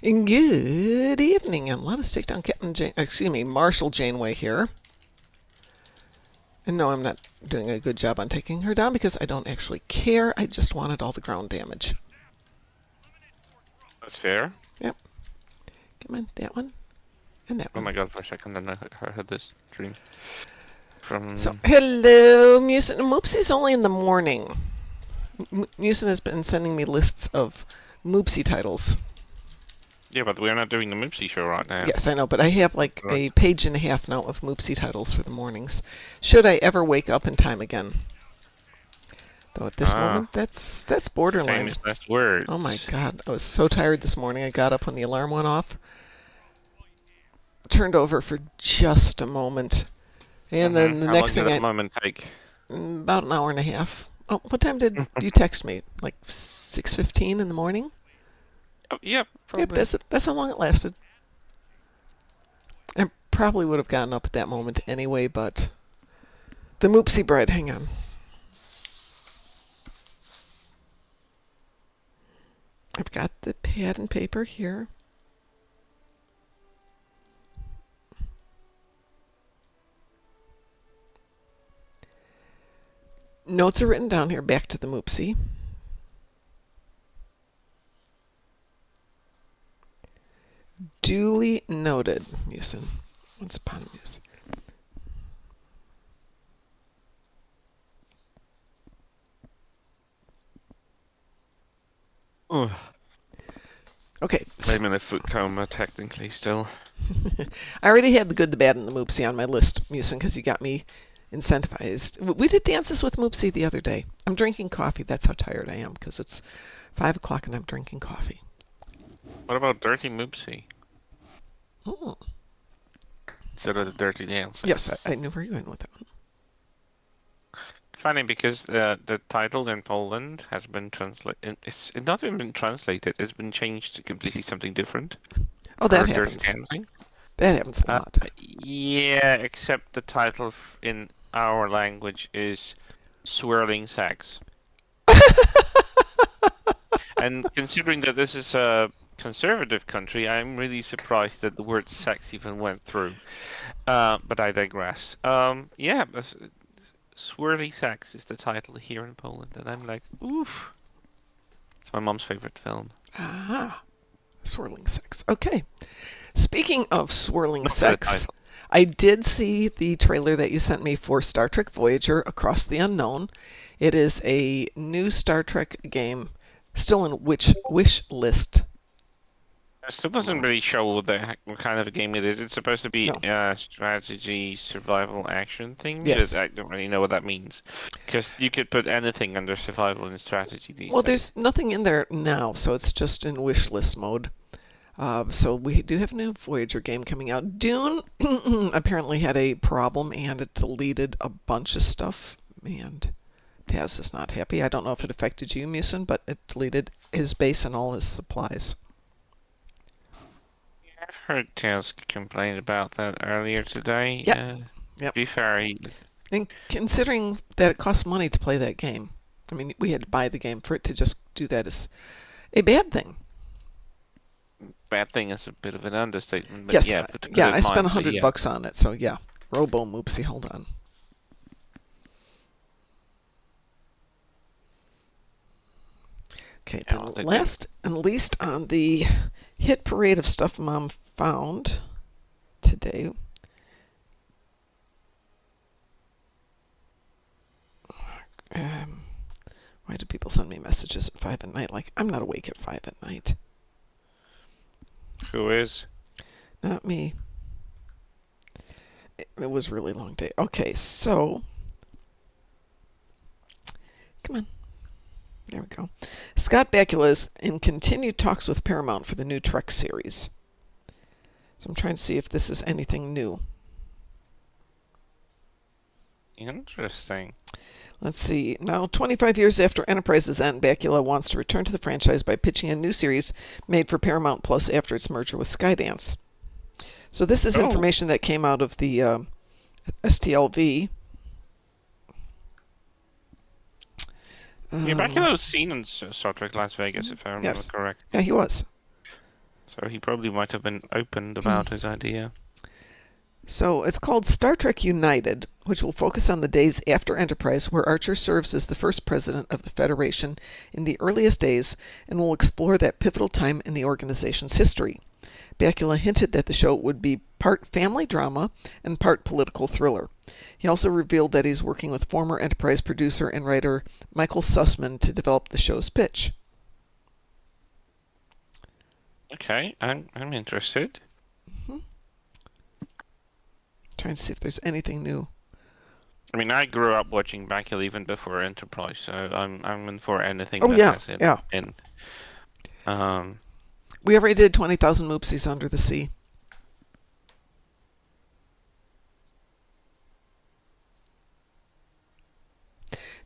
That's fair. Yep. Come on, that one. And that one. Oh my god, for a second then I had this dream. So, hello, Musin. Moopsy's only in the morning. Musin has been sending me lists of Moopsy titles. Yeah, but we're not doing the Moopsy show right now. Yes, I know, but I have like a page and a half now of Moopsy titles for the mornings. Should I ever wake up in time again? Though at this moment, that's borderline. Famous last words. Oh my god, I was so tired this morning. I got up when the alarm went off, turned over for just a moment, and then the next thing How long did that moment take? About an hour and a half. Oh, what time did you text me? Like 6:15 in the morning? Oh, yeah, probably. Yep, that's how long it lasted. I probably would have gotten up at that moment anyway, but the Moopsy bride, hang on. I've got the pad and paper here. Notes are written down here, back to the Moopsy. Duly noted, Musin. Once upon a Musin. Okay. I'm in a foot coma, technically, still. I already had the good, the bad, and the Moopsy on my list, Musin, because you got me incentivized. We did dances with Moopsy the other day. I'm drinking coffee. That's how tired I am, because it's 5 o'clock and I'm drinking coffee. What about Dirty Moopsy? Oh. Instead of the Dirty Dance. Yes, I knew where you went with that one. Funny, because the title in Poland has been translated. It's not even been translated. It's been changed to completely something different. Oh, that happens. That happens a lot. Yeah, except the title in our language is Swirling Sex. And considering that this is a conservative country, I'm really surprised that the word sex even went through. But I digress. Yeah, Swirly Sex is the title here in Poland, and I'm like, oof. It's my mom's favorite film. Ah, Swirling Sex. Okay. Speaking of swirling sex, I did see the trailer that you sent me for Star Trek Voyager Across the Unknown. It is a new Star Trek game, still in wish list. It still doesn't really show what kind of a game it is. It's supposed to be a strategy, survival, action thing. Yes. I don't really know what that means. Because you could put anything under survival and strategy these days. There's nothing in there now, so it's just in wish list mode. So we do have a new Voyager game coming out. Dune apparently had a problem and it deleted a bunch of stuff. And Taz is not happy. I don't know if it affected you, Musin, but it deleted his base and all his supplies. Yeah, I've heard Taz complain about that earlier today. Yep. To be fair, and considering that it costs money to play that game, I mean, we had to buy the game. For it to just do that is a bad thing. Bad thing is a bit of an understatement. But yes, yeah, I spent $100 on it, so yeah. Robo Moopsy, hold on. Okay, then last and least on the hit parade of stuff Mom found today. Why do people send me messages at 5 at night? Like, I'm not awake at 5 at night. Who is? Not me. It was a really long day. Okay, so... Come on. There we go. Scott Bakula is in continued talks with Paramount for the new Trek series. So I'm trying to see if this is anything new. Interesting. Let's see. Now, 25 years after Enterprise's end, Bakula wants to return to the franchise by pitching a new series made for Paramount Plus after its merger with Skydance. So this is information that came out of the STLV. Bakula was seen in Star Trek Las Vegas, if I remember correct. Yeah, he was. So he probably might have been open about his idea. So it's called Star Trek United, which will focus on the days after Enterprise, where Archer serves as the first president of the Federation in the earliest days, and will explore that pivotal time in the organization's history. Bakula hinted that the show would be part family drama and part political thriller. He also revealed that he's working with former Enterprise producer and writer Michael Sussman to develop the show's pitch. Okay, I'm interested. Trying to see if there's anything new. I mean, I grew up watching Bakula even before Enterprise, so I'm in for anything Oh that yeah, has it yeah. in. Um, We already did 20,000 Moopsies Under the Sea.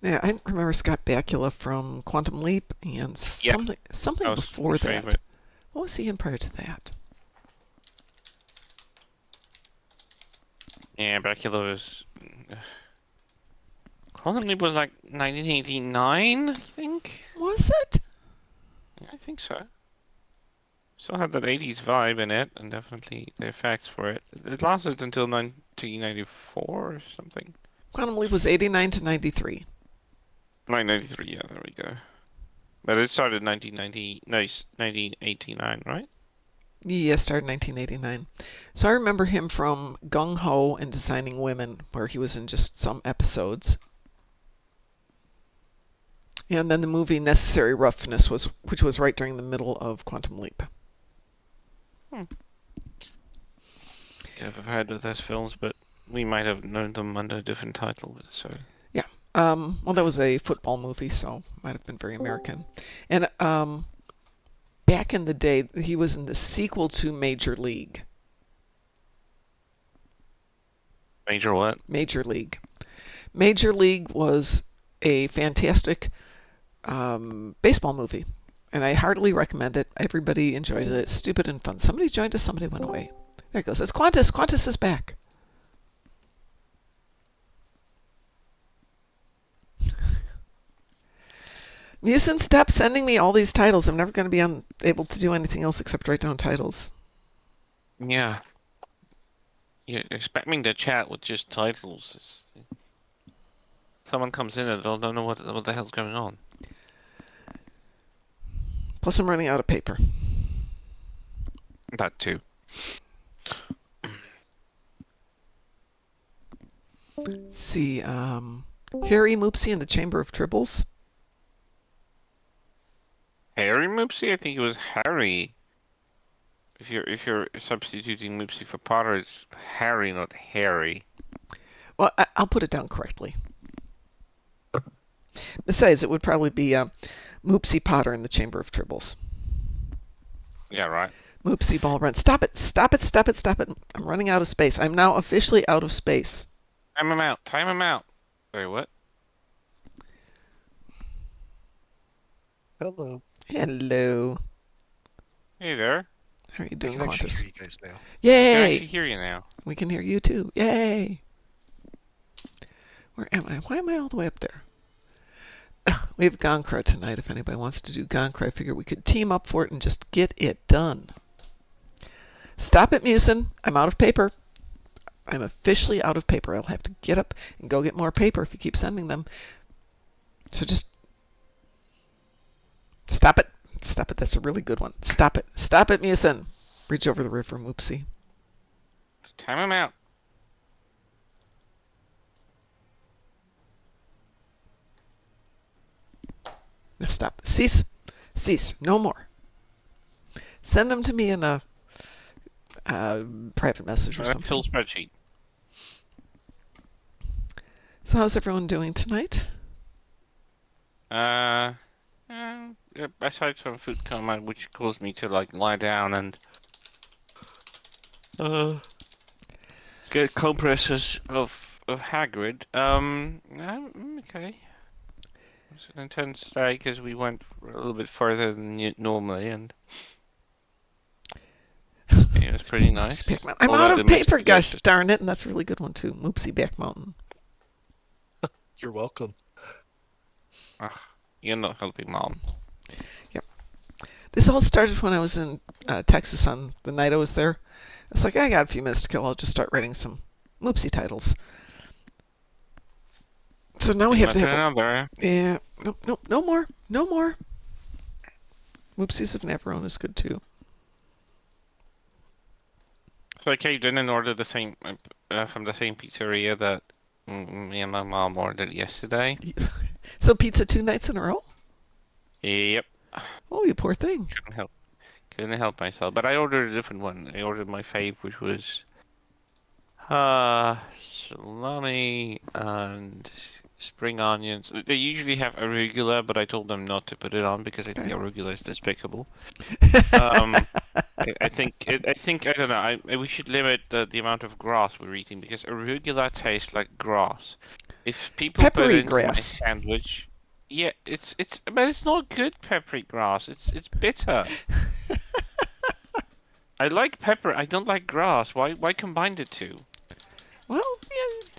Yeah, I remember Scott Bakula from Quantum Leap and Yeah, something that was before my that. favorite. What was he in prior to that? Yeah, Bakula was. Quantum Leap was like 1989, I think. Was it? Yeah, I think so. Still had that 80s vibe in it, and definitely the effects for it. It lasted until 1994 or something. Quantum Leap was 89 to 93. 1993, yeah, there we go. But it started 1990, no, 1989, right? Yeah, started 1989. So I remember him from Gung Ho and Designing Women, where he was in just some episodes. And then the movie Necessary Roughness which was right during the middle of Quantum Leap. I've heard of those films, but we might have known them under a different title. So Yeah. Well, that was a football movie, so might have been very American. And back in the day, he was in the sequel to Major League. Major what? Major League. Major League was a fantastic baseball movie, and I heartily recommend it. Everybody enjoyed it. It's stupid and fun. Somebody joined us, somebody went away. There it goes. It's Qantas. Qantas is back. Musin, stop sending me all these titles. I'm never going to be able to do anything else except write down titles. Yeah. You expect me to chat with just titles. Someone comes in and they'll don't know what the hell's going on. Plus, I'm running out of paper. That too. Let's see. Harry Moopsy in the Chamber of Tribbles. Harry Moopsy? I think it was Harry. If you're substituting Moopsy for Potter, it's Harry, not Harry. Well, I'll put it down correctly. Besides, it would probably be Moopsy Potter in the Chamber of Tribbles. Yeah, right. Moopsy Ball Run. Stop it! Stop it! Stop it! Stop it! I'm running out of space. I'm now officially out of space. Time him out. Time him out. Wait, what? Hello. Hello. Hey there. How are you I doing, can actually Qantas? hear you guys now. I can Yay! actually hear you now. We can hear you too. Yay! Where am I? Why am I all the way up there? We have Gon'cra tonight. If anybody wants to do Gon'cra, I figure we could team up for it and just get it done. Stop it, Musin. I'm out of paper. I'm officially out of paper. I'll have to get up and go get more paper if you keep sending them. So just stop it. Stop it. That's a really good one. Stop it. Stop it, Musin. Bridge over the river, Moopsy. Time him out. No, stop. Cease. Cease. No more. Send them to me in a private message or something. Excel spreadsheet. So how's everyone doing tonight? Aside from food coma, which caused me to like lie down and get compresses of Hagrid. I'm okay. It was an intense day because we went a little bit further than normally, and it was pretty nice. I'm All out that of paper, gosh investigated. darn it, and that's a really good one too. Moopsy Back Mountain. You're welcome. You're not helping, Mom. This all started when I was in Texas on the night I was there. It's like, I got a few minutes to kill. I'll just start writing some Moopsy titles. So now we have to have another. Yeah. Nope, nope, no more. No more. Moopsies of Navarone is good too. So okay, you didn't order the same from the same pizzeria that me and my mom ordered yesterday. So pizza 2 nights in a row? Yep. Oh, you poor thing. Couldn't help myself. But I ordered a different one. I ordered my fave, which was salami and spring onions. They usually have arugula, but I told them not to put it on because I think arugula is despicable. I think I don't know. We should limit the amount of grass we're eating because arugula tastes like grass. If people put Peppery it into my grass. sandwich, yeah, but it's not good peppery grass. It's bitter. I like pepper. I don't like grass. Why combine the two? Well,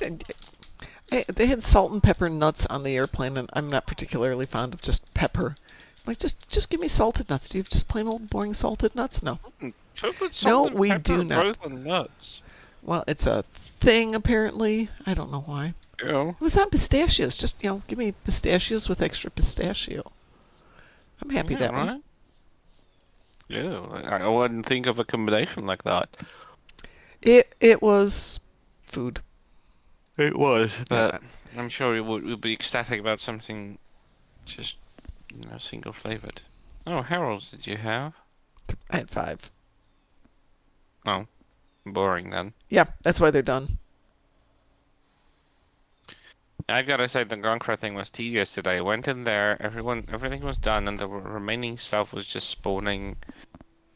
yeah, they had salt and pepper nuts on the airplane, and I'm not particularly fond of just pepper. Like, just give me salted nuts. Do you have just plain old boring salted nuts? No. Put salt No, and we pepper do not. both on nuts. Well, it's a thing apparently. I don't know why. Yeah. It was on pistachios. Just, give me pistachios with extra pistachio. I'm happy that way. Right? Yeah, I wouldn't think of a combination like that. It was food. It was, but Yeah. I'm sure we'd be ecstatic about something just, single flavored. Oh, Harold's did you have? I had 5. Oh, boring then. Yeah, that's why they're done. I gotta say the Gon'cra thing was tedious today. I went in there, everything was done, and the remaining stuff was just spawning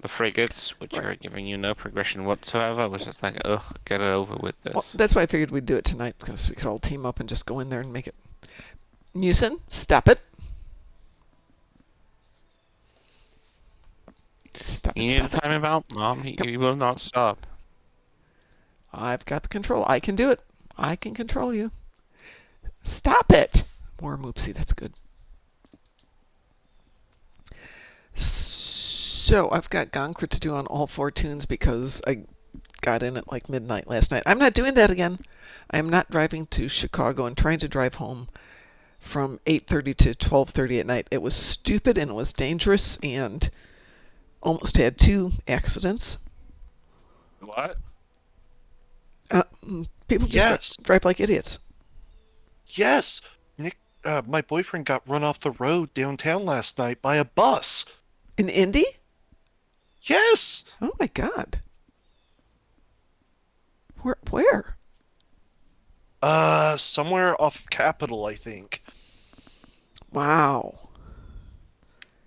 the frigates, which are giving you no progression whatsoever. I was just like, ugh, get it over with this. Well, that's why I figured we'd do it tonight, because we could all team up and just go in there and make it. Musin, stop it. Stop You it, need to stop it. time him out, Mom. He will not stop. I've got the control. I can do it. I can control you. Stop it. More Moopsy. That's good. So I've got Gon'cra to do on all 4 tunes because I got in at like midnight last night. I'm not doing that again. I am not driving to Chicago and trying to drive home from 8:30 to 12:30 at night. It was stupid and it was dangerous and almost had 2 accidents. What? People just Yes. drive like idiots. Yes, Nick. My boyfriend got run off the road downtown last night by a bus. In Indy? Yes. Oh my God. Where? Somewhere off of Capitol, I think. Wow.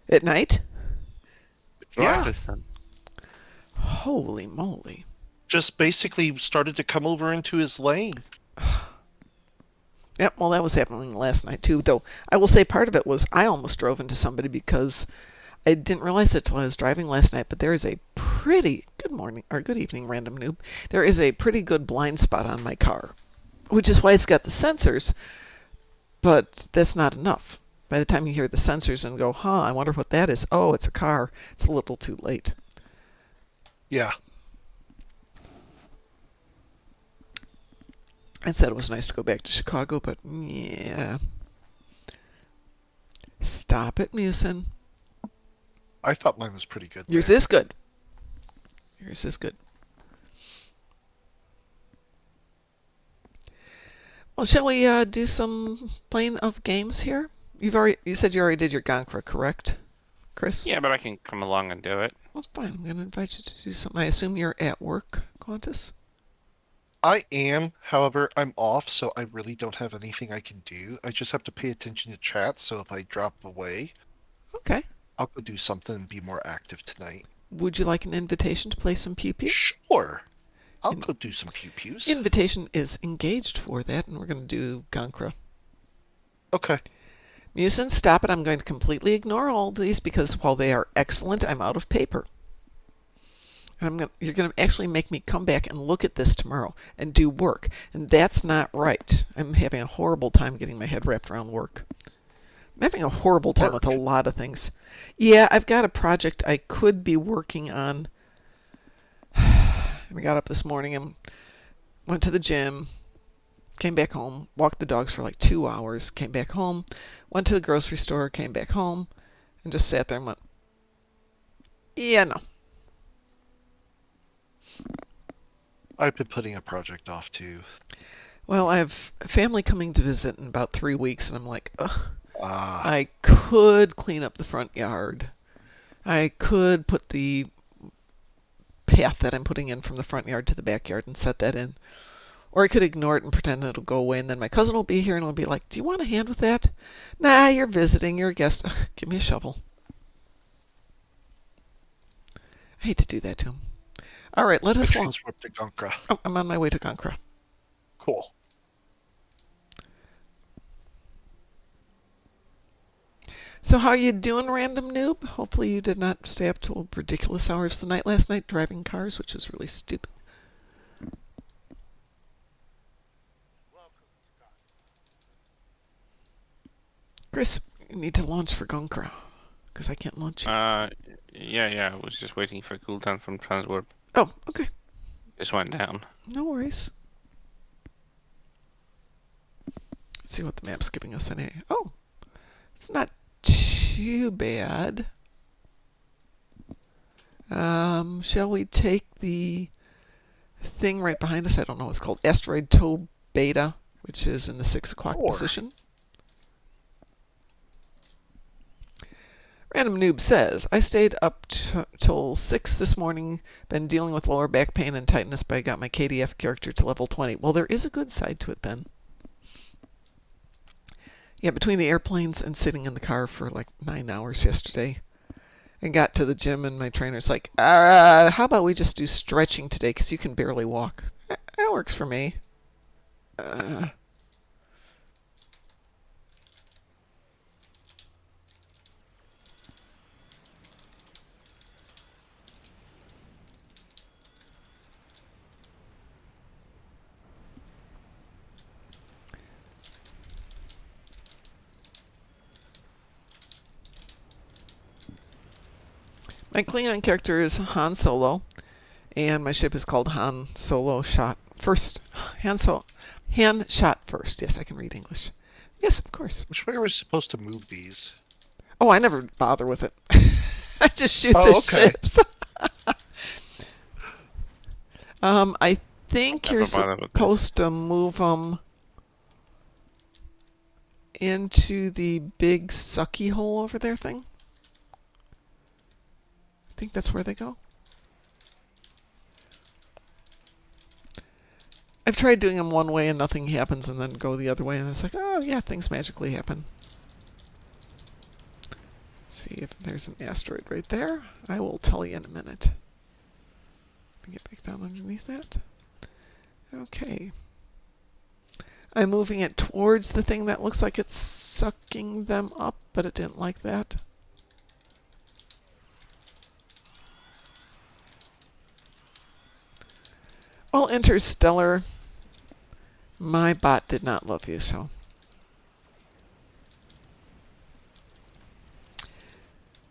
At night? Yeah. Then. Holy moly. Just basically started to come over into his lane. Yep, well, that was happening last night too. Though I will say part of it was I almost drove into somebody because I didn't realize it till I was driving last night. But there is a pretty good morning or good evening, random noob. There is a pretty good blind spot on my car, which is why it's got the sensors. But that's not enough. By the time you hear the sensors and go, huh, I wonder what that is. Oh, it's a car. It's a little too late. Yeah. I said it was nice to go back to Chicago, but yeah. Stop it, Musin. I thought mine was pretty good. Yours there. is good. Yours is good. Well, shall we do some playing of games here? You said you already did your Gon'cra, correct, Chris? Yeah, but I can come along and do it. Well, fine. I'm going to invite you to do something. I assume you're at work, Qantas? I am, however, I'm off, so I really don't have anything I can do. I just have to pay attention to chat, so if I drop away, Okay. I'll go do something and be more active tonight. Would you like an invitation to play some Pew Pew? Sure. I'll go do some pew-pews. Invitation is engaged for that, and we're going to do Gon'cra. Okay. Musin, stop it. I'm going to completely ignore all these because while they are excellent, I'm out of paper. And you're going to actually make me come back and look at this tomorrow and do work. And that's not right. I'm having a horrible time getting my head wrapped around work. I'm having a horrible time with a Work. lot of things. Yeah, I've got a project I could be working on. I got up this morning and went to the gym, came back home, walked the dogs for like 2 hours, came back home, went to the grocery store, came back home, and just sat there and went, yeah, no. I've been putting a project off too. Well, I have family coming to visit in about 3 weeks, and I'm like, ugh, Ah, I could clean up the front yard. I could put the path that I'm putting in from the front yard to the backyard and set that in. Or I could ignore it and pretend it'll go away, and then my cousin will be here and will be like, do you want a hand with that? Nah, you're visiting, you're a guest. Ugh, give me a shovel. I hate to do that to him. All right, let I us along. transferred to Gon'cra. Oh, I'm on my way to Gon'cra. Cool. So how you doing, random noob? Hopefully you did not stay up till ridiculous hours of the night last night driving cars, which is really stupid. Chris, you need to launch for Gon'cra, because I can't launch. Yeah. I was just waiting for cooldown from transwarp. Oh, okay. Just went down. No worries. Let's see what the map's giving us anyway. Oh, it's not too bad. Shall we take the thing right behind us? I don't know what it's called. Asteroid Toe Beta, which is in the 6 o'clock Sure. position. Random Noob says, I stayed up till 6 this morning, been dealing with lower back pain and tightness, but I got my KDF character to level 20. Well, there is a good side to it then. Yeah, between the airplanes and sitting in the car for like 9 hours yesterday, and got to the gym and my trainer's like, how about we just do stretching today because you can barely walk. That works for me. My Klingon character is Han Solo, and my ship is called Han Solo Shot First. Han Shot First. Yes, I can read English. Yes, of course. Which way are we supposed to move these? Oh, I never bother with it. I just shoot the okay. ships. I think you're Never bothered with that. supposed to move them into the big sucky hole over there thing. I think that's where they go. I've tried doing them one way and nothing happens, and then go the other way, and it's like, oh yeah, things magically happen. Let's see if there's an asteroid right there. I will tell you in a minute. Let me get back down underneath that. Okay. I'm moving it towards the thing that looks like it's sucking them up, but it didn't like that. Well, Interstellar, my bot did not love you, so.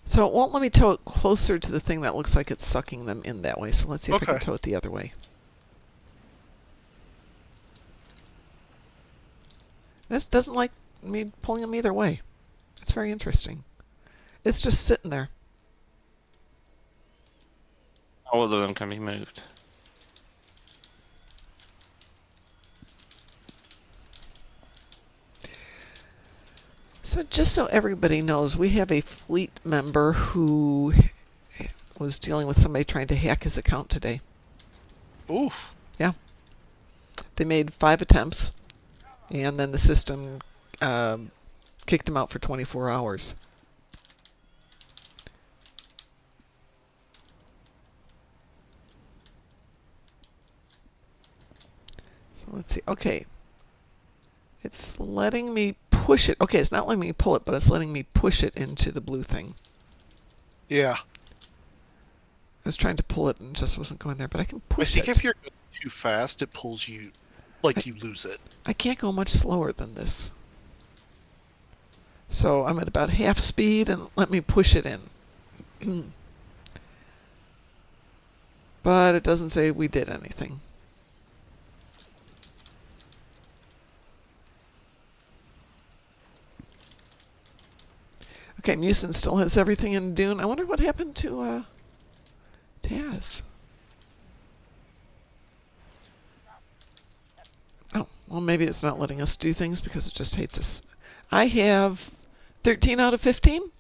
So it won't let me tow it closer to the thing that looks like it's sucking them in that way, so let's see if I can Okay. tow it the other way. This doesn't like me pulling them either way. It's very interesting. It's just sitting there. All of them can be moved. So just so everybody knows, we have a fleet member who was dealing with somebody trying to hack his account today. Oof. They made 5 attempts, and then the system kicked him out for 24 hours. So let's see. Okay. It's letting me push it. Okay, it's not letting me pull it, but it's letting me push it into the blue thing. Yeah. I was trying to pull it and it just wasn't going there, but I can I push think it. if you're going too fast, it pulls you, like you lose it. I can't go much slower than this. So I'm at about half speed, and let me push it in. But it doesn't say we did anything. Okay, Mucin still has everything in Dune. I wonder what happened to Taz. Oh, well, maybe it's not letting us do things because it just hates us. I have 13 out of 15.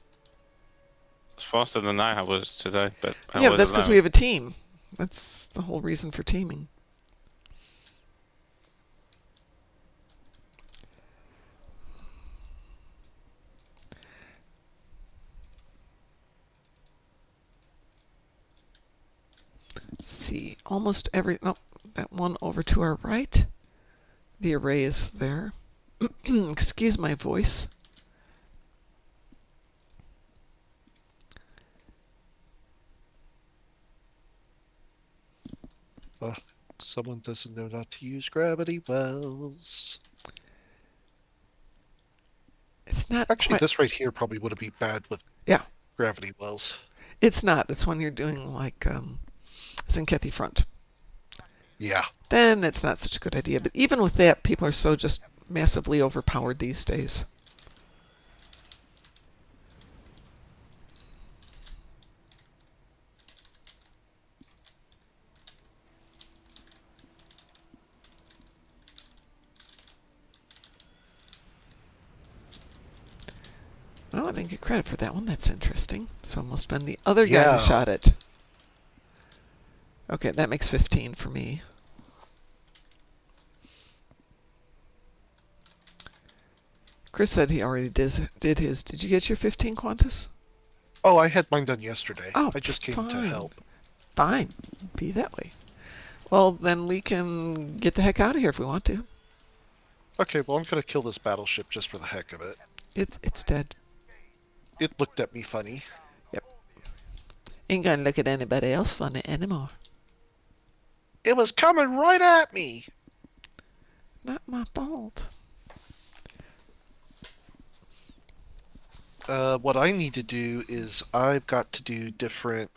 It's faster than I was today, but Yeah, but that's because we have a team. That's the whole reason for teaming. Let's see, almost every... No, that one over to our right. The array is there. Excuse my voice. Someone doesn't know not to use gravity wells. It's not Actually, quite... this right here probably wouldn't be bad with gravity wells. It's not. It's when you're doing like Zinkethi front. Yeah. Then it's not such a good idea. But even with that, people are so just massively overpowered these days. Well, I didn't get credit for that one. That's interesting. So it must have been the other guy who shot it. Okay, that makes 15 for me. Chris said he already did his. Did you get your 15, Qantas? Oh, I had mine done yesterday. Oh, I just came to help. Fine. Be that way. Well, then we can get the heck out of here if we want to. Okay, well, I'm going to kill this battleship just for the heck of it. It's dead. It looked at me funny. Yep. Ain't gonna look at anybody else funny anymore. It was coming right at me! Not my fault. What I need to do is I've got to do different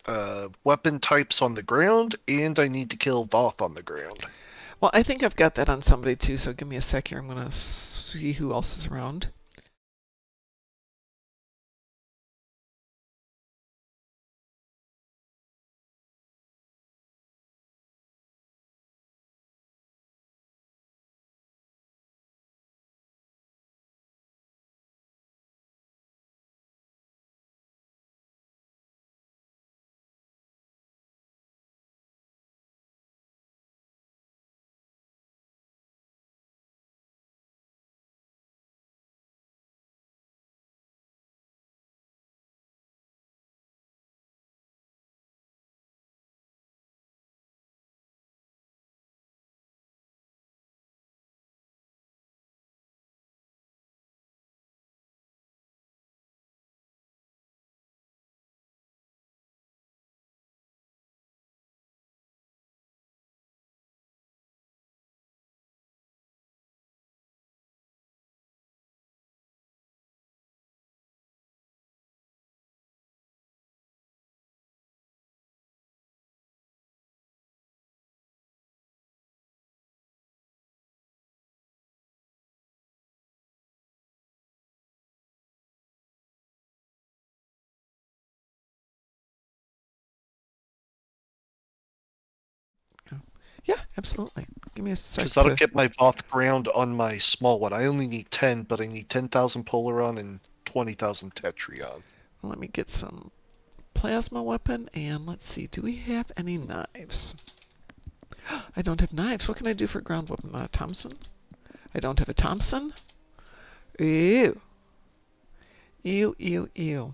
weapon types on the ground, and I need to kill Voth on the ground. Well, I think I've got that on somebody too, so give me a sec here. I'm gonna see who else is around. Yeah, absolutely. Give me a sec. Because that'll get my Voth ground on my small one. I only need 10, but I need 10,000 Polaron and 20,000 Tetrion. Let me get some plasma weapon, and let's see. Do we have any knives? I don't have knives. What can I do for ground weapon? Thompson? I don't have a Thompson. Ew. Ew, ew, ew.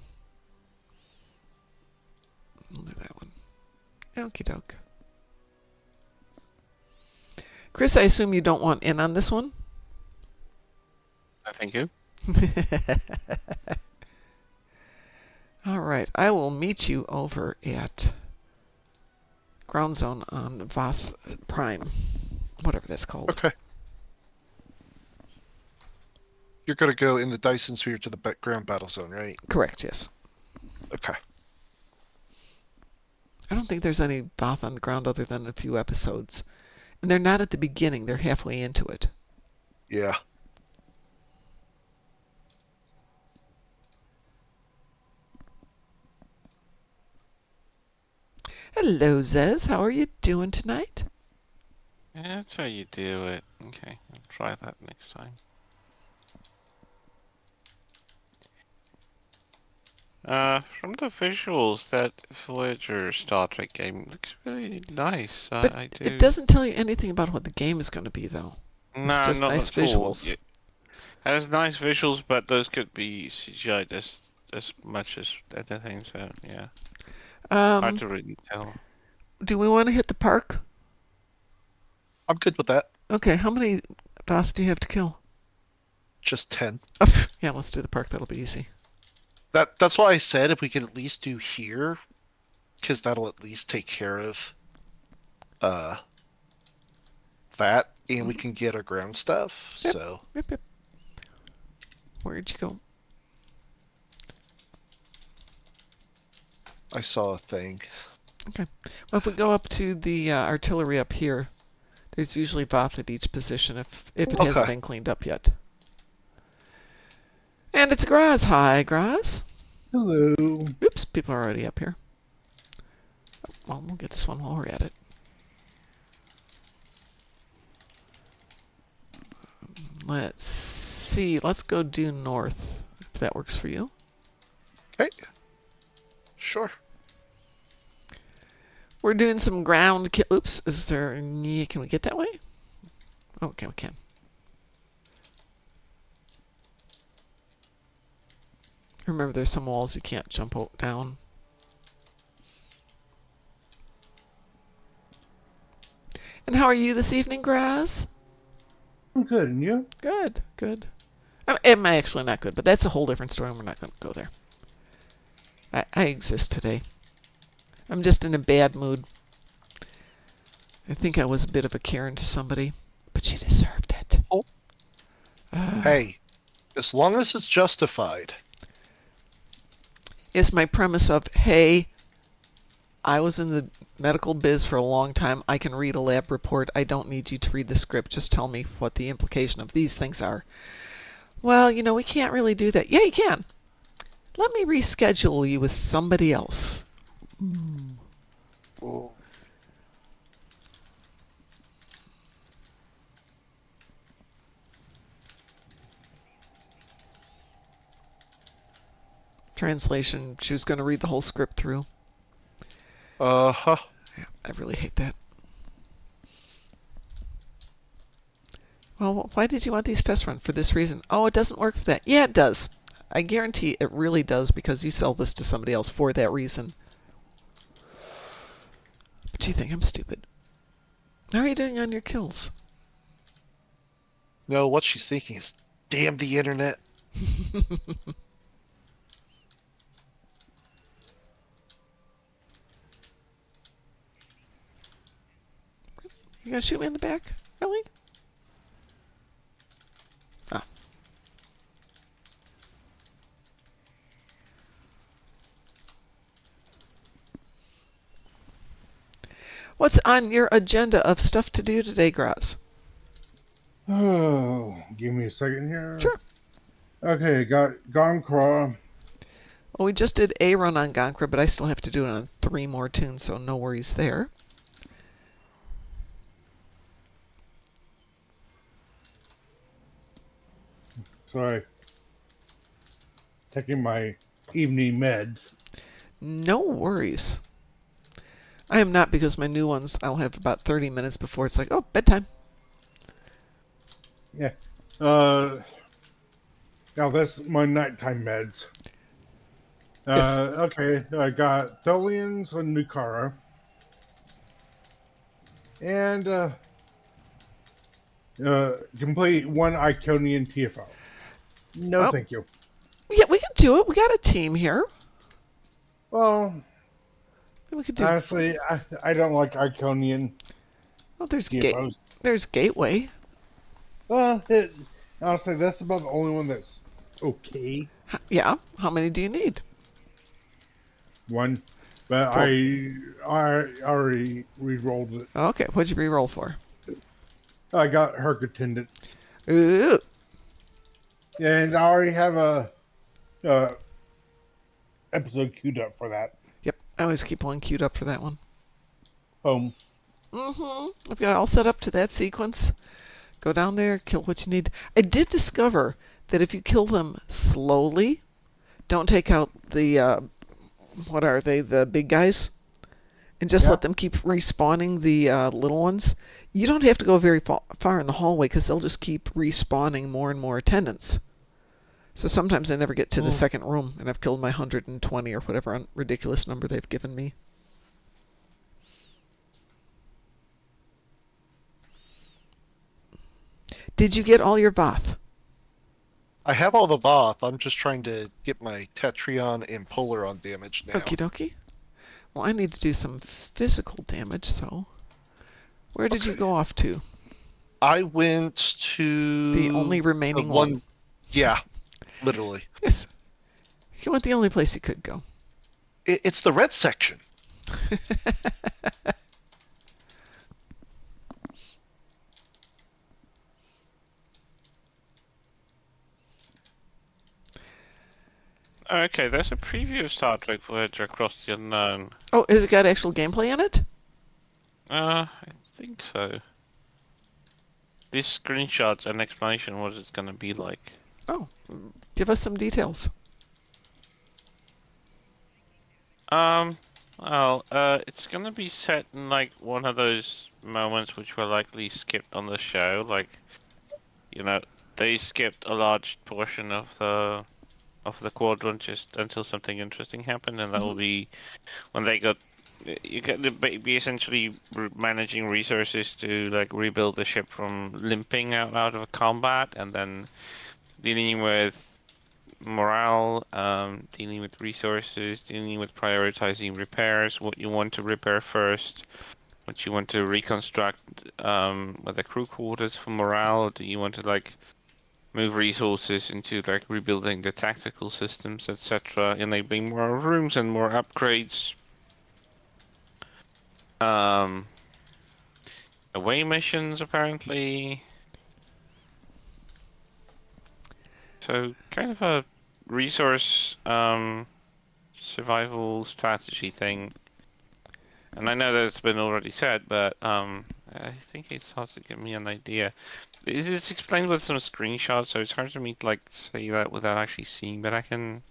I'll do that one. Okie doke. Chris, I assume you don't want in on this one? Thank you. All right. I will meet you over at Ground Zone on Voth Prime. Whatever that's called. Okay. You're gonna go in the Dyson Sphere to the ground battle zone, right? Correct, yes. Okay. I don't think there's any Voth on the ground other than a few episodes. And they're not at the beginning, they're halfway into it. Yeah. Hello, Zez. How are you doing tonight? Yeah, that's how you do it. Okay, I'll try that next time. From the visuals, that Voyager Star Trek game looks really nice. But I do. it doesn't tell you anything about what the game is going to be, though. It's No, just not nice at all. visuals. It has nice visuals, but those could be CGI'd as much as anything. So yeah, hard Um, to really tell. do we want to hit the park? I'm good with that. Okay, how many Voth do you have to kill? Just 10. Oh, yeah, let's do the park. That'll be easy. That's why I said if we could at least do here, because that'll at least take care of uh that, and we can get our ground stuff. Yep. So Yep, yep. Where'd you go? I saw a thing. Okay. Well, if we go up to the artillery up here, there's usually Voth at each position if it hasn't Okay. been cleaned up yet. And it's Graz. Hi, Graz. Hello. Oops, people are already up here. Well, we'll get this one while we're at it. Let's see. Let's go due north, if that works for you. Okay. Sure. We're doing some ground kill. Oops, is there... Yeah, can we get that way? Okay, we can. Remember, there's some walls you can't jump down. And how are you this evening, Graz? I'm good, and you? Good, good. Am I actually not good? But that's a whole different story, and we're not going to go there. I exist today. I'm just in a bad mood. I think I was a bit of a Karen to somebody, but she deserved it. Oh. Hey, as long as it's justified. It's my premise of, hey, I was in the medical biz for a long time. I can read a lab report. I don't need you to read the script. Just tell me what the implication of these things are. Well, you know, we can't really do that. Yeah, you can. Let me reschedule you with somebody else. Oh. Translation, she was going to read the whole script through. Uh-huh. Yeah, I really hate that. Well, why did you want these tests run? For this reason. Oh, it doesn't work for that. Yeah, it does. I guarantee it really does because you sell this to somebody else for that reason. But you think I'm stupid. How are you doing on your kills? No, what she's thinking is, damn the internet. You gonna shoot me in the back? Really? Ah. What's on your agenda of stuff to do today, Graz? Oh, give me a second here. Sure. Okay, got Gon'cra. Well, we just did a run on Gon'cra, but I still have to do it on 3 more tunes, so no worries there. Sorry. Taking my evening meds. No worries. I am not, because my new ones I'll have about 30 minutes before it's like, oh, bedtime. Yeah. Now that's my nighttime meds. Yes. Okay, I got Tholians and Nukara. And complete 1 Iconian TFO. No, Well, thank you. yeah, we can do it. We got a team here. Well, We could do. honestly, I don't like Iconian Well, there's TFOs. there's Gateway. Well, Honestly, that's about the only one that's okay. Yeah. How many do you need? One, but Four. I already re-rolled it. Okay. What'd you re-roll for? I got her attendance, Ooh. and I already have a episode queued up for that. Yep. I always keep one queued up for that one. Home. I've got it all set up to that sequence. Go down there, kill what you need. I did discover that if you kill them slowly, don't take out the what are they? The big guys, and just Yeah. let them keep respawning the little ones. You don't have to go very far in the hallway because they'll just keep respawning more and more attendants. So sometimes I never get to the second room, and I've killed my 120 or whatever ridiculous number they've given me. Did you get all your Voth? I have all the Voth. I'm just trying to get my Tetrion and Polaron damage now. Okie dokie. Well, I need to do some physical damage, so... Where did you go off to? I went to The only remaining one. Yeah, literally. Yes. You went the only place you could go. It's the red section. Okay, there's a preview of Star Trek Voyager Across the Unknown. Oh, has it got actual gameplay in it? I think so. These screenshots and explanation what it's gonna be like. Oh, give us some details. Well, it's gonna be set in like one of those moments which were likely skipped on the show, like, you know, they skipped a large portion of the quadrant just until something interesting happened, and that will be when they got you get to be essentially managing resources to like rebuild the ship from limping out of combat, and then dealing with morale, dealing with resources, dealing with prioritizing repairs, what you want to repair first, what you want to reconstruct with the crew quarters for morale. Do you want to like move resources into like rebuilding the tactical systems, etc., enabling more rooms and more upgrades. Away missions apparently. So kind of a resource survival strategy thing. And I know that it's been already said, but I think it starts to give me an idea. It is explained with some screenshots, so it's hard for me to like say that without actually seeing, but I can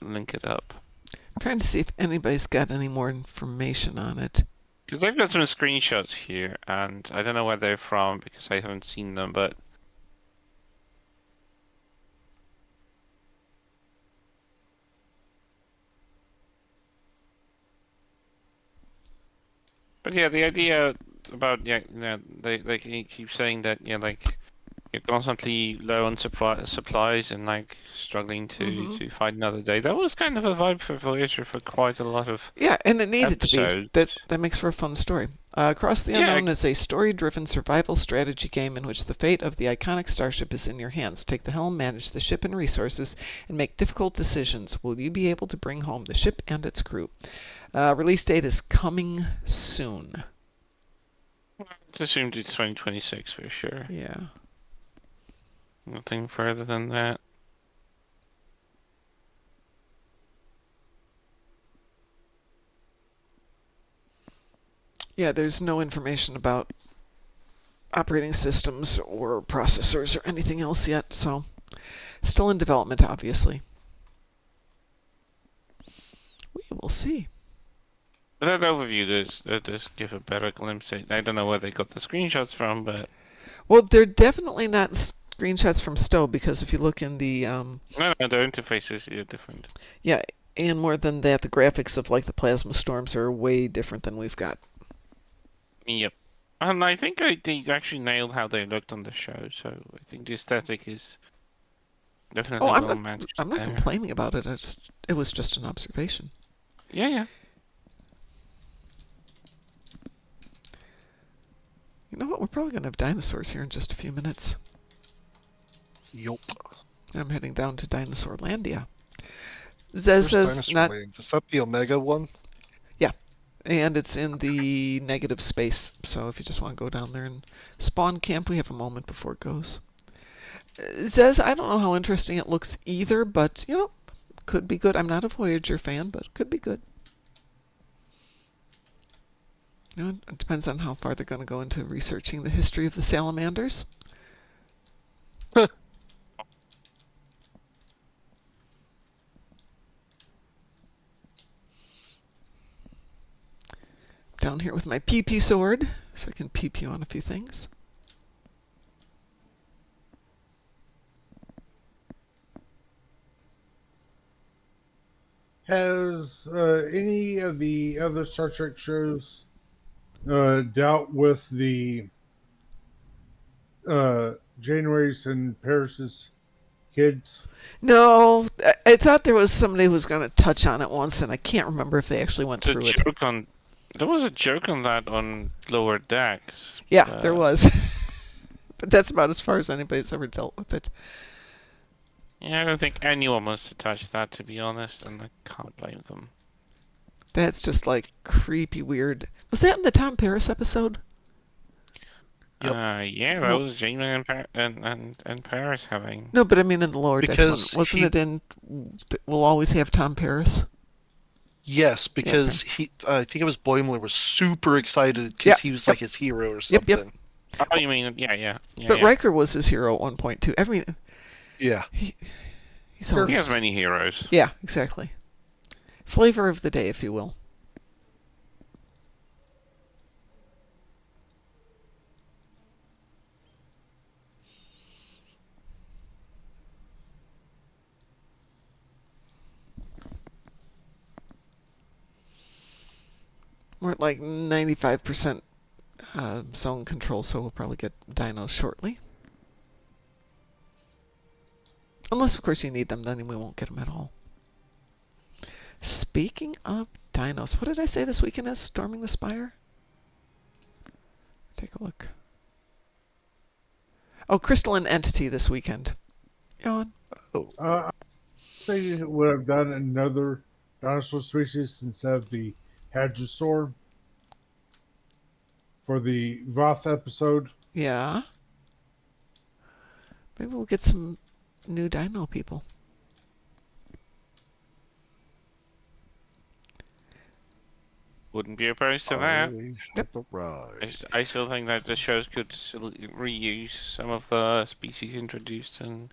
link it up. I'm trying to see if anybody's got any more information on it. Because I've got some screenshots here, and I don't know where they're from because I haven't seen them, but... But yeah, the idea about, yeah, you know, they keep saying that, yeah, like, you're constantly low on supplies and like struggling to find another day. That was kind of a vibe for Voyager for quite a lot of Yeah, and it needed episodes. to be. That makes for a fun story. Across the Unknown is a story-driven survival strategy game in which the fate of the iconic starship is in your hands. Take the helm, manage the ship and resources, and make difficult decisions. Will you be able to bring home the ship and its crew? Release date is coming soon. It's assumed it's 2026 for sure. Yeah. Nothing further than that. Yeah, there's no information about operating systems or processors or anything else yet, so still in development, obviously. We will see. That overview does give a better glimpse. I don't know where they got the screenshots from, but... Well, they're definitely not screenshots from Stowe, because if you look in the... No, their interfaces are different. Yeah, and more than that, the graphics of like the plasma storms are way different than we've got. Yep. And I think they actually nailed how they looked on the show, so I think the aesthetic is definitely well matched. I'm not complaining about it. It was just an observation. Yeah. You know what? we're probably going to have dinosaurs here in just a few minutes. Yup. I'm heading down to Dinosaurlandia. Zez Where's says Dinosaur not, Land? Is that the Omega one? and it's in the negative space. So if you just want to go down there and spawn camp, we have a moment before it goes. Zez, I don't know how interesting it looks either, but could be good. I'm not a Voyager fan, but could be good. It depends on how far they're going to go into researching the history of the salamanders. Down here with my PP sword, so I can PP on a few things. Has any of the other Star Trek shows dealt with the January's and Paris's kids? No, I thought there was somebody who was going to touch on it once, and I can't remember if they actually went It's a through it. joke on. There was a joke on that on Lower Decks. Yeah, there was. But that's about as far as anybody's ever dealt with it. Yeah, I don't think anyone wants to touch that, to be honest, and I can't blame them. That's just like creepy weird. Was that in the Tom Paris episode? Yep. Yeah, that Well- was Jamie and Paris having. No, but I mean in the Lower Decks Because one. Wasn't he- it in We'll Always Have Tom Paris? Yes, because I think it was Boimler was super excited because Yeah, he was yep. like his hero or Yep, something. yep. Oh, you mean yeah. But yeah. Riker was his hero at one point too. I mean, Yeah. he's always... He has many heroes. Yeah, exactly. Flavor of the day, if you will. We're at like 95% zone control, so we'll probably get dinos shortly. Unless, of course, you need them, then we won't get them at all. Speaking of dinos, what did I say this weekend is Storming the Spire? Take a look. Oh, Crystalline Entity this weekend. Yawn. I say would have done another dinosaur species instead of the Hadrosaur for the Voth episode. Yeah. Maybe we'll get some new dino people. Wouldn't be opposed to that. Right. I still think that the shows could still reuse some of the species introduced in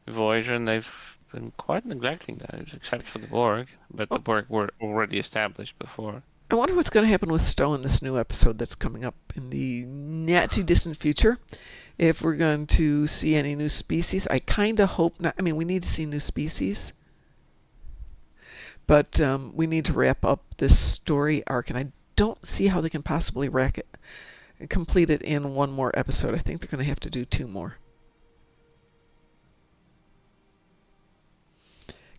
Voyager, and they've been quite neglecting those, except for the Borg. But the Borg were already established before. I wonder what's going to happen with Stowe in this new episode that's coming up in the not too distant future. If we're going to see any new species, I kind of hope not. I mean, we need to see new species. But we need to wrap up this story arc, and I don't see how they can possibly complete it in one more episode. I think they're going to have to do 2 more.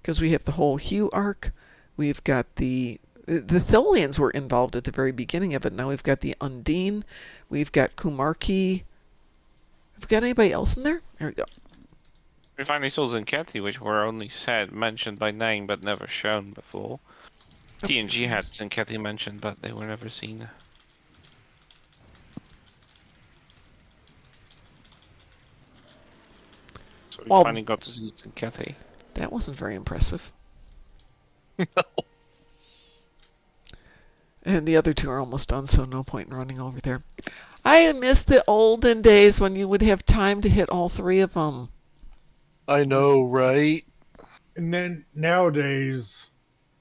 Because we have the whole Hugh arc. We've got the Tholians were involved at the very beginning of it. Now we've got the Undine. We've got Kumarki. Have we got anybody else in there? There we go. We finally saw Zinketti, which were only mentioned by name, but never shown before. TNG had Zinketti mentioned, but they were never seen. So we Well, finally got to see Zinketti. That wasn't very impressive. And the other 2 are almost done, so no point in running over there. I miss the olden days when you would have time to hit all 3 of them. I know, right? And then nowadays,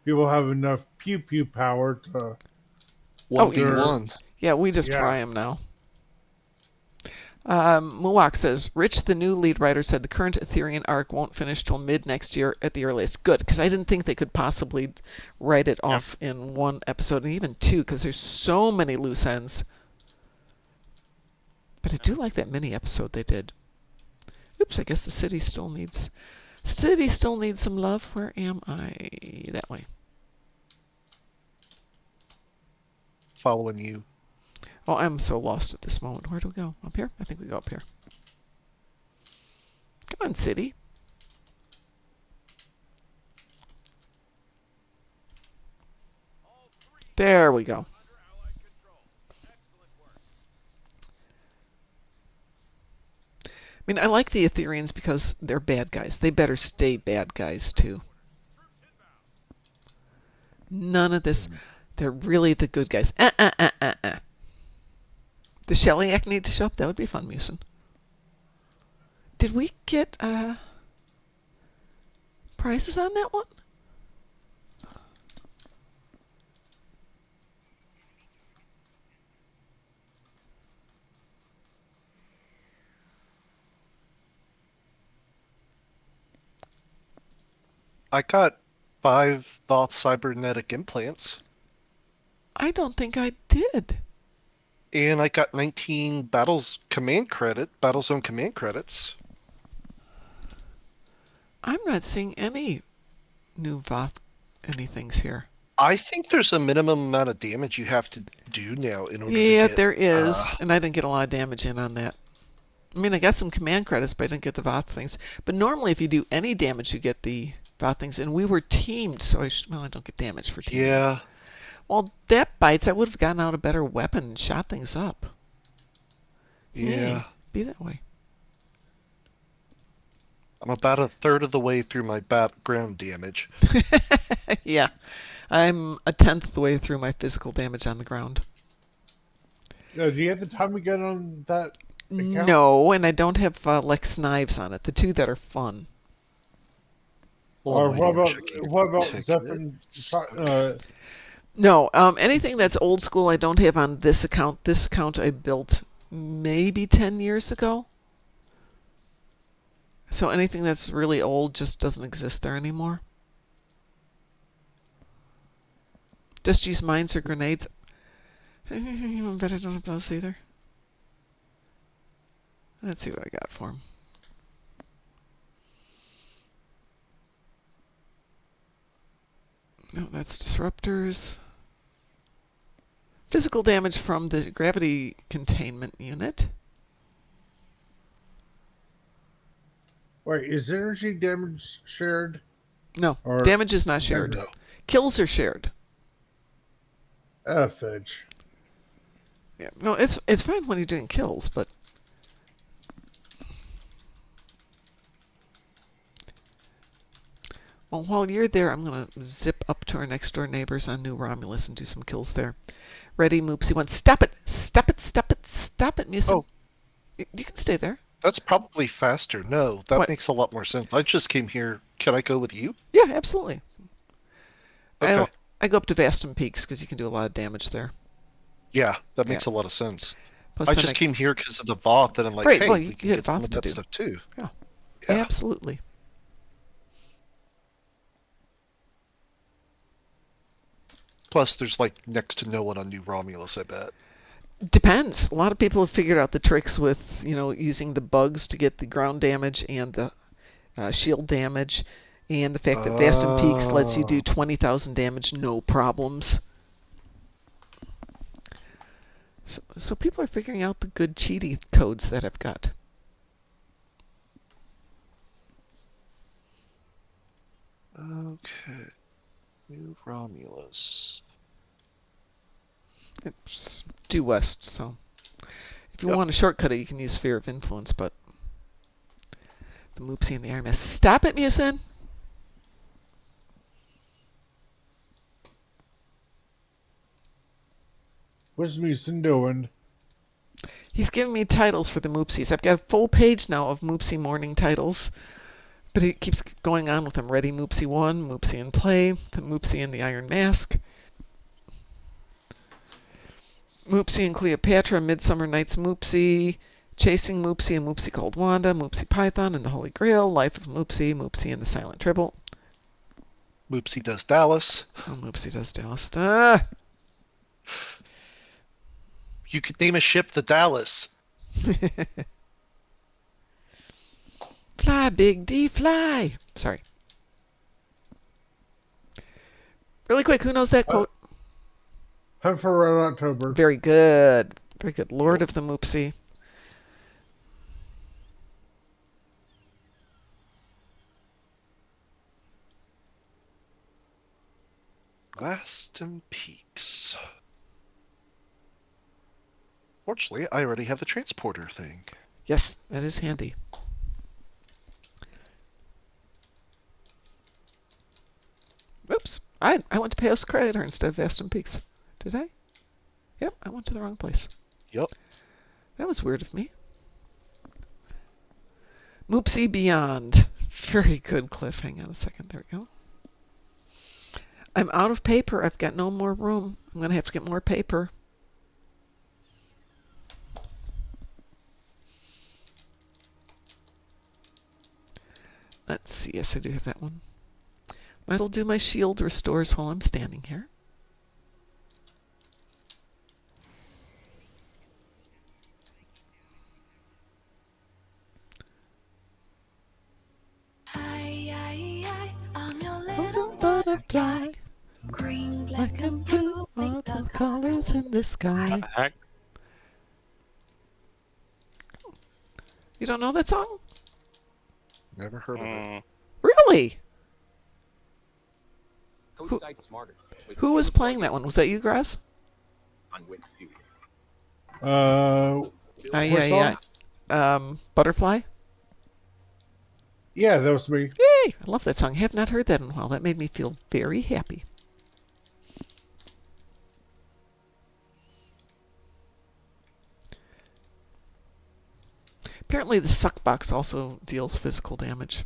people have enough pew pew power to. 1v1. Yeah, we just Yeah. fry them now. Muwak says, Rich, the new lead writer, said the current Ethereum arc won't finish till mid next year at the earliest. Good, because I didn't think they could possibly write it off in 1 episode, and even 2, because there's so many loose ends. But I do like that mini episode they did. Oops, I guess the city still needs some love. Where am I? That way. Following you. Oh, I'm so lost at this moment. Where do we go? Up here? I think we go up here. Come on, city. There we go. I mean, I like the Ethereans because they're bad guys. They better stay bad guys, too. None of this. They're really the good guys. Does Shellyak need to show up? That would be fun, Musin. Did we get prices on that one? I got 5 Thoth cybernetic implants, I don't think I did. and I got 19 Battlezone command credits. I'm not seeing any new Voth anythings here. I think there's a minimum amount of damage you have to do now in order Yeah, to get. there is, and I didn't get a lot of damage in on that. I mean, I got some command credits, but I didn't get the Voth things. But normally, if you do any damage, you get the Voth things. And we were teamed, so I don't get damage for teaming. Yeah. Well, that bites. I would have gotten out a better weapon and shot things up. Yeah. Be that way. I'm about a third of the way through my ground damage. Yeah. I'm a tenth of the way through my physical damage on the ground. Do you have the time again on that account? No, and I don't have Lex Knives on it. The two that are fun. Well, Or I'm what about checking Zephyr's? No, anything that's old school I don't have on this account. This account I built maybe 10 years ago. So anything that's really old just doesn't exist there anymore. Just use mines or grenades. I bet I don't have those either. Let's see what I got for him. No, that's disruptors. Physical damage from the gravity containment unit. Wait, is energy damage shared? No, Or damage is not shared. No. Kills are shared. Fudge. Yeah, no, it's fine when you're doing kills, but well, while you're there, I'm gonna zip up to our next door neighbors on New Romulus and do some kills there. Ready, Moopsy one. Stop it! Stop it! Stop it! Stop it, Musin. Oh. You can stay there. That's probably faster. No, that What? makes a lot more sense. I just came here. Can I go with you? Yeah, absolutely. Okay. I go up to Vastum Peaks because you can do a lot of damage there. Yeah, that makes a lot of sense. Plus, I then just came here because of the Voth, and I'm like, Right, hey, well, we you can had get some Voth of to that do. stuff too. Yeah. Yeah. Absolutely. Plus, there's like next to no one on New Romulus, I bet. Depends. A lot of people have figured out the tricks with, using the bugs to get the ground damage and the shield damage, and the fact that Vastum Peaks lets you do 20,000 damage, no problems. So people are figuring out the good cheaty codes that I've got. Okay. New Romulus. It's due west, so if you Yep. want to shortcut it, you can use Sphere of Influence, but the Moopsy and the Iron Mask. Stop it, Musin! What's Musin doing? He's giving me titles for the Moopsies. I've got a full page now of Moopsy morning titles, but he keeps going on with them. Ready, Moopsy 1, Moopsy in Play, the Moopsy and the Iron Mask, Moopsy and Cleopatra, Midsummer Night's Moopsy, Chasing Moopsy and Moopsy Called Wanda, Moopsy Python and the Holy Grail, Life of Moopsy, Moopsy and the Silent Tribble. Moopsy does Dallas. Oh, Moopsy does Dallas. You could name a ship the Dallas. Fly, Big D, fly! Sorry. Really quick, who knows that quote? Hunt for Red October. Very good. Very good. Lord of the Moopsy. Glaston Peaks. Fortunately, I already have the transporter thing. Yes, that is handy. Oops. I went to Payos Crater instead of Aston Peaks. Did I? Yep, I went to the wrong place. Yep. That was weird of me. Moopsy Beyond. Very good cliff. Hang on a second. There we go. I'm out of paper. I've got no more room. I'm going to have to get more paper. Let's see. Yes, I do have that one. Might'll do my shield restores while I'm standing here. I'm your Little butterfly, green, black and blue, all the colors in the sky. Heck. You don't know that song? Never heard of it. Mm, Really? Code site smarter. with Who was fewer playing that plugins one? Was that you, Grass? on Wix Studio. Yeah. Butterfly? Yeah, that was me. Yay! I love that song. I have not heard that in a while. That made me feel very happy. Apparently the suck box also deals physical damage.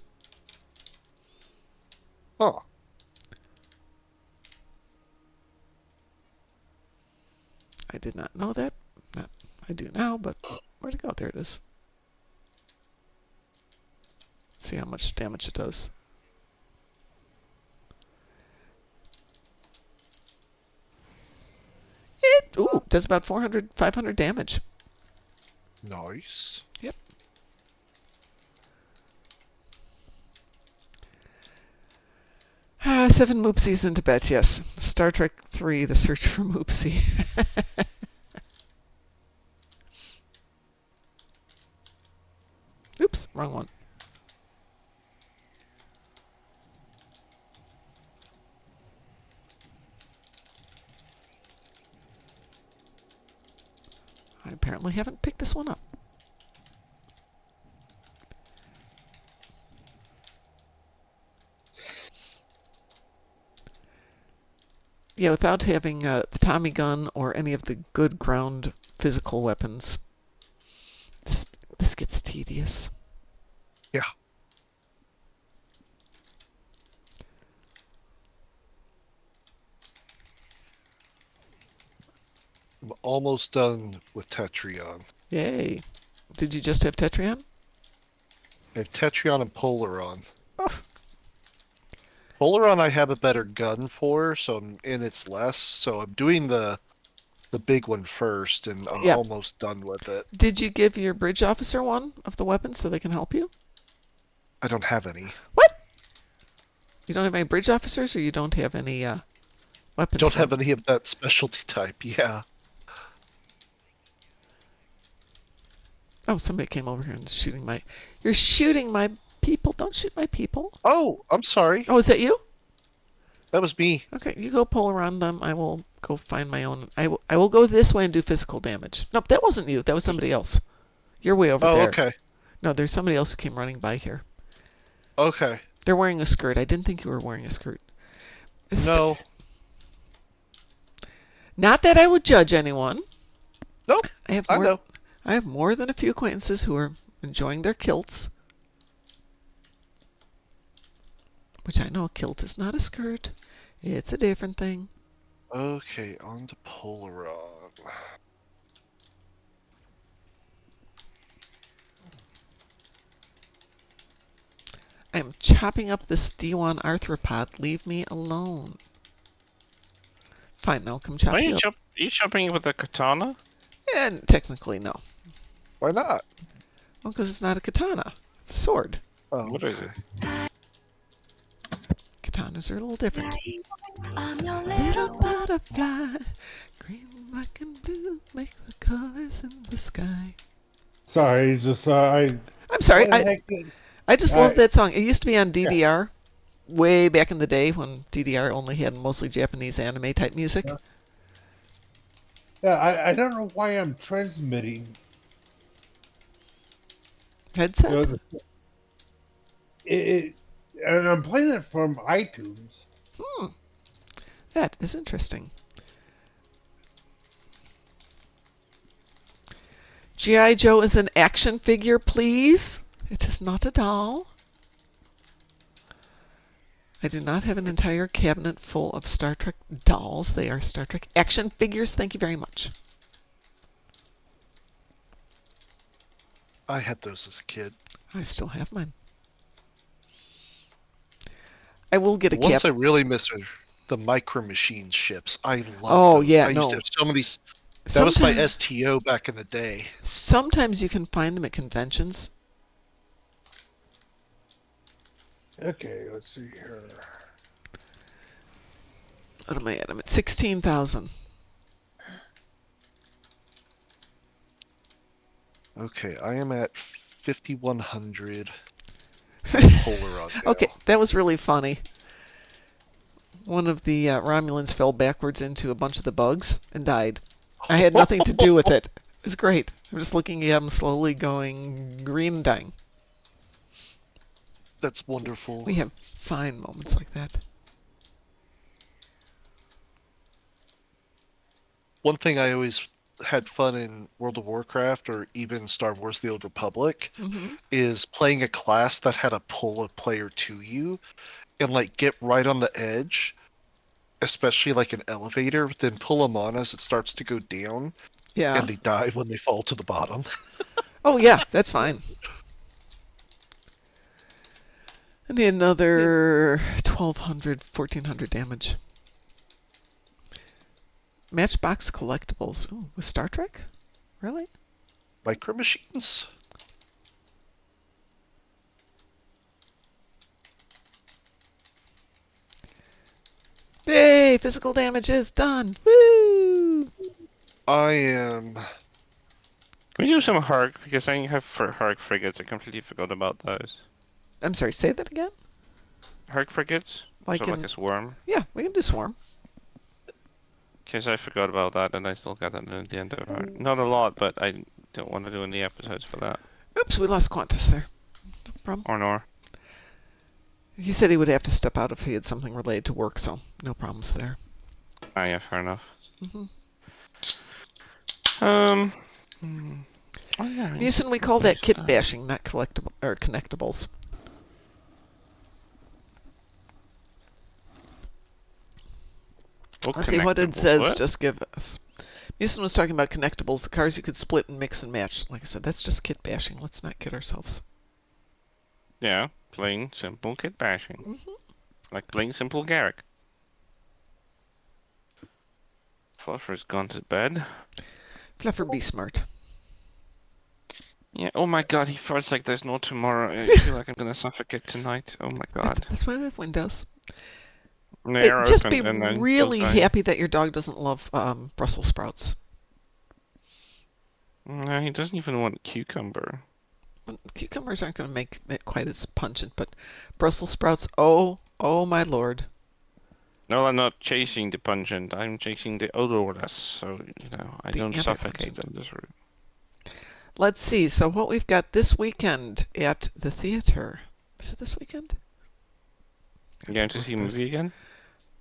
Oh. I did not know that. Not, I do now, but where'd it go? There it is. See how much damage it does. It does about 500 damage. Nice. Yep. Ah, 7 Moopsies in Tibet, yes. Star Trek 3, The Search for Moopsy. Oops, wrong one. I apparently haven't picked this one up. Yeah, without having the Tommy gun or any of the good ground physical weapons, this gets tedious. Yeah. I'm almost done with Tetrion. Yay. Did you just have Tetrion? I have Tetrion and Polaron. Oh. Polaron I have a better gun for, and it's less, so I'm doing the big one first, and I'm Yeah. almost done with it. Did you give your bridge officer one of the weapons so they can help you? I don't have any. What? You don't have any bridge officers, or you don't have any weapons? Don't for have them? any of that specialty type, yeah. Oh, somebody came over here and is shooting my... You're shooting my people. Don't shoot my people. Oh, I'm sorry. Oh, is that you? That was me. Okay, you go pull around them. I will go find my own. I will go this way and do physical damage. Nope, that wasn't you. That was somebody else. You're way over Oh, there. okay. No, there's somebody else who came running by here. Okay. They're wearing a skirt. I didn't think you were wearing a skirt. No. Not that I would judge anyone. Nope. I I know. have more than a few acquaintances who are enjoying their kilts. Which I know a kilt is not a skirt. It's a different thing. Okay, on to Polaron. I'm chopping up this D1 arthropod. Leave me alone. Fine, I'll come chop are you up. you chopping with a katana? And technically, no. Why not? Well, because it's not a katana. It's a sword. Oh, What is okay. it? Katanas are a little different. I'm your Little butterfly, green, black, and blue, make the colors Stars in the sky. Sorry, just I'm sorry. what the heck did- I just love I- that song. It used to be on DDR way back in the day when DDR only had mostly Japanese anime type music. I don't know why I'm transmitting. Headset? You know, it, and I'm playing it from iTunes. That is interesting. G.I. Joe is an action figure, please. It is not a doll. I do not have an entire cabinet full of Star Trek dolls. They are Star Trek action figures. Thank you very much. I had those as a kid. I still have mine. I will get a The ones cap. I really miss are the Micro Machines ships. I love Oh, those. yeah, I used to no. have so many. That was my Sometimes, STO back in the day. sometimes you can find them at conventions. Okay, let's see here. What am I at? I'm at 16,000. Okay, I am at 5,100 Polar on Okay, that was really funny. One of the Romulans fell backwards into a bunch of the bugs and died. I had nothing to do with it. It was great. I'm just looking at him slowly going green and dying. That's wonderful. We have fine moments like that. One thing I always had fun in World of Warcraft or even Star Wars The Old Republic is playing a class that had to pull a player to you and like get right on the edge, especially like an elevator, then pull them on as it starts to go down, Yeah. and they die when they fall to the bottom. Oh, yeah, that's fine. I need another 1,200, 1,400 damage. Matchbox collectibles. Ooh, with Star Trek? Really? Micro Machines? Yay! Physical damage is done. Woo! I am. Can we do some Hark? Because I have for Hark frigates. I completely forgot about those. I'm sorry, say that again? Hark frigates? Like So in- like a swarm? Yeah, we can do Swarm. Because I forgot about that and I still got that at the end of Hark. Not a lot, but I don't want to do any episodes for that. Oops, we lost Qantas there. No problem. Or nor. He said he would have to step out if he had something related to work, so no problems there. Ah, yeah, fair enough. hmm Oh, yeah. Musin, we call that kit bashing, not collectible or connectables. What Let's see what it connectable- says. what? Just give us. Musin was talking about connectables, the cars you could split and mix and match. Like I said, that's just kit bashing. Let's not kid ourselves. Yeah, plain simple kit bashing. Like plain simple Garrick. Fluffer's gone to bed. Fluffer, be smart. Yeah, oh my god, he farts like there's no tomorrow. I feel like I'm gonna suffocate tonight. Oh my god. That's why we have windows. They are Just be open and then really they'll die. happy that your dog doesn't love Brussels sprouts. No, he doesn't even want cucumber. Cucumbers aren't going to make it quite as pungent, but Brussels sprouts, oh my lord. No, I'm not chasing the pungent. I'm chasing the odorless, so, I The don't suffocate anti-pungent. on this route. Let's see. So what we've got this weekend at the theater. Is it this weekend? You going to see a movie again?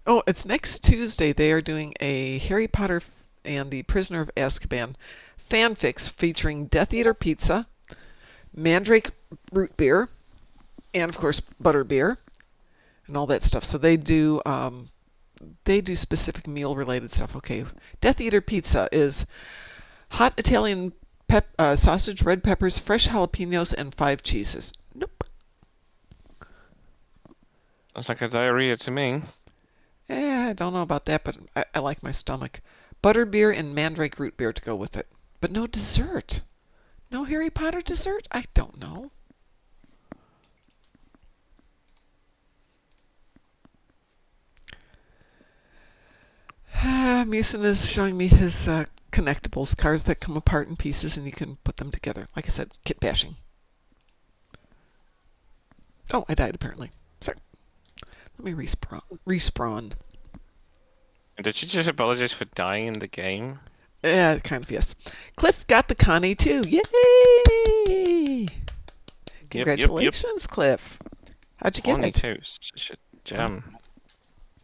Oh, it's next Tuesday. They are doing a Harry Potter and the Prisoner of Azkaban fanfics featuring Death Eater Pizza, Mandrake Root Beer, and of course Butter Beer, and all that stuff. So they do specific meal related stuff. Okay, Death Eater Pizza is hot Italian sausage, red peppers, fresh jalapenos, and 5 cheeses. Nope. Sounds like a diarrhea to me. I don't know about that, but I like my stomach. Butter beer and Mandrake root beer to go with it. But no dessert. No Harry Potter dessert? I don't know. Musin is showing me his connectables, cars that come apart in pieces and you can put them together. Like I said, kit bashing. Oh, I died apparently. Sorry. Let me respawn. Did you just apologize for dying in the game? Yeah, kind of, yes. Cliff got the Connie too. Yay! Congratulations, Cliff. How'd you get Connie it? too. Such a gem.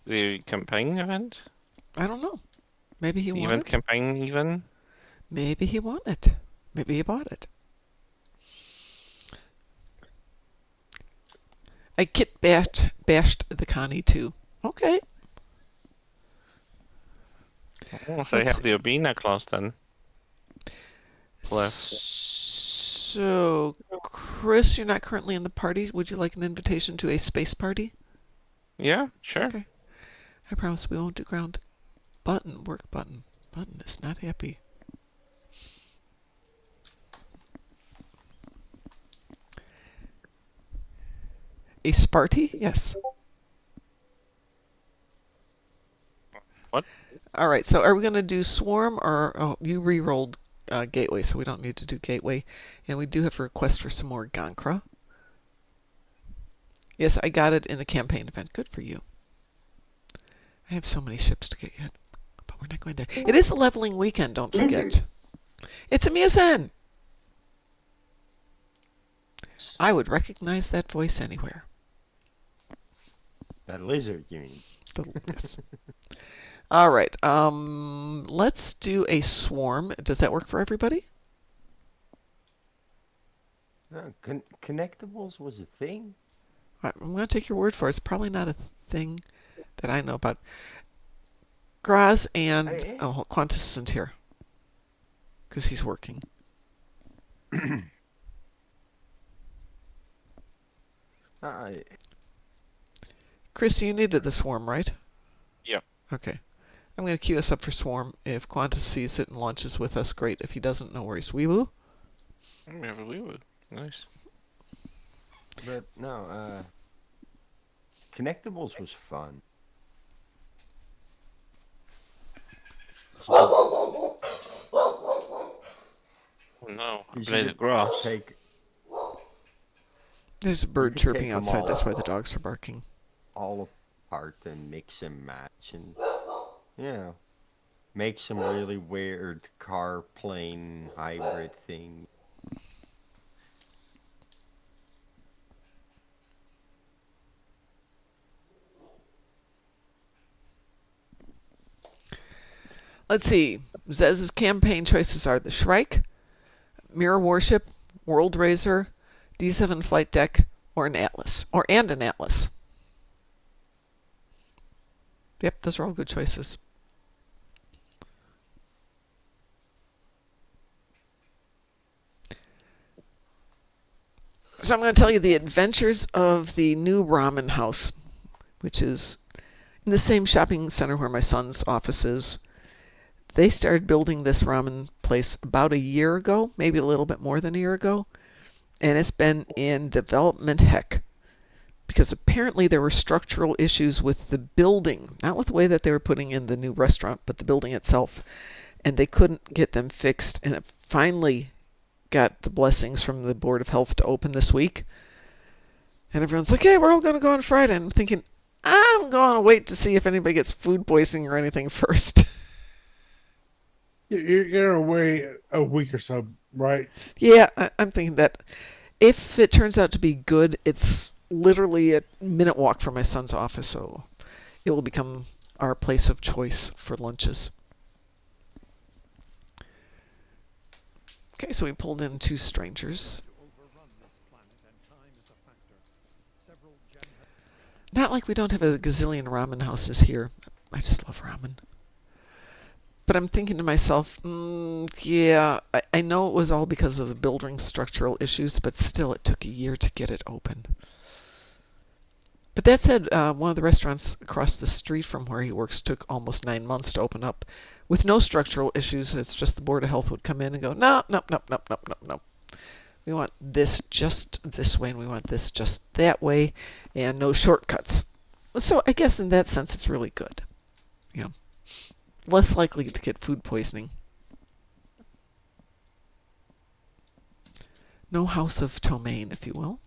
The campaign event? I don't know. Maybe he The won event it. campaign even? Maybe he won it. Maybe he bought it. I kit bashed the Connie too. Okay. Oh, so you Let's have the Obina clause then. Cliff. So, Chris, you're not currently in the party. Would you like an invitation to a space party? Yeah, sure. Okay. I promise we won't do ground. Button, work button. Button is not happy. A Sparty? Yes. What? All right, so are we going to do Swarm or... Oh, you re-rolled Gateway, so we don't need to do Gateway. And we do have a request for some more Gon'cra. Yes, I got it in the campaign event. Good for you. I have so many ships to get yet, but we're not going there. It is a leveling weekend, don't forget. It's amusing! I would recognize that voice anywhere. That lizard, you mean? Yes. All right. Let's do a swarm. Does that work for everybody? No, connectables was a thing? I'm going to take your word for it. It's probably not a thing that I know about. Graz and Qantas isn't here because he's working. Chris, you needed the swarm, right? Yeah. Okay. I'm going to queue us up for swarm. If Qantas sees it and launches with us, great. If he doesn't, no worries. We will. Yeah, we would. Nice. But no, connectables was fun. Oh no, I played the grass. There's a bird could chirping take 'em outside. That's all. why the dogs are barking. All apart and mix and match and, you know, make some really weird car plane hybrid thing. Let's see. Zez's campaign choices are the Shrike, Mirror Warship, World Razor, D7 Flight Deck, or an Atlas. And an Atlas. Yep, those are all good choices. So I'm going to tell you the adventures of the new ramen house, which is in the same shopping center where my son's office is. They started building this ramen place about a year ago, maybe a little bit more than a year ago, and it's been in development heck because apparently there were structural issues with the building, not with the way that they were putting in the new restaurant, but the building itself, and they couldn't get them fixed, and it finally got the blessings from the Board of Health to open this week. And everyone's like, hey, we're all going to go on Friday. And I'm thinking, I'm going to wait to see if anybody gets food poisoning or anything first. You're away a week or so, right? Yeah, I'm thinking that if it turns out to be good, it's literally a minute walk from my son's office, so it will become our place of choice for lunches. Okay, so we pulled in 2 strangers. Not like we don't have a gazillion ramen houses here. I just love ramen. But I'm thinking to myself, yeah, I know it was all because of the building structural issues, but still it took a year to get it open. But that said, one of the restaurants across the street from where he works took almost 9 months to open up with no structural issues. It's just the Board of Health would come in and go, no. We want this just this way, and we want this just that way, and no shortcuts. So I guess in that sense, it's really good. You know, less likely to get food poisoning. No house of Tomaine, if you will.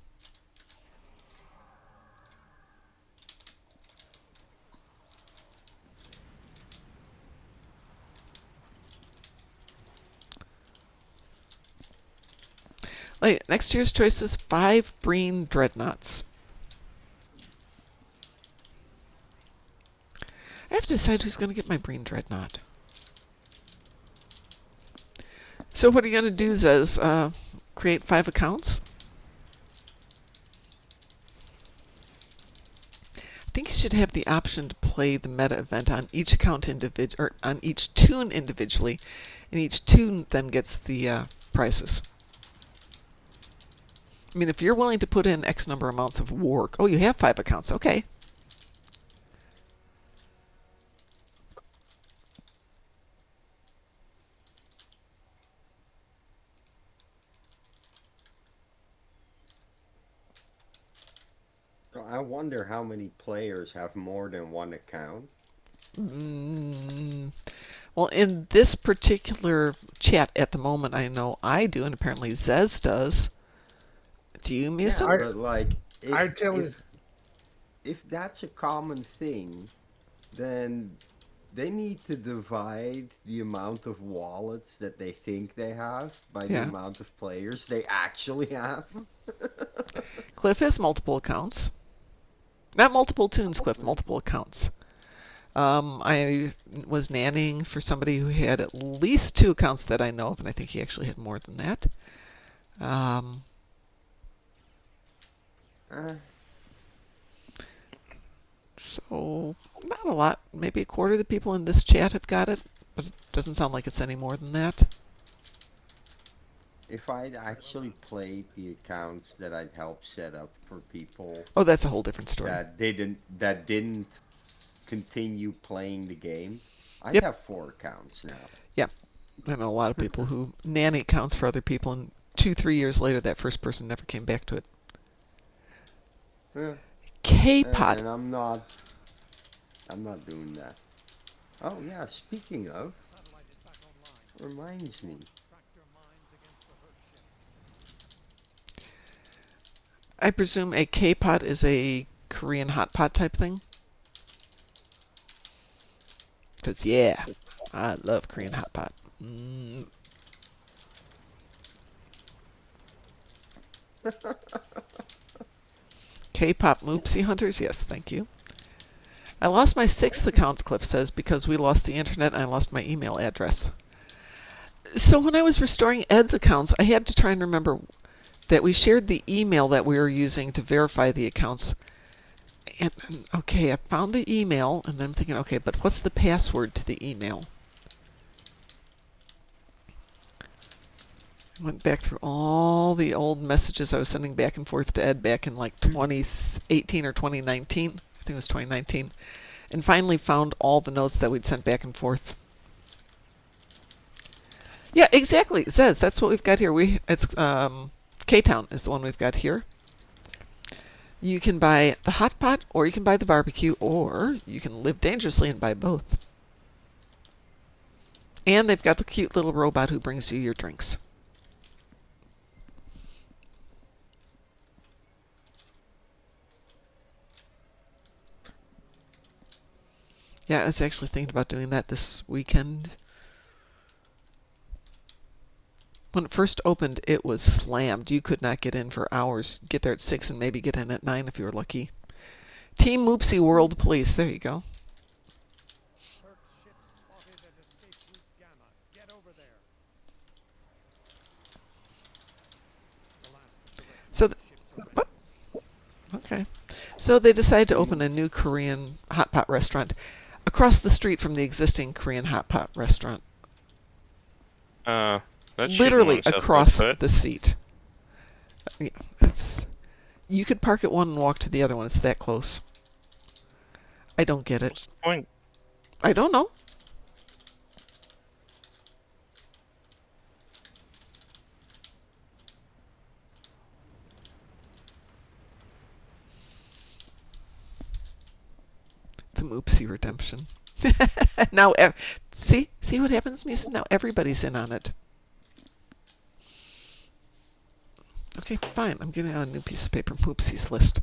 Wait, next year's choice is 5 Breen Dreadnoughts. I have to decide who's going to get my Breen Dreadnought. So what are you going to do, Zez? Create 5 accounts? I think you should have the option to play the meta event on each account or on each toon individually, and each toon then gets the prizes. I mean, if you're willing to put in X number amounts of work... Oh, you have 5 accounts. Okay. So I wonder how many players have more than one account. Well, in this particular chat at the moment, I know I do, and apparently Zez does. Do you, Musa? Yeah, but like, I tell you, if that's a common thing, then they need to divide the amount of wallets that they think they have by the amount of players they actually have. Cliff has multiple accounts. Not multiple toons, Cliff, multiple accounts. I was nannying for somebody who had at least 2 accounts that I know of, and I think he actually had more than that. So, not a lot. Maybe a quarter of the people in this chat have got it, but it doesn't sound like it's any more than that. If I'd actually played the accounts that I'd helped set up for people... Oh, that's a whole different story. That didn't continue playing the game, I'd have 4 accounts now. Yeah. I know a lot of people who nanny accounts for other people, and 2-3 years later, that first person never came back to it. Yeah. K-Pot. And I'm not doing that. Oh yeah, speaking of, reminds me. I presume a K-Pot is a Korean hot pot type thing? Because, yeah, I love Korean hot pot. K-pop Moopsy hunters? Yes, thank you. I lost my 6th account, Cliff says, because we lost the internet and I lost my email address. So when I was restoring Ed's accounts, I had to try and remember that we shared the email that we were using to verify the accounts. And okay, I found the email, and then I'm thinking, okay, but what's the password to the email? I went back through all the old messages I was sending back and forth to Ed back in like 2018 or 2019. I think it was 2019. And finally found all the notes that we'd sent back and forth. Yeah, exactly. It says that's what we've got here. It's K-Town is the one we've got here. You can buy the hot pot, or you can buy the barbecue, or you can live dangerously and buy both. And they've got the cute little robot who brings you your drinks. Yeah, I was actually thinking about doing that this weekend. When it first opened, it was slammed. You could not get in for hours. Get there at 6 and maybe get in at 9 if you were lucky. Team Moopsy World Police. There you go. So, what? Okay. So they decided to open a new Korean hot pot restaurant across the street from the existing Korean hot pot restaurant. Literally across the seat. Yeah, you could park at one and walk to the other one. It's that close. I don't get it. What's the point? I don't know. The Moopsy redemption. Now, see what happens, Musa? Now everybody's in on it. Okay, fine. I'm getting on a new piece of paper. Moopsies list.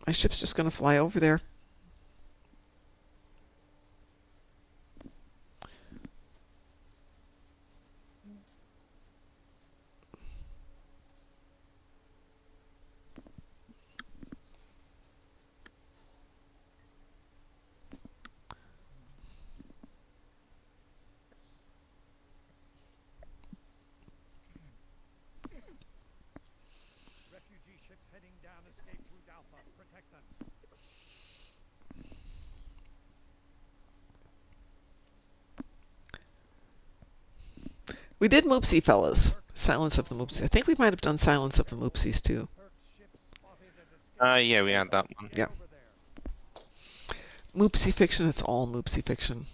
My ship's just going to fly over there. Refugee ships heading down escape route Alpha. Protect them. We did Moopsie, fellas. Silence of the Moopsies. I think we might have done Silence of the Moopsies, too. Turk's ship spotted at escape. Yeah, we had that one. Yeah. Over there. Moopsie fiction, it's all Moopsie fiction.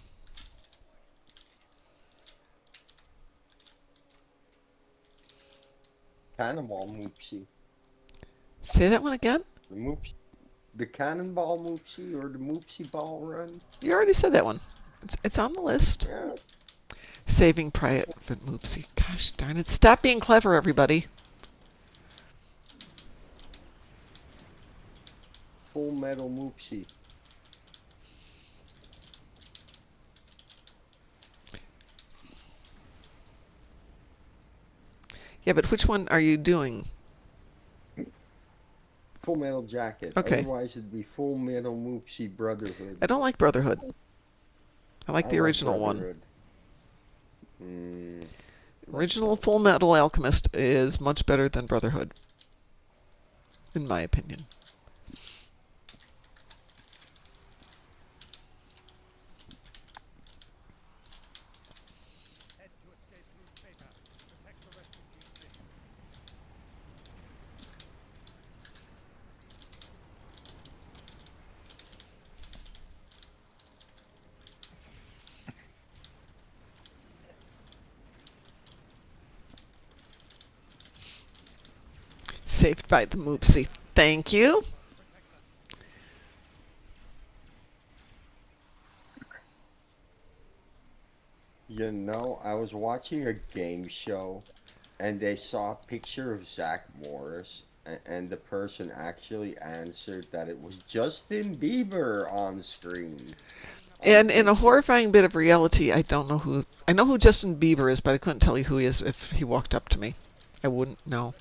Cannonball Moopsie. Say that one again? The Cannonball Moopsie or the Moopsie Ball Run? You already said that one. It's on the list. Yeah. Saving Private Moopsie. Gosh darn it. Stop being clever, everybody. Full Metal Moopsie. Yeah, but which one are you doing? Full Metal Jacket. Okay. Otherwise it'd be Full Metal Moopsie Brotherhood. I don't like Brotherhood. I like the original one. Brotherhood. Mm, Original Full Metal Alchemist is much better than Brotherhood. In my opinion. Head to escape route Beta. Protect the refugee ships. Saved by the Moopsie. Thank you. You know, I was watching a game show and they saw a picture of Zach Morris and the person actually answered that it was Justin Bieber on screen. And in a horrifying bit of reality, I don't know who... I know who Justin Bieber is, but I couldn't tell you who he is if he walked up to me. I wouldn't know.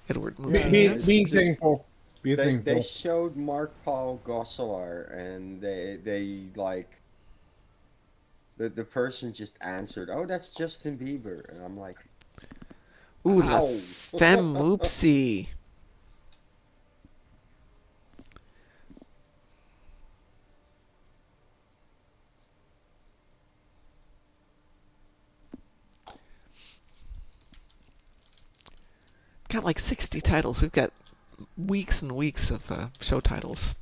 Edward Moopsie. Yeah, Be it's be just- thankful. Be They thankful. showed Mark Paul Gosselaar and they like the person just answered, "Oh, that's Justin Bieber," and I'm like, Ooh, la "Ow." femme Moopsie. Got like 60 titles. We've got weeks and weeks of show titles.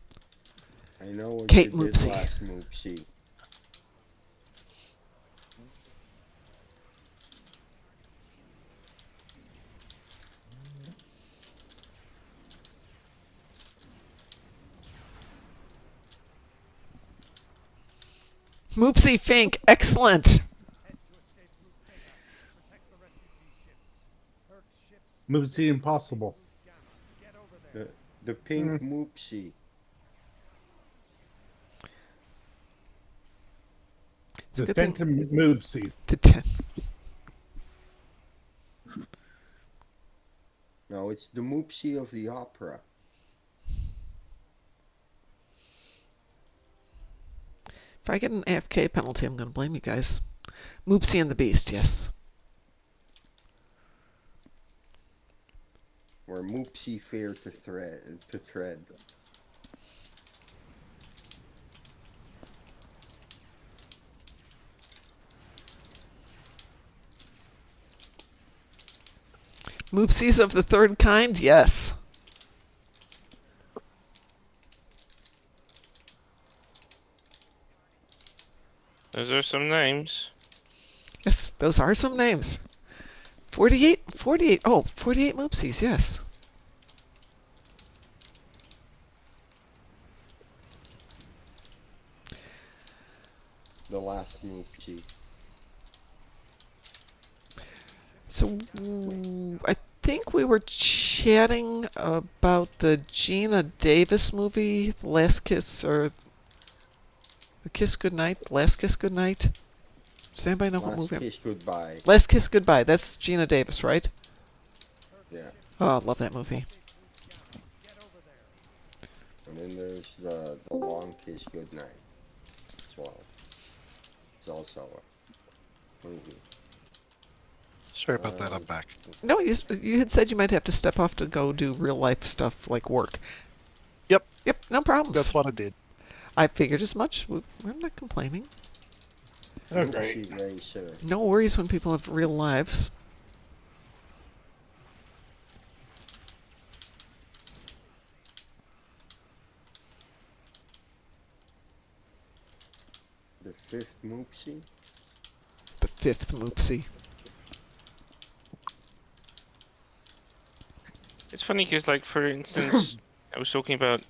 I know what Kate you did Moopsie. last Moopsie. Moopsie Fink, excellent. Head to escape route Beta. Protect the refugee ships. Turk's ships Moopsie Impossible. Gamma. Get over there. The pink Moopsie. It's a The good thing- Phantom Moopsie. The 10. No, it's the Moopsie of the opera. If I get an AFK penalty, I'm going to blame you guys. Moopsie and the Beast, yes. Or Moopsie Fair to tread. Moopsies of the third kind, yes. Those are some names. Yes, those are some names. 48, 48, oh, 48 Moopsies, yes. The last Moopsie. So I think we were chatting about the Gina Davis movie, The Last Kiss, or The Kiss Goodnight, The Last Kiss Goodnight. Does anybody know what Last movie? Kiss Goodbye. Last Kiss Goodbye. That's Gina Davis, right? Yeah. Oh, I love that movie. Get over there. And then there's the Long Kiss Goodnight as well. It's also a movie. Sorry about that. I'm back. No, you had said you might have to step off to go do real life stuff like work. Yep. Yep, no problems. That's what I did. I figured as much. We're not complaining. Okay. Moopsy-related. No worries when people have real lives. The fifth Moopsy. The fifth Moopsy. It's funny because, like, for instance, I was talking about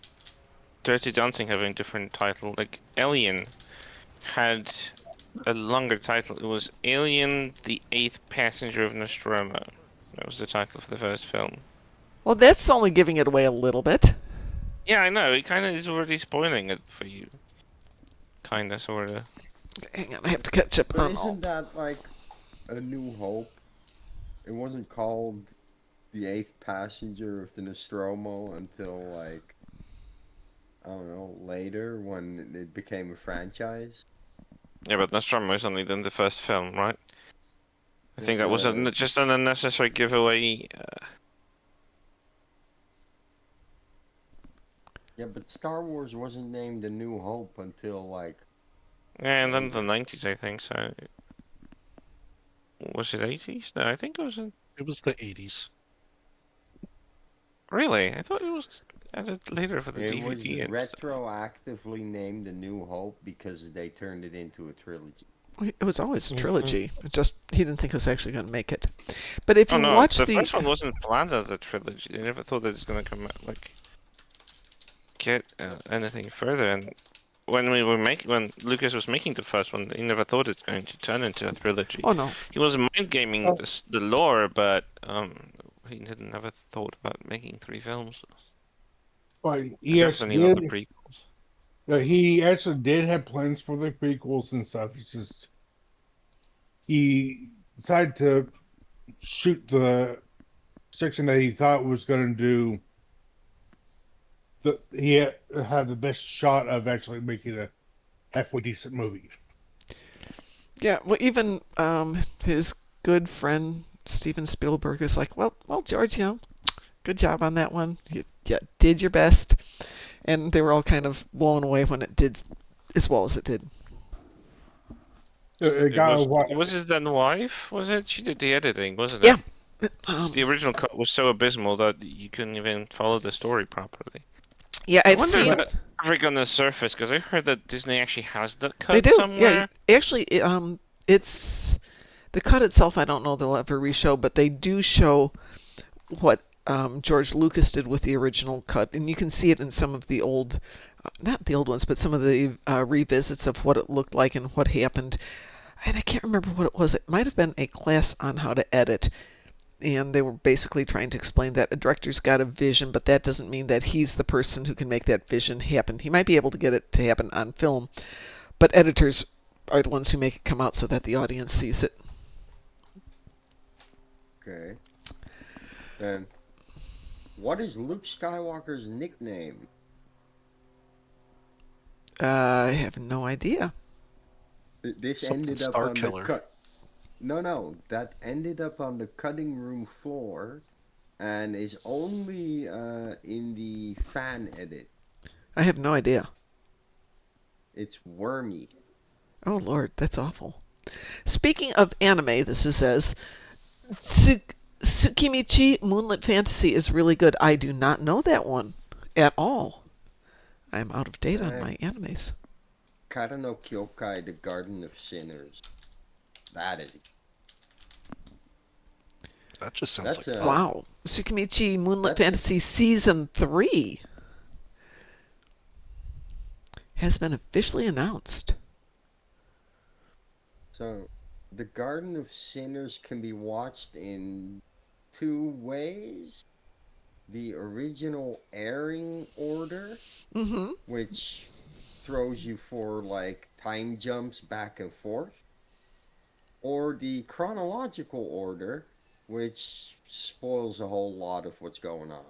Dirty Dancing having a different title. Like, Alien had a longer title. It was Alien: The Eighth Passenger of Nostromo. That was the title for the first film. Well, that's only giving it away a little bit. Yeah, I know. It kind of is already spoiling it for you. Kinda, sorta. Hang on, I have to catch up But on all. isn't that like A New Hope? It wasn't called The Eighth Passenger of the Nostromo until like, I don't know, later when it became a franchise. Yeah, but Nostromo is only then the first film, right? I think that was just an unnecessary giveaway. Yeah, but Star Wars wasn't named A New Hope until like. And then the 90s, I think, so... Was it 80s? No, I think it was... It was the 80s. Really? I thought it was added later for the It was DVD. retroactively named A New Hope because they turned it into a trilogy. It was always a trilogy. It just he didn't think it was actually going to make it. But if Oh you no, watch the first one wasn't planned as a trilogy. They never thought that it's going to come out, like... get anything further, and... When Lucas was making the first one, he never thought it's going to turn into a trilogy. Oh no. He was mind gaming the lore, but he didn't never thought about making 3 films. But He definitely not the prequels. he actually did have plans for the prequels and stuff. It's just he decided to shoot the section that he thought was going to do. He had the best shot of actually making a halfway decent movie. Yeah, well, even his good friend Steven Spielberg is like, well, George, good job on that one. You did your best, and they were all kind of blown away when it did as well as it did. It was his then wife, was it? She did the editing, wasn't it? Yeah. The original cut was so abysmal that you couldn't even follow the story properly. Yeah, I I've wonder seen. if that's ever gonna surface, because I heard that Disney actually has that cut They do. somewhere. Yeah, actually, it's the cut itself. I don't know they'll ever reshow, but they do show what George Lucas did with the original cut, and you can see it in some of the old, not the old ones, but some of the revisits of what it looked like and what happened. And I can't remember what it was. It might have been a class on how to edit. And they were basically trying to explain that a director's got a vision, but that doesn't mean that he's the person who can make that vision happen. He might be able to get it to happen on film, but editors are the ones who make it come out so that the audience sees it. Okay. Then, what is Luke Skywalker's nickname? I have no idea. This Something ended up Star on Killer. the cut. No, that ended up on the cutting room floor, and is only in the fan edit. I have no idea. It's Wormy. Oh Lord, that's awful. Speaking of anime, this is says Tsukimichi Moonlit Fantasy is really good. I do not know that one at all. I'm out of date on my animes. Kata no Kyokai, The Garden of Sinners. That is. That just sounds That's like a- fun. Wow. Tsukimichi Moonlit That's- Fantasy Season 3 has been officially announced. So, The Garden of Sinners can be watched in two ways. The original airing order, Mm-hmm. which throws you for like time jumps back and forth, or the chronological order, which spoils a whole lot of what's going on.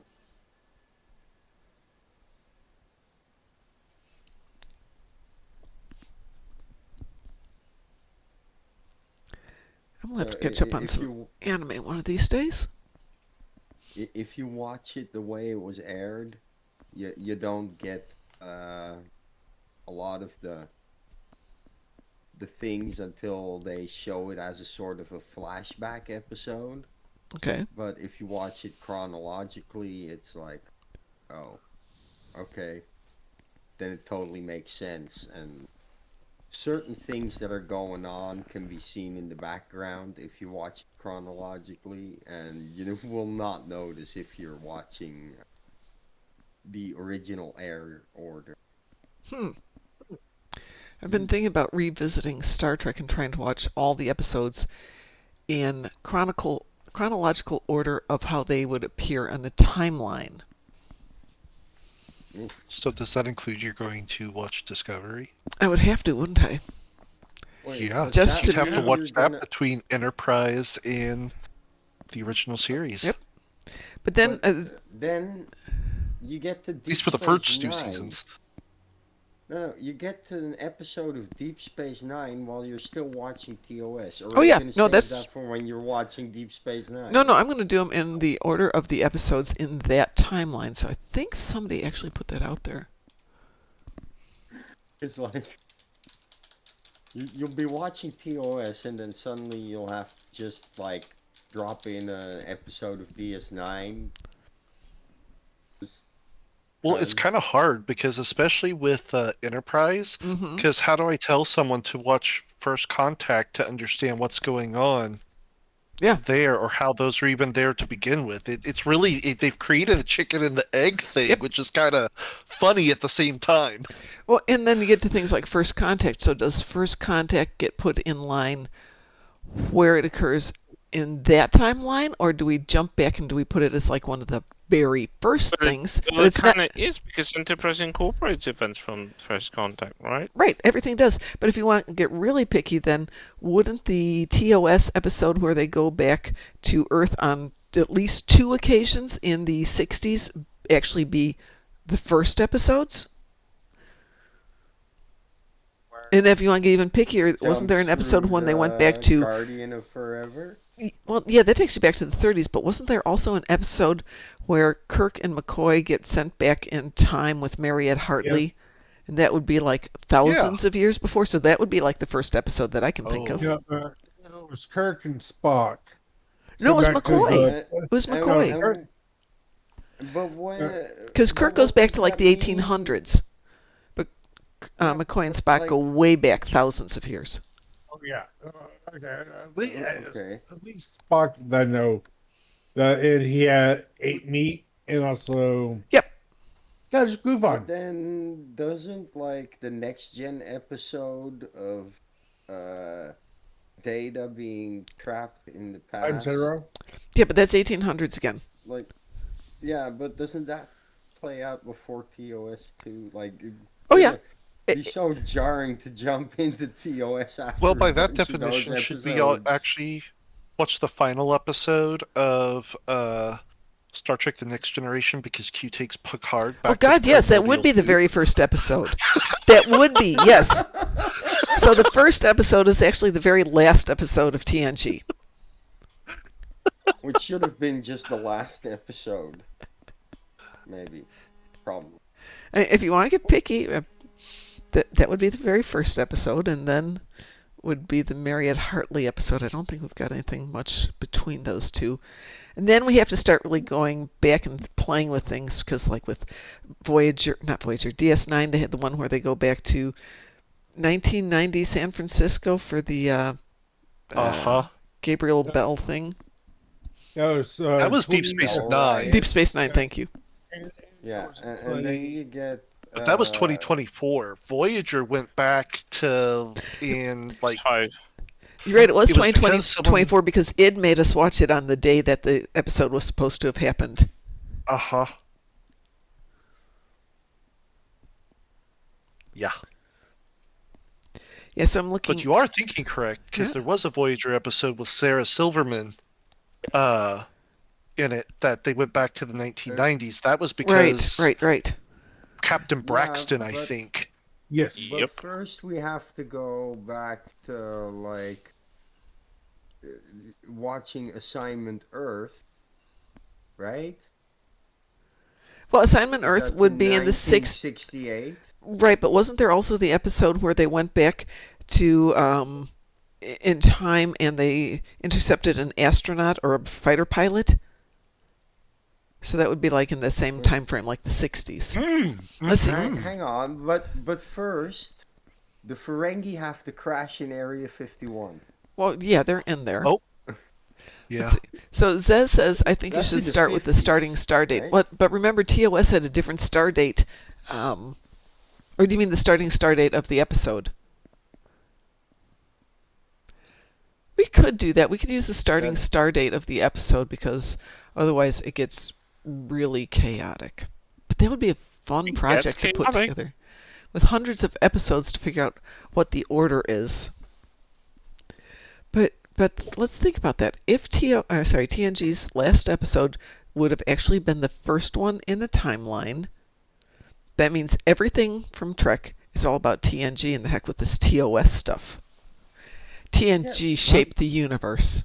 I'm gonna have So to catch up on if some you anime one of these days. if you watch it the way it was aired, you don't get a lot of the things until they show it as a sort of a flashback episode. Okay. But if you watch it chronologically, it's like, oh, okay, then it totally makes sense. And certain things that are going on can be seen in the background if you watch it chronologically, and you will not notice if you're watching the original air order. I've been thinking about revisiting Star Trek and trying to watch all the episodes in chronological order of how they would appear on the timeline. So does that include you're going to watch Discovery? I would have to, wouldn't I? Wait, Yeah, does Just that you'd to have to mean watch you're that gonna? between Enterprise and the original series. Yep. But then, But then you get to At Deep least for the Space first two Nine. seasons. No, you get to an episode of Deep Space Nine while you're still watching TOS. Or Oh, are you yeah. gonna No, save that's- that for when you're watching Deep Space Nine? no, I'm going to do them in the order of the episodes in that timeline. So I think somebody actually put that out there. It's like you'll be watching TOS and then suddenly you'll have to just like drop in an episode of DS9. Well, it's kind of hard because, especially with Enterprise, Mm-hmm. because how do I tell someone to watch First Contact to understand what's going on Yeah. there, or how those are even there to begin with? It's really they've created a chicken and the egg thing, Yep. which is kind of funny at the same time. Well, and then you get to things like First Contact. So does First Contact get put in line where it occurs in that timeline, or do we jump back and do we put it as like one of the very first things? Well, But it it's not kind of is because Enterprise incorporates events from First Contact, right? right. Everything does. But if you want to get really picky, then wouldn't the TOS episode where they go back to Earth on at least two occasions in the '60s actually be the first episodes? And if you want to get even pickier, wasn't there an episode when they went back to Guardian of Forever? well, yeah, that takes you back to the '30s, but wasn't there also an episode where Kirk and McCoy get sent back in time with Mariette Hartley? And that would be like thousands of years before, so that would be like the first episode that I can think of. Yeah, it was Kirk and Spock. No, it was back to McCoy. the- It was And- McCoy. but what? Because but Kirk goes what back does to like that the mean? 1800s, but McCoy and but, Spock like- go way back thousands of years. Oh, yeah. Okay. Okay. At least Spock, I know that he ate meat and also. Yep. Yeah, just groove But on. then doesn't like the next gen episode of Data being trapped in the I'm past? Zero. Yeah, but that's 1800s again. Like, yeah, but doesn't that play out before TOS too? Like, Oh, yeah. it'd be so jarring to jump into TOS after. Well, by a that bunch of those definition, should we all episodes. actually watch the final episode of Star Trek: The Next Generation, because Q takes Picard back Oh to God, the yes, that would be the primordial very first episode. That would be, yes. So the first episode is actually the very last episode of TNG. Which should have been just the last episode. Maybe. Probably. If you want to get picky, that would be the very first episode, and then would be the Mariette Hartley episode. I don't think we've got anything much between those two. And then we have to start really going back and playing with things, because like with not Voyager, DS9, they had the one where they go back to 1990 San Francisco for the Gabriel Bell thing. That was Deep Space All Nine. right. Deep Space Nine, thank you. Yeah, and then you get. But that was 2024. Voyager went back to in like Five. You're right. It was It was 2020, because someone- 24 because id made us watch it on the day that the episode was supposed to have happened. Uh-huh. Yeah. Yeah, so I'm looking. But you are thinking correct, because Yeah. there was a Voyager episode with Sarah Silverman in it that they went back to the 1990s. That was because Right. Captain Braxton, I but- think. Yes. But Yep. first, we have to go back to like watching Assignment Earth, right? Well, Assignment Earth That's would be in the 1968. Right, but wasn't there also the episode where they went back to in time and they intercepted an astronaut or a fighter pilot? So that would be like in the same time frame, like the 60s. Let's see. Hang on, but first, the Ferengi have to crash in Area 51. Well, yeah, they're in there. Oh. Yeah. Let's see. So Zez says, I think That's you in should the start with the 50s, starting star date. right? But remember, TOS had a different star date. Or do you mean the starting star date of the episode? We could do that. We could use the starting That's- star date of the episode because otherwise it gets really chaotic. But that would be a fun It gets project to put chaotic. together with hundreds of episodes to figure out what the order is. But let's think about that. If TNG's last episode would have actually been the first one in the timeline, that means everything from Trek is all about TNG and the heck with this TOS stuff. TNG Yes. shaped the universe.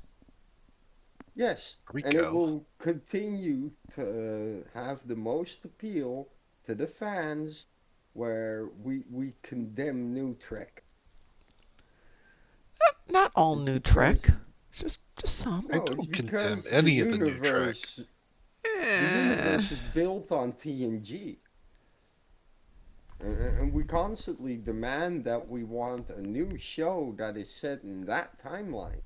Yes, There we and go. it will continue to have the most appeal to the fans, where we condemn new Trek. Not all It's new because- Trek. Just some. I No, it's don't condemn because any the of the new Trek. universe, the universe is built on TNG. And we constantly demand that we want a new show that is set in that timeline.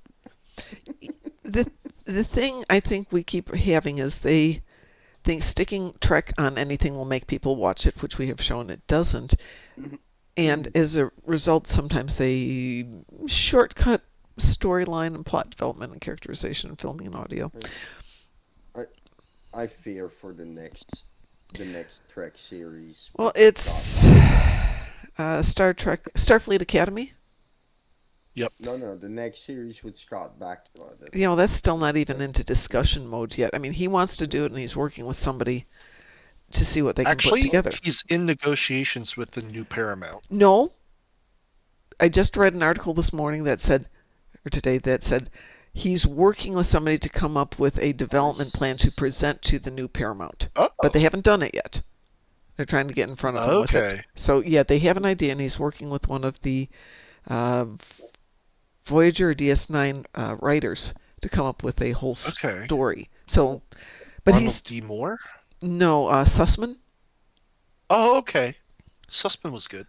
The thing I think we keep having is they think sticking Trek on anything will make people watch it, which we have shown it doesn't. And as a result, sometimes they shortcut storyline and plot development and characterization and filming and audio. I fear for the next Trek series. Well, it's Starfleet Academy. No, the next series with Scott Bakula. You know, that's still not even into discussion mode yet. I mean, he wants to do it and he's working with somebody to see what they can Actually, put together. he's in negotiations with the new Paramount. No. I just read an article this morning that said, or today, that said he's working with somebody to come up with a development plan to present to the new Paramount. Oh, But they haven't done it yet. They're trying to get in front of him with it. okay. So, yeah, they have an idea, and he's working with one of the Voyager or DS9 writers to come up with a whole Okay. story. So, but Arnold he's D. Moore? no Sussman. Oh, okay. Sussman was good.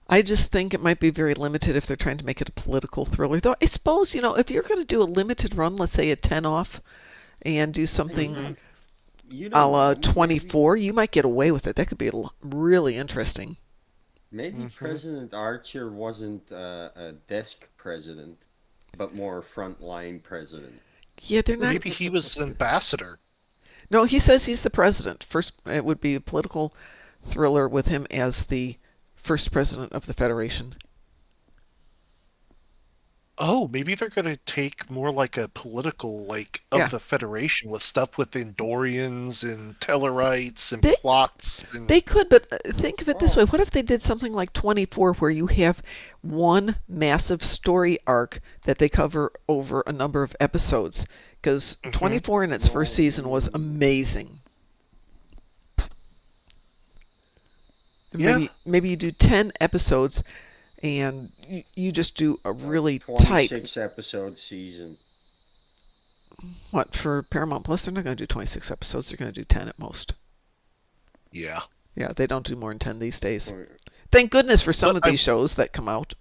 I just think it might be very limited if they're trying to make it a political thriller. Though I suppose, you know, if you're going to do a limited run, let's say a 10 off, and do something You a la know, 24, you might get away with it. That could be really interesting. Maybe President Archer wasn't a desk president, but more a frontline president. Yeah, they're not. Maybe he was ambassador. No, he says he's the president. First, it would be a political thriller with him as the first president of the Federation. Oh, maybe they're going to take more like a political, like, of Yeah. the Federation with stuff with Andorians and Tellarites and They- plots. And... They could, but think of it this way. What if they did something like 24 where you have one massive story arc that they cover over a number of episodes? Because 24 in its first season was amazing. Yeah. Maybe you do 10 episodes and you just do a really tight... 26 episode season. What, for Paramount Plus? They're not going to do 26 episodes. They're going to do 10 at most. Yeah. Yeah, they don't do more than 10 these days. Or- Thank goodness for some But of these shows that come out.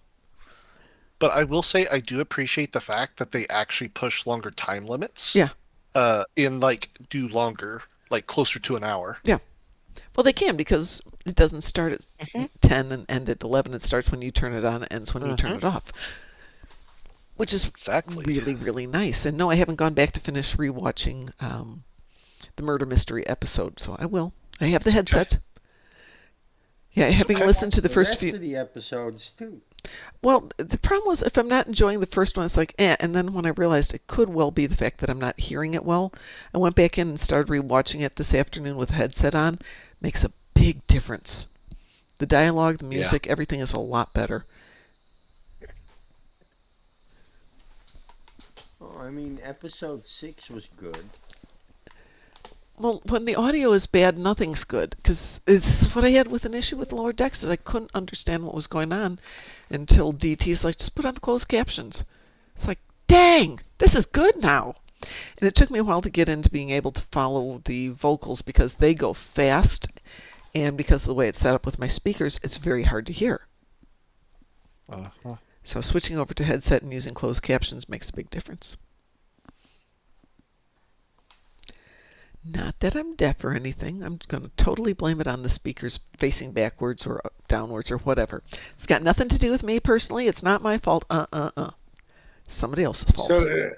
But I will say I do appreciate the fact that they actually push longer time limits. Yeah. And, like, do longer, like, closer to an hour. Well, they can because it doesn't start at 10 and end at 11. It starts when you turn it on and ends when you turn it off. which is Exactly. really, really nice. And no, I haven't gone back to finish rewatching the murder mystery episode, so I will. I have the headset. Yeah, having okay. listened to the The first rest few. of the episodes too. Well, the problem was if I'm not enjoying the first one, it's like, eh. And then when I realized it could well be the fact that I'm not hearing it well, I went back in and started rewatching it this afternoon with a headset on. Makes a big difference. The dialogue, the music, everything is a lot better. Oh, I mean, episode 6 was good. Well, when the audio is bad, nothing's good. Because it's what I had with an issue with Lower Decks is I couldn't understand what was going on until DT's like, just put on the closed captions. It's like, dang, this is good now. And it took me a while to get into being able to follow the vocals because they go fast. And because of the way it's set up with my speakers, it's very hard to hear. Uh-huh. So switching over to headset and using closed captions makes a big difference. Not that I'm deaf or anything. I'm going to totally blame it on the speakers facing backwards or downwards or whatever. It's got nothing to do with me personally. It's not my fault. Somebody else's fault. So,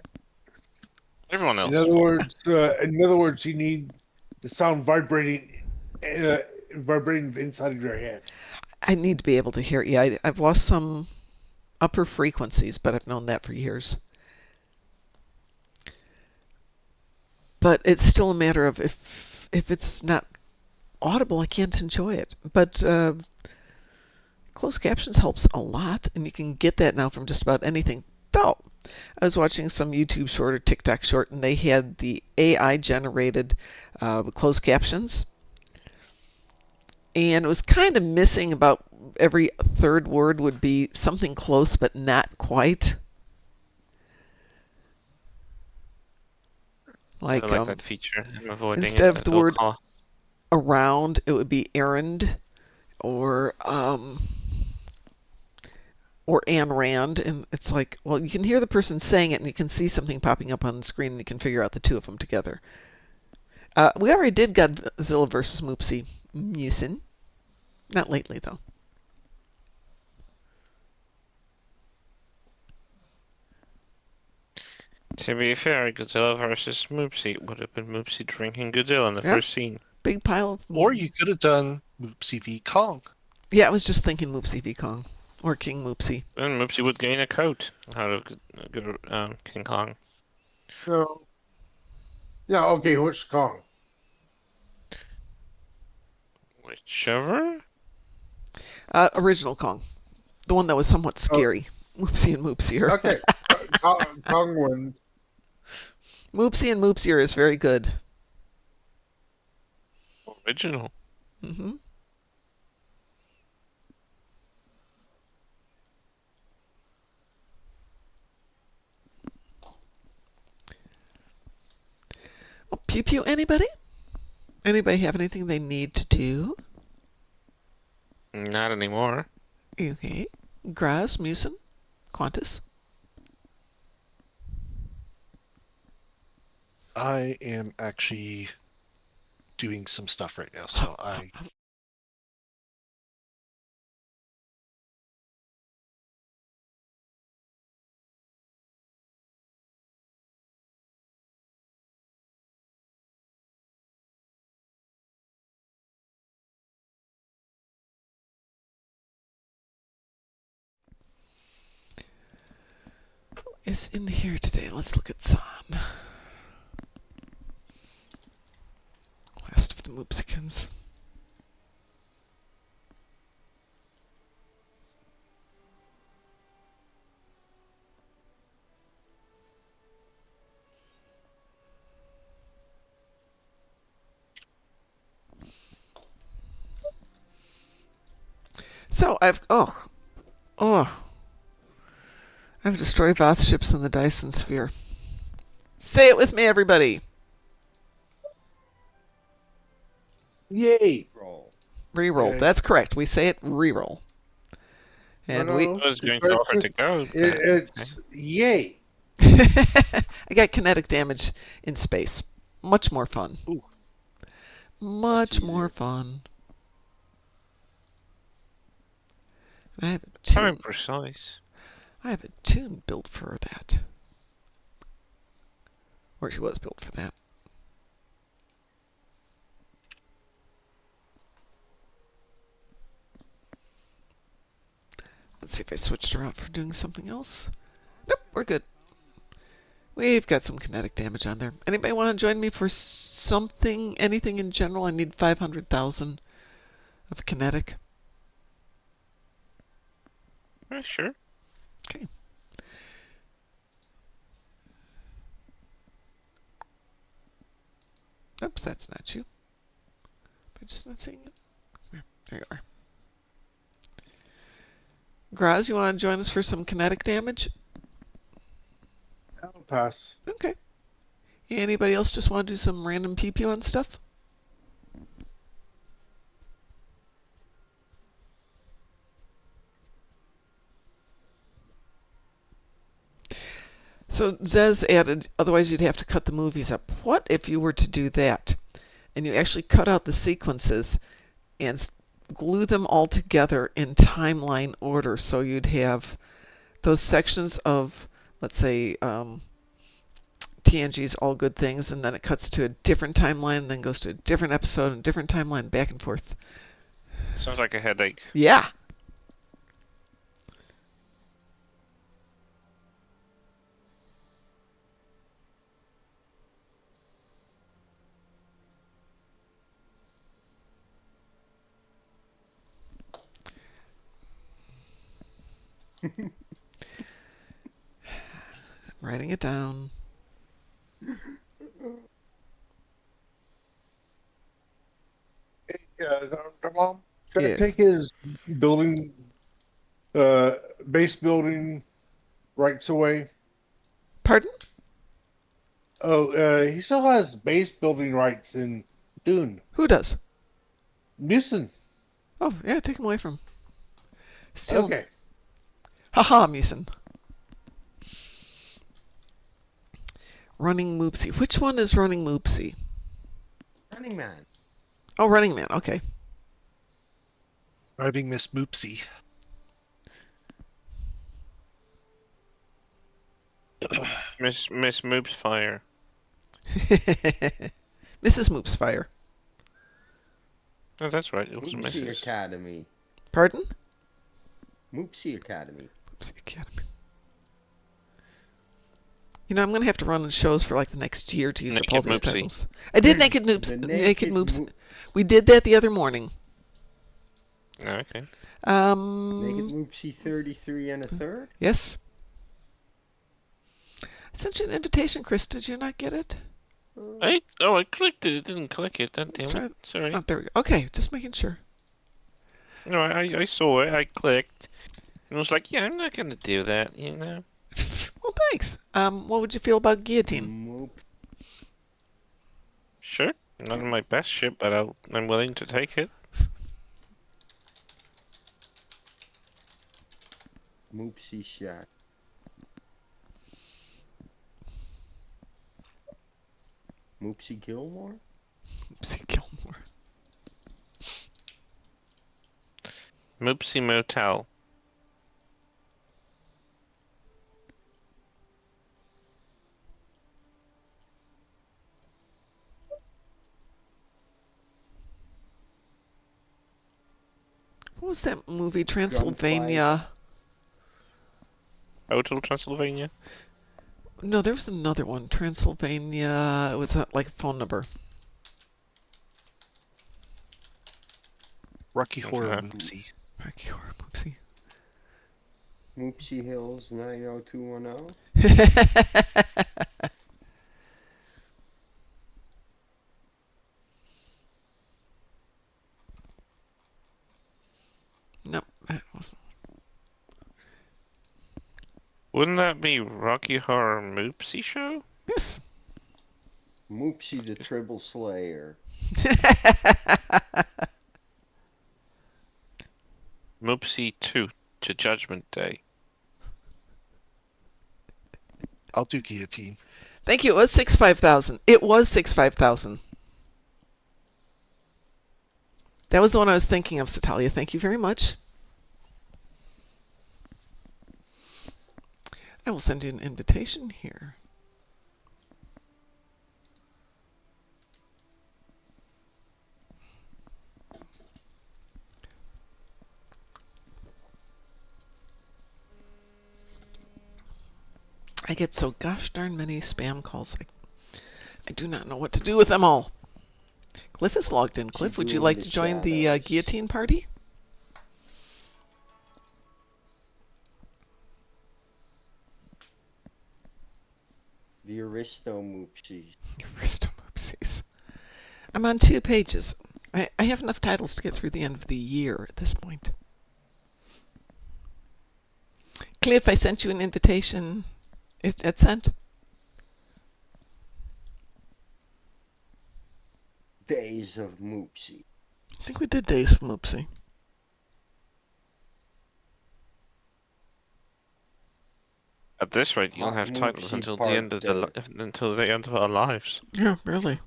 Everyone else. in other words, you need the sound vibrating inside of your head. I need to be able to hear. Yeah, I've lost some upper frequencies, but I've known that for years. But it's still a matter of if it's not audible, I can't enjoy it. But closed captions helps a lot, and you can get that now from just about anything. Though, I was watching some YouTube short or TikTok short, and they had the AI generated closed captions. And it was kind of missing about every third word would be something close, but not quite. I like that feature. I'm avoiding instead it of the at all word costs. around, it would be errand or Anne Rand, and it's like, well, you can hear the person saying it, and you can see something popping up on the screen, and you can figure out the two of them together. We already did Godzilla versus Moopsy-related. Not lately, though. To be fair, Godzilla versus Moopsy would have been Moopsy drinking Godzilla in the first scene. Big pile of... Or you could have done Moopsy v Kong. Yeah, I was just thinking Moopsy v Kong. Or King Moopsy. Then Moopsy would gain a coat out of King Kong. So, yeah, okay, which Kong? Whichever? Original Kong. The one that was somewhat scary. Moopsy and Moopsier. Okay, Kong wins. Moopsy and Moopsier is very good. Original. Mm-hmm. Oh, pew pew, anybody? Anybody have anything they need to do? Not anymore. Okay. Graz, Musen, Qantas? I am actually doing some stuff right now, so I... Is in here today. Let's look at Zahn. Last of the Moopsikins. So I've destroyed Voth ships in the Dyson sphere. Say it with me, everybody. Yay! Roll. Reroll. Yay. That's correct. We say it reroll. And No, we. I was going to offer to go. but- It's yay! I got kinetic damage in space. Much more fun. Ooh. Much more fun. I have Very two. precise. I have a tune built for that. Or she was built for that. Let's see if I switched her out for doing something else. Nope, we're good. We've got some kinetic damage on there. Anybody want to join me for something, anything in general? I need 500,000 of kinetic. Sure. Okay. Oops, that's not you. Am I just not seeing it? There you are. Graz, you want to join us for some kinetic damage? I'll pass. Okay. Anybody else just want to do some random pew on stuff? So Zez added, otherwise you'd have to cut the movies up. What if you were to do that and you actually cut out the sequences and glue them all together in timeline order, so you'd have those sections of, let's say, TNG's All Good Things, and then it cuts to a different timeline, and then goes to a different episode and different timeline, back and forth. Sounds like a headache. Yeah. Writing it down. Mom, should Yes. I take his building, base building rights away? Pardon? Oh, he still has base building rights in Dune. Who does? Musin. Oh, yeah, take him away from him. Steal him. Okay. Haha, Musin. Running Moopsy. Which one is Running Moopsy? Running Man. Oh, Running Man. Okay. Driving Miss Moopsy. Miss Moops Fire. Mrs. Moopsfire. Oh, that's right. It was Moopsy Mrs. Academy. Pardon? Moopsy Academy. Moopsy Academy. You know, I'm going to have to run shows for like the next year to use up all Naked these Moopsy. titles. I did Naked Moops. The Naked Moops. Moop- We did that the other morning. Oh, okay. Naked Moopsy 33 and a third? Yes. I sent you an invitation, Chris. Did you not get it? I clicked it. It didn't click it. That Let's damn try it. Sorry. Oh, there we go. Okay, just making sure. No, I saw it. I clicked. And was like, yeah, I'm not gonna do that. You know. Well, thanks. What would you feel about guillotine? Moop. Sure. Not in my best ship, but I'm willing to take it. Moopsy Shack. Moopsy Gilmore? Oopsie Gilmore. Moopsy Motel. What was that movie? Transylvania. Hotel Transylvania. No, there was another one. Transylvania. It was like a phone number. Rocky Horror Okay. Moopsy. Rocky Horror Moopsy. Moopsy Hills 90210? Nope, that wasn't. Wouldn't that be Rocky Horror Moopsy Show? Yes. Moopsy the Tribble Slayer. Moopsy 2 to Judgment Day. I'll do guillotine. Thank you. It was 65,000. It was 65,000. That was the one I was thinking of, Satalia. Thank you very much. I will send you an invitation here. I get so gosh darn many spam calls. I do not know what to do with them all. Cliff is logged in. Cliff, would you like to join the guillotine party? The Aristo-Moopsies. Aristo-Moopsies. I'm on 2 pages. I have enough titles to get through the end of the year at this point. Cliff, I sent you an invitation. It's sent. Days of Moopsy. I think we did Days of Moopsy. At this rate, you'll have titles until the end of our lives. Yeah, really.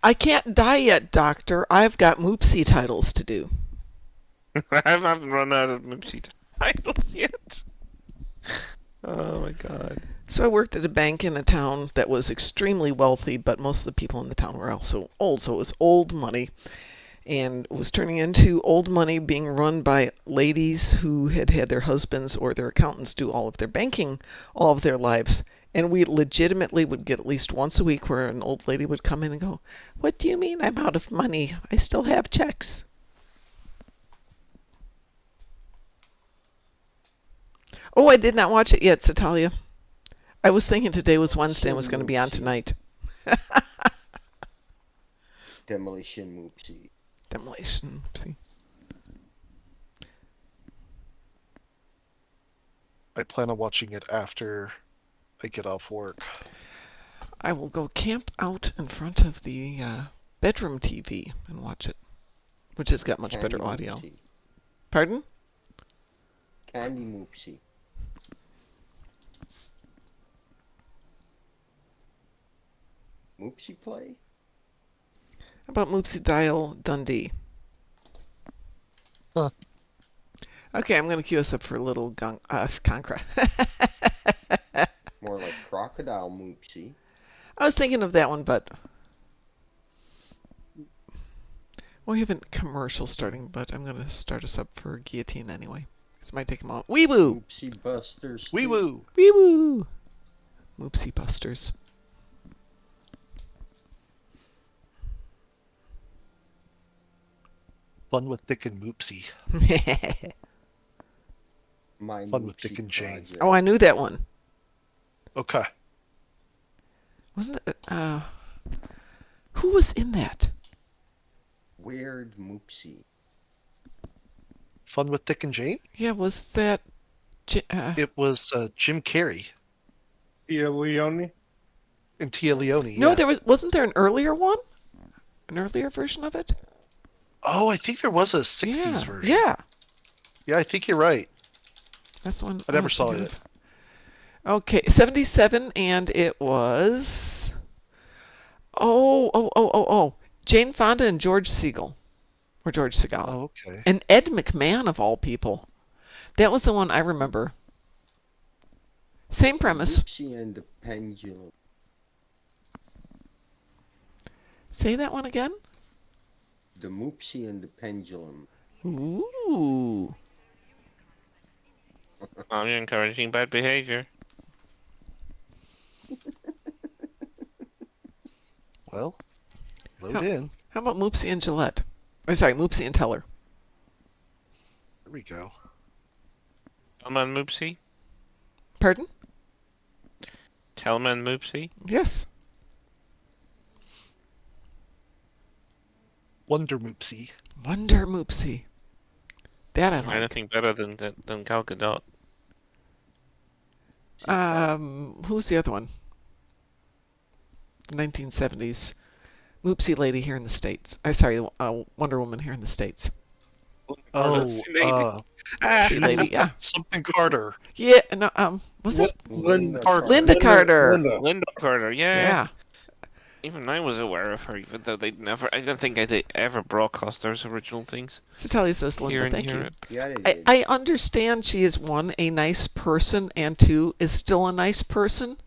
I can't die yet, Doctor. I've got Moopsy titles to do. I haven't run out of Moopsy titles yet. Oh my god. So I worked at a bank in a town that was extremely wealthy, but most of the people in the town were also old, so it was old money. And it was turning into old money being run by ladies who had had their husbands or their accountants do all of their banking all of their lives. And we legitimately would get at least once a week where an old lady would come in and go, "What do you mean I'm out of money? I still have checks." Oh, I did not watch it yet, Satalia. I was thinking today was Wednesday and was going to be on tonight. Demolition Moopsy. Demolition Moopsy. I plan on watching it after I get off work. I will go camp out in front of the bedroom TV and watch it, which has got much better audio. Moopsy. Pardon? Candy Moopsy. Moopsy play? How about Moopsy Dial Dundee? Huh. Okay, I'm going to cue us up for a little Gon'cra. More like Crocodile Moopsy. I was thinking of that one, but we have a commercial starting, but I'm going to start us up for Guillotine anyway. This might take a moment. Wee-woo! Moopsy Busters. Wee woo! Wee-woo! Moopsy Busters. Fun with Dick and Moopsy. My Fun with Moopsy Dick and Jane. Project. Oh, I knew that one. Okay. Wasn't it? Who was in that? Weird Moopsy. Fun with Dick and Jane? Yeah, was that... It was Jim Carrey Tia Leone. and Tia Leone. No, yeah. wasn't there an earlier one? An earlier version of it? Oh, I think there was a 60s Yeah. version. Yeah. Yeah, I think you're right. That's the one I never was saw thinking it. of. Okay, 77, and it was... Oh. Jane Fonda and George Segal. Or George Segal. Oh, okay. And Ed McMahon, of all people. That was the one I remember. Same premise. Moopsy and the Pendulum. Say that one again? The Moopsy and the Pendulum. Ooh. I'm encouraging bad behavior. Well, load in. How about Moopsy and Gillette? Oh, sorry, Moopsy and Teller. There we go. Tellman Moopsy? Pardon? Tellman Moopsy? Yes. Wonder Moopsy. Wonder Moopsy. That I like. Anything better than Gal Gadot? Who's the other one? 1970s. Moopsy lady here in the States. Sorry, Wonder Woman here in the States. Oh, Moopsy lady, yeah. something Carter. Yeah, no, was it? Linda Carter. Linda Carter. Linda. Linda Carter, yeah. Yeah. Even I was aware of her, even though they'd never. I don't think they ever broadcast those original things Satalia says, here Linda, in thank you. Europe. Yeah, they I, did. I understand she is, one, a nice person, and two, is still a nice person.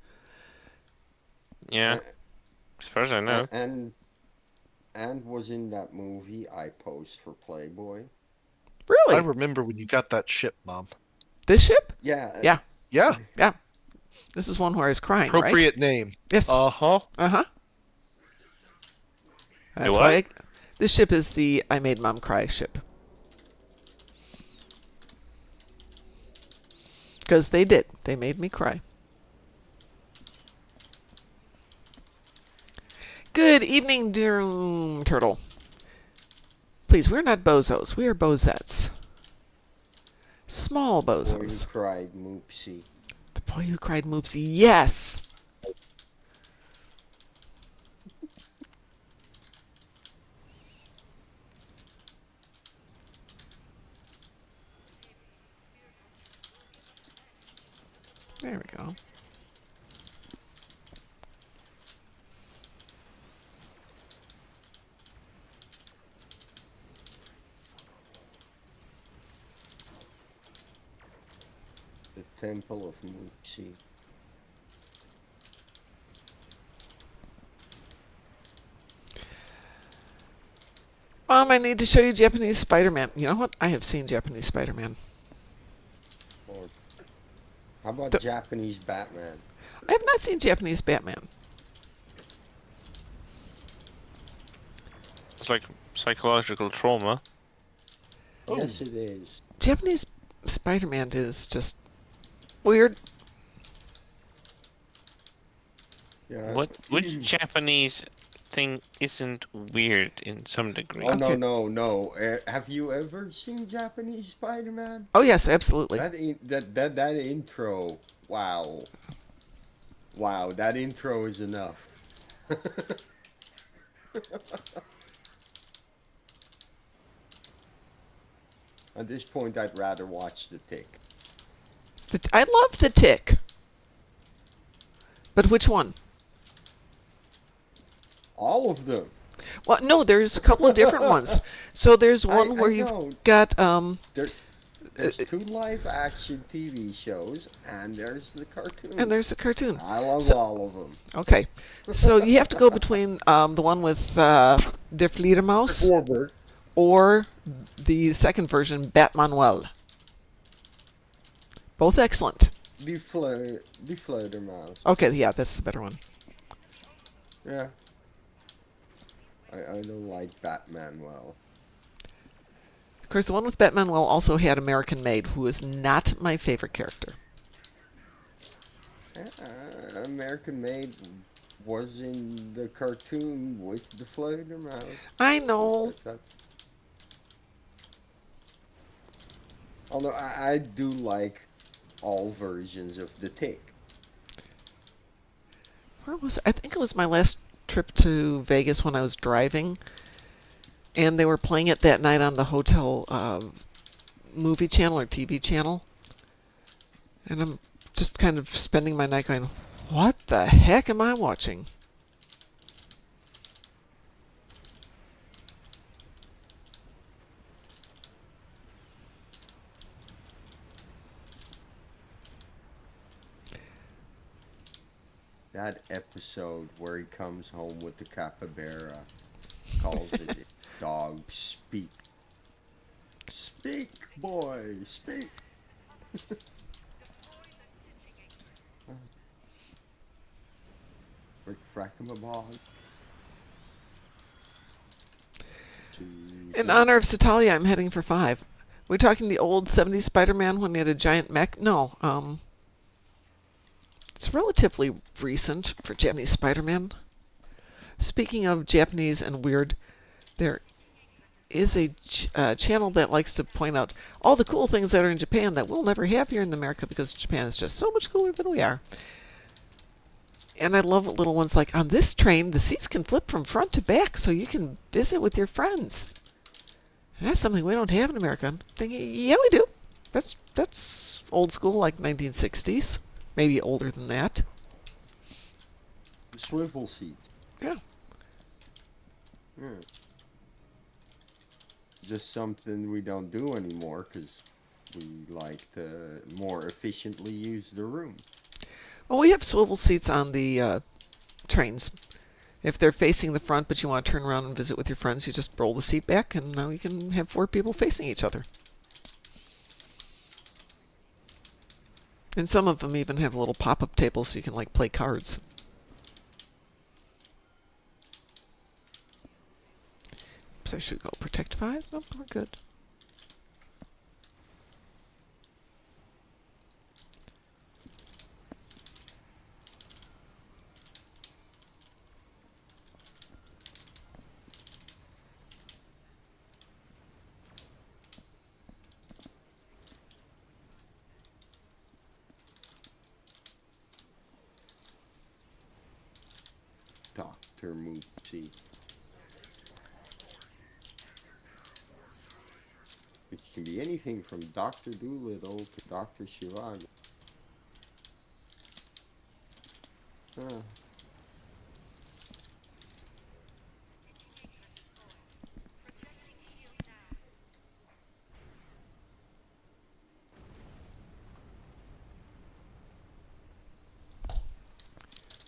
Yeah, as far as I know. And was in that movie I Posed for Playboy. I Really? remember when you got that ship, Mom. This ship? Yeah. Yeah. Yeah, Yeah. This is one where I was crying, right? appropriate name. Yes. Uh-huh. Uh-huh. That's what? why this ship is the I Made Mom Cry ship. Because they did. They made me cry. Good evening, Doom Turtle. Please, we're not bozos. We are bozettes. Small Boy Who bozos. Cried Moopsy. The boy who cried Moopsy. Yes! There we go. The Temple of Moopsy. Mom, I need to show you Japanese Spider-Man. You know what? I have seen Japanese Spider-Man. Or how about The- Japanese Batman? I have not seen Japanese Batman. It's like psychological trauma. Yes, it is. Japanese Spider-Man is just weird. Yeah. Which Japanese thing isn't weird in some degree? Oh Okay. no! Have you ever seen Japanese Spider-Man? Oh yes, absolutely. That intro, wow, that intro is enough. At this point, I'd rather watch The Tick. I love the Tick. But which one? All of them. Well, no, there's a couple of different ones. So there's one I where know. you've got There's two live-action TV shows, and there's the cartoon. and there's a cartoon. I love So- all of them. Okay, so you have to go between the one with Der Fledermaus Warbird. or the second version, Batmanuel. Both excellent. The Fledermaus. Okay, yeah, that's the better one. Yeah. I don't like Batman well. Of course, the one with Batmanuel also had American Made, who is not my favorite character. American Made was in the cartoon with the Fledermaus. I know. Although I do like all versions of the Tick. Where was it? I think it was my last trip to Vegas when I was driving, and they were playing it that night on the hotel movie channel or TV channel. And I'm just kind of spending my night going, what the heck am I watching? That episode where he comes home with the capybara, calls the dog Speak. Speak, boy, speak. Frick frack'em-a-bog. In honor of Satalia, I'm heading for 5. We're talking the old 70s Spider-Man when he had a giant mech? No, it's relatively recent for Japanese Spider-Man. Speaking of Japanese and weird, there is a channel that likes to point out all the cool things that are in Japan that we'll never have here in America because Japan is just so much cooler than we are. And I love little ones like, on this train, the seats can flip from front to back so you can visit with your friends. And that's something we don't have in America. I'm thinking, yeah, we do. That's old school, like 1960s. Maybe older than that. Swivel seats. Yeah. Yeah. Just something we don't do anymore because we like to more efficiently use the room. Well, we have swivel seats on the trains. If they're facing the front, but you want to turn around and visit with your friends, you just roll the seat back, and now you can have 4 people facing each other. And some of them even have a little pop-up table so you can like play cards. So I should go protect 5. Nope, we're good. Dr. Moopsy. Which can be anything from Dr. Doolittle to Dr. Shivago. Huh.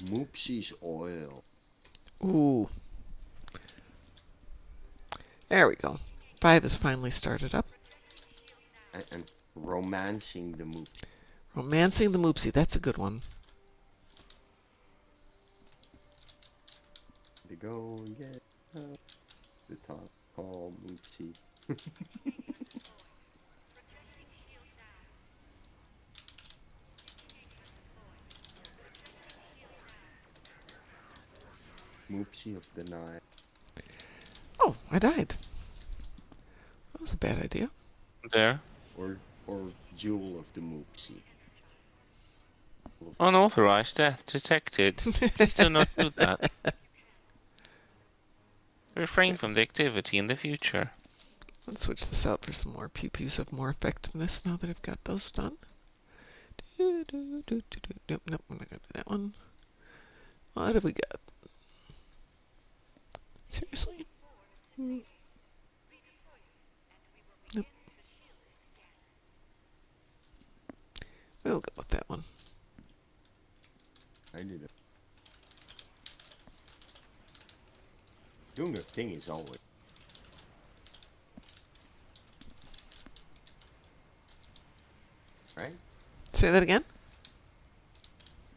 Moopsy's oil. Ooh. There we go. 5 is finally started up. And romancing the Moop. Romancing the Moopsy. That's a good one. To go and get the top call Moopsy. Moopsy of the night. Oh, I died. That was a bad idea. There. Or Jewel of the Moopsy. Unauthorized death detected. Please do not do that. Refrain from the activity in the future. Let's switch this out for some more pew-pews of more effectiveness now that I've got those done. Nope, nope, I'm not going to do that one. What have we got? Seriously? Nope. We'll go with that one. I did it. Doing a thing is always. Right? Say that again?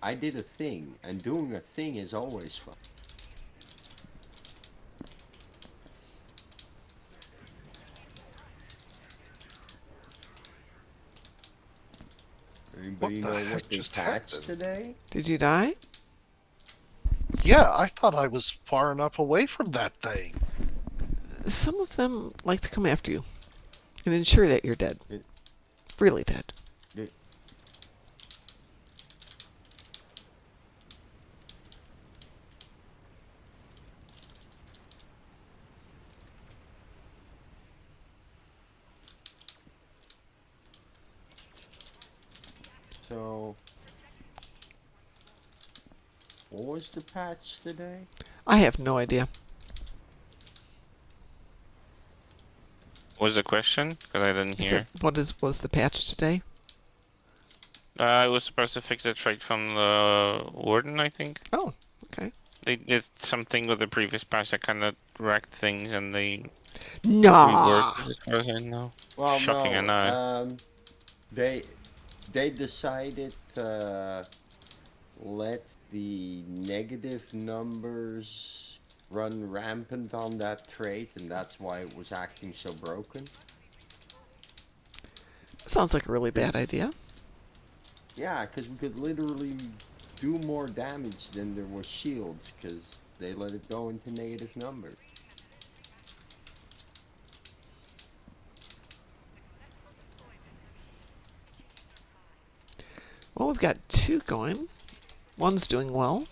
I did a thing, and doing a thing is always fun. Anybody the know heck what they just patched happened? today? Did you die? Yeah, I thought I was far enough away from that thing. Some of them like to come after you and ensure that you're dead. Really dead. So, what was the patch today? I have no idea. What was the question? Because I didn't Is hear. it, what was the patch today? I was supposed to fix a trait from the warden, I think. Oh, okay. They did something with the previous patch that kind of wrecked things, and they Nah. reworked it as far as I know. Well, Shocking, I know. no. They decided to let the negative numbers run rampant on that trait, and that's why it was acting so broken. Sounds like a really bad idea. Yeah, because we could literally do more damage than there was shields, because they let it go into negative numbers. Well, we've got 2 going. One's doing well.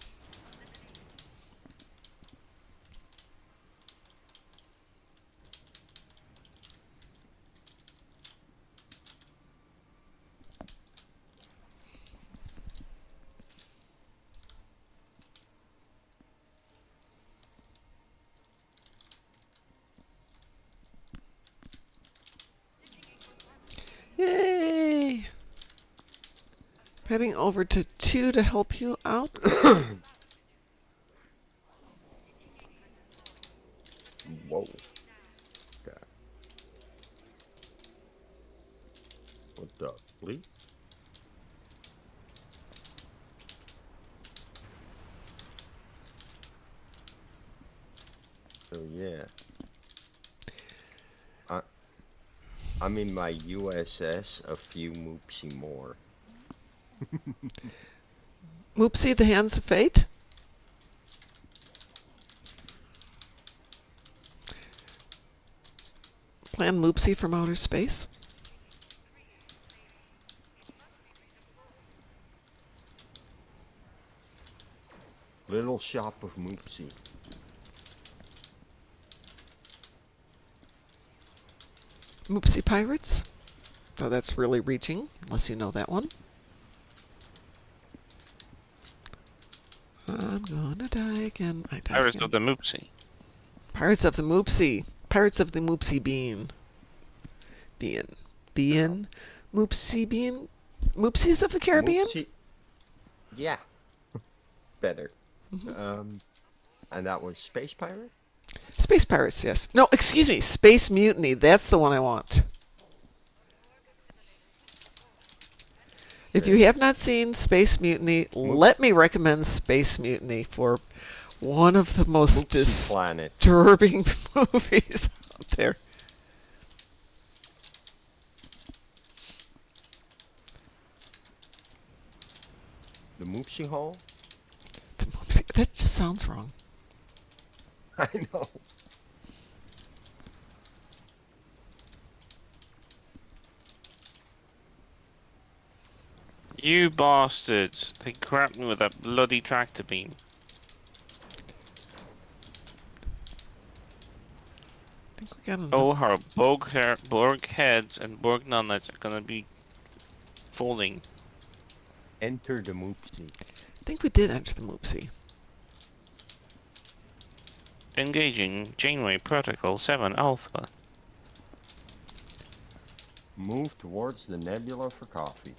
Heading over to 2 to help you out. Whoa. Okay. What the bleep? So yeah. I'm in my USS, a few Moopsy more. Moopsy, the Hands of Fate. Plan Moopsy from outer space. Little Shop of Moopsy. Moopsy Pirates. Oh, that's really reaching, unless you know that one. I'm gonna die again. I died Pirates again. of the Moopsy. Pirates of the Moopsy. Pirates of the Moopsy Bean. Bean. Moopsy Bean. Moopsies of the Caribbean? Moopsy. Yeah. Better. And that was Space Pirate? Space Pirates, yes. No, excuse me. Space Mutiny. That's the one I want. If you have not seen Space Mutiny, let me recommend Space Mutiny for one of the most disturbing movies out there. The Moopsy Hole? That just sounds wrong. I know. You bastards! They grabbed me with that bloody tractor beam. I think we got enough. Oh, how Borg heads and Borg nunnets are gonna be falling. Enter the Moopsy. I think we did enter the Moopsy. Engaging Janeway Protocol 7 Alpha. Move towards the nebula for coffee.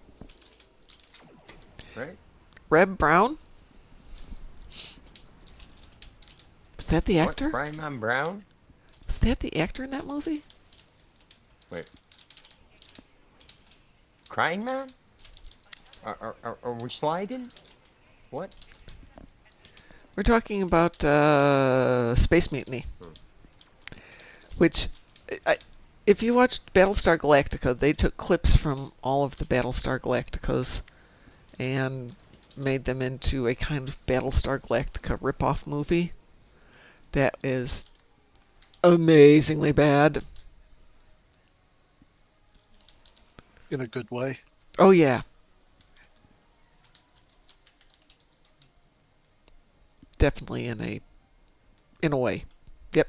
Right? Reb Brown? Was that the actor? What? Brian Man Brown? Was that the actor in that movie? Wait. Crying Man? Are we sliding? What? We're talking about Space Mutiny. Which, if you watched Battlestar Galactica, they took clips from all of the Battlestar Galacticas and made them into a kind of Battlestar Galactica ripoff movie that is amazingly bad. In a good way. Oh yeah. Definitely in a way. Yep.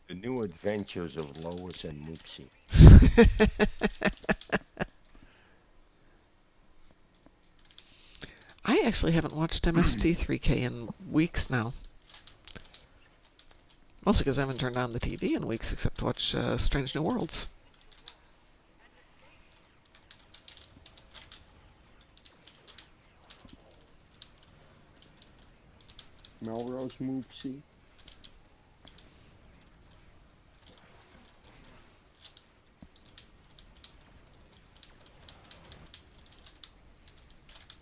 The New Adventures of Lois and Moopsy. I actually haven't watched MST3K in weeks now. Mostly because I haven't turned on the TV in weeks except to watch Strange New Worlds. Melrose Moopsy.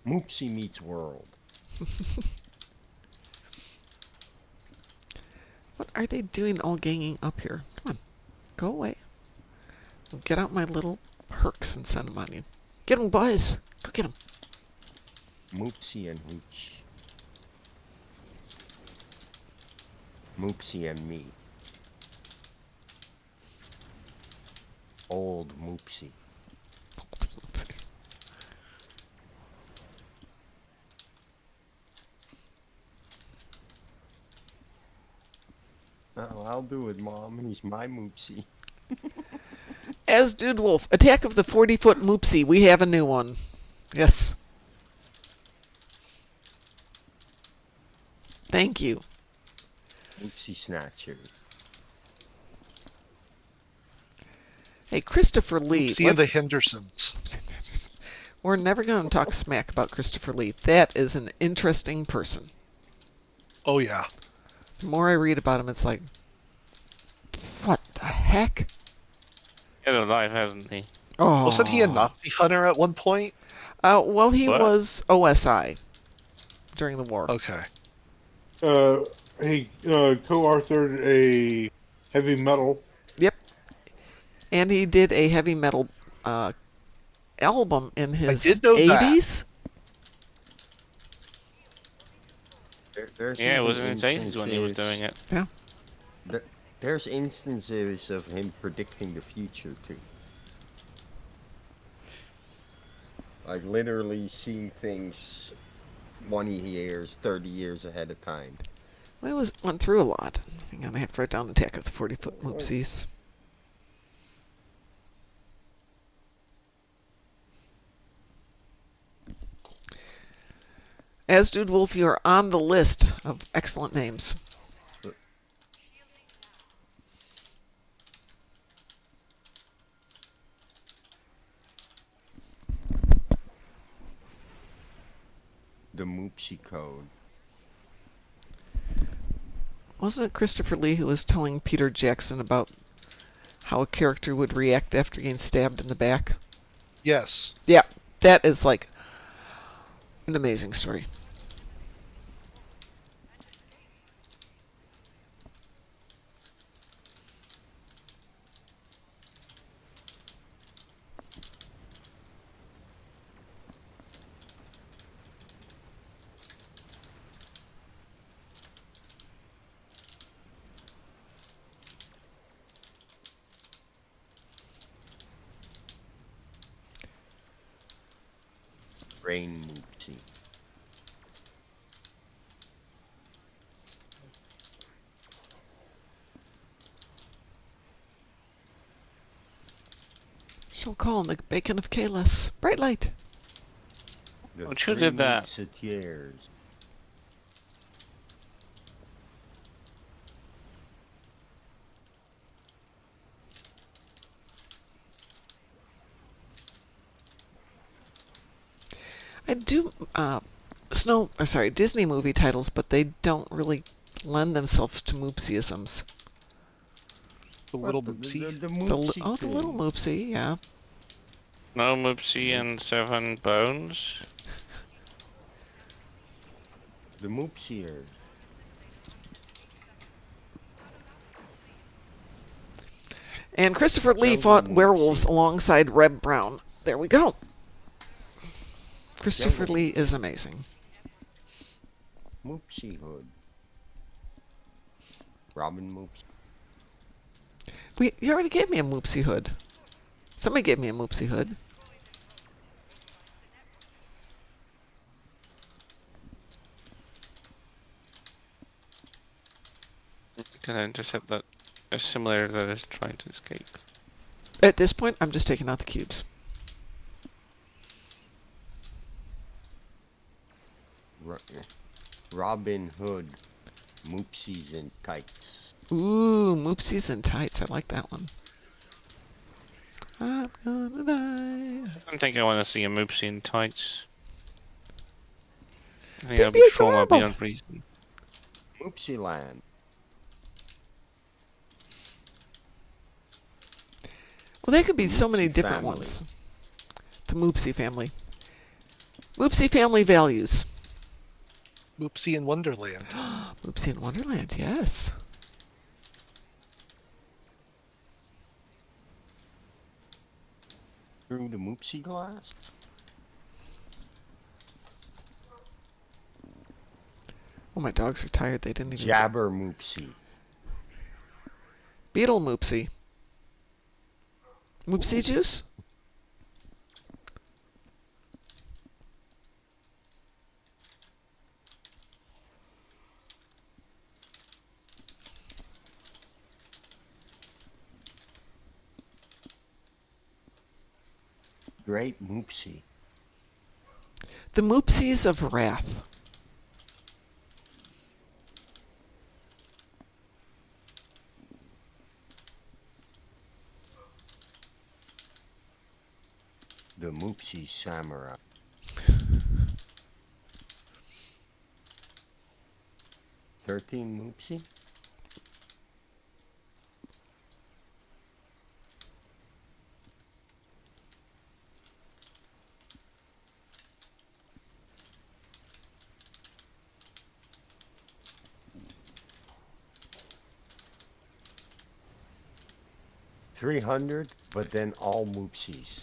Moopsy meets World. What are they doing all ganging up here? Come on. Go away. I'll get out my little perks and send them on you. Get them, boys. Go get them. Moopsy and Hooch. Moopsy and me. Old Moopsy. Oh, I'll do it, Mom. He's my Moopsy. As Dude Wolf, Attack of the 40-Foot Moopsy. We have a new one. Yes. Thank you. Moopsy Snatcher. Hey, Christopher Lee. See the Hendersons. We're never going to talk smack about Christopher Lee. That is an interesting person. Oh yeah. The more I read about him, it's like, what the heck? He had a life, hasn't he? Oh. Wasn't he a Nazi hunter at one point? Well, he What? was OSI during the war. Okay. He co-authored a heavy metal. Yep. And he did a heavy metal album in I his did know that. 80s. There's Yeah, it even was in his 80s when he was instances- doing it. Yeah. There's instances of him predicting the future too. Like literally seeing things 20 years, 30 years ahead of time. We went through a lot. Hang on, I have to write down Attack of the 40-Foot Moopsies. As Dude Wolf, you are on the list of excellent names. The Moopsy Code. Wasn't it Christopher Lee who was telling Peter Jackson about how a character would react after getting stabbed in the back? Yes. Yeah, that is like an amazing story. Brain Moopsy. She'll call him the bacon of Kalis. Bright light. The Which who Three did that? Moopsiteers. I do Disney movie titles, but they don't really lend themselves to Moopsyisms. The little Moopsy. The The Moopsy little King. Moopsy, yeah. No Moopsy and 7 Bones. The Moopsiers. And Christopher Lee Jungle fought Moopsy. werewolves alongside Reb Brown. There we go. Christopher Jungle Lee is amazing. Moopsy Hood. Robin Moopsy. You already gave me a Moopsy hood. Somebody gave me a Moopsy hood. Can I intercept that a simulator that is trying to escape? At this point, I'm just taking out the cubes. Robin Hood. Moopsies in tights. Ooh, Moopsies and tights. I like that one. I'm gonna die. I don't think I want to see a Moopsy in tights. I think They'd that'll be be trauma adorable. beyond reason. Moopsy Land. Well, there could be so many Moopsy different family. ones. The Moopsy family. Moopsy family values. Moopsy in Wonderland. Moopsy in Wonderland, yes. Through the Moopsy glass. Oh, my dogs are tired. They didn't even... Jabber Moopsy. Beetle Moopsy. Moopsy juice? Great Moopsy. The Moopsies of Wrath. The Moopsy Samurai. Moopsy? $300, but then all Moopsies.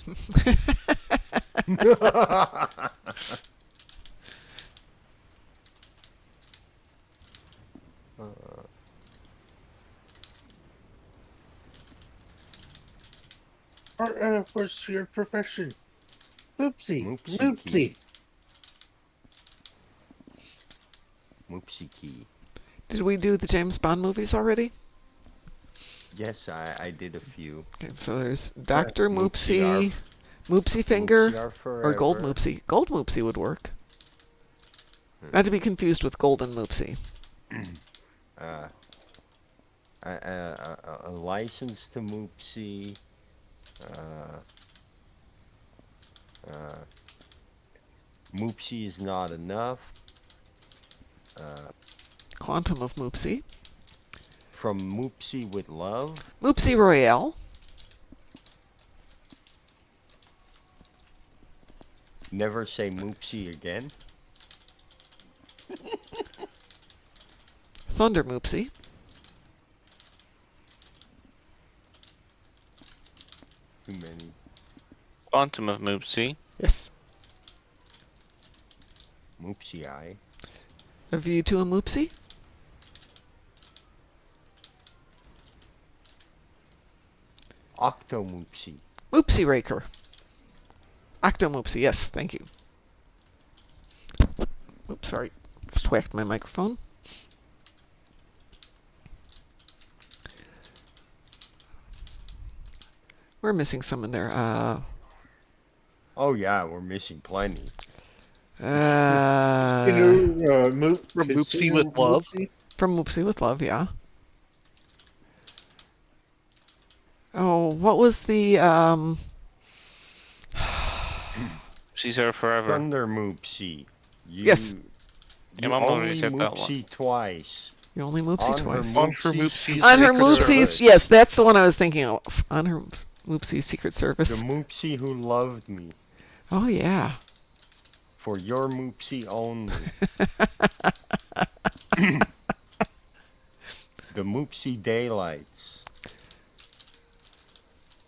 What's your profession? Moopsy. Moopsy Moopsy. key. Moopsy key. Did we do the James Bond movies already? Yes, I did a few. Okay, so there's Dr. Moopsy Moopsy, Arf- Moopsy Finger, Moopsy or Gold Forever. Moopsy. Gold Moopsy would work. Not to be confused with Golden Moopsy. A license to Moopsy. Moopsy is not enough. Quantum of Moopsy. From Moopsy with Love. Moopsy Royale. Never say Moopsy again. Thunder Moopsy. Too many. Quantum of Moopsy. Yes. Moopsy Eye. A View to a Moopsy. Octo Moopsy. Moopsy Raker. Octo Moopsy, yes, thank you. Oops, sorry. Just whacked my microphone. We're missing some in there. Oh yeah, we're missing plenty. From Moopsy with Love. From Moopsy with Love, yeah. Oh, what was the She's there forever. Thunder Moopsy. Yes. Yeah, You Mom already only said that one. Moopsy twice. You only Moopsy On her twice. On her Moopsy's On her Secret Moopsy's, Service. yes, that's the one I was thinking of. On her Moopsy's Secret The Service. Moopsy who loved me. Oh, yeah. For your Moopsy only. The Moopsy Daylights.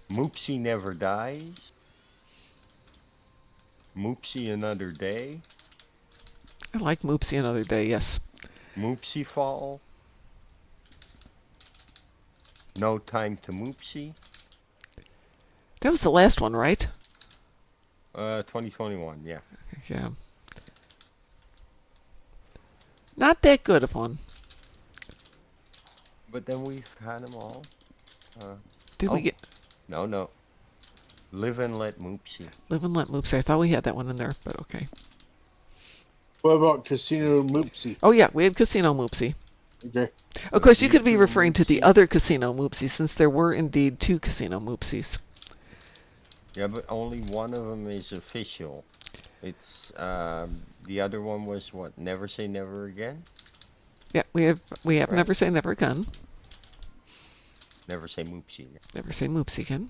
Moopsy Never Dies. Moopsy Another Day. I like Moopsy Another Day, yes. Moopsy Fall. No Time to Moopsy. That was the last one, right? 2021, yeah. Yeah. Not that good of one. But then we've had them all. Did we get No. Live and Let Moopsy. Live and Let Moopsy? I thought we had that one in there, but okay. What about Casino Moopsy? Oh, yeah, we had Casino Moopsy. Okay. Of course, you could be Casino referring to the Moopsy. other Casino Moopsy, since there were indeed 2 Casino Moopsies. Yeah, but only one of them is official. It's the other one was what? Never Say Never Again. Yeah, we have Right. Never Say Never Again. Never Say Moopsy Again. Never Say Moopsy again.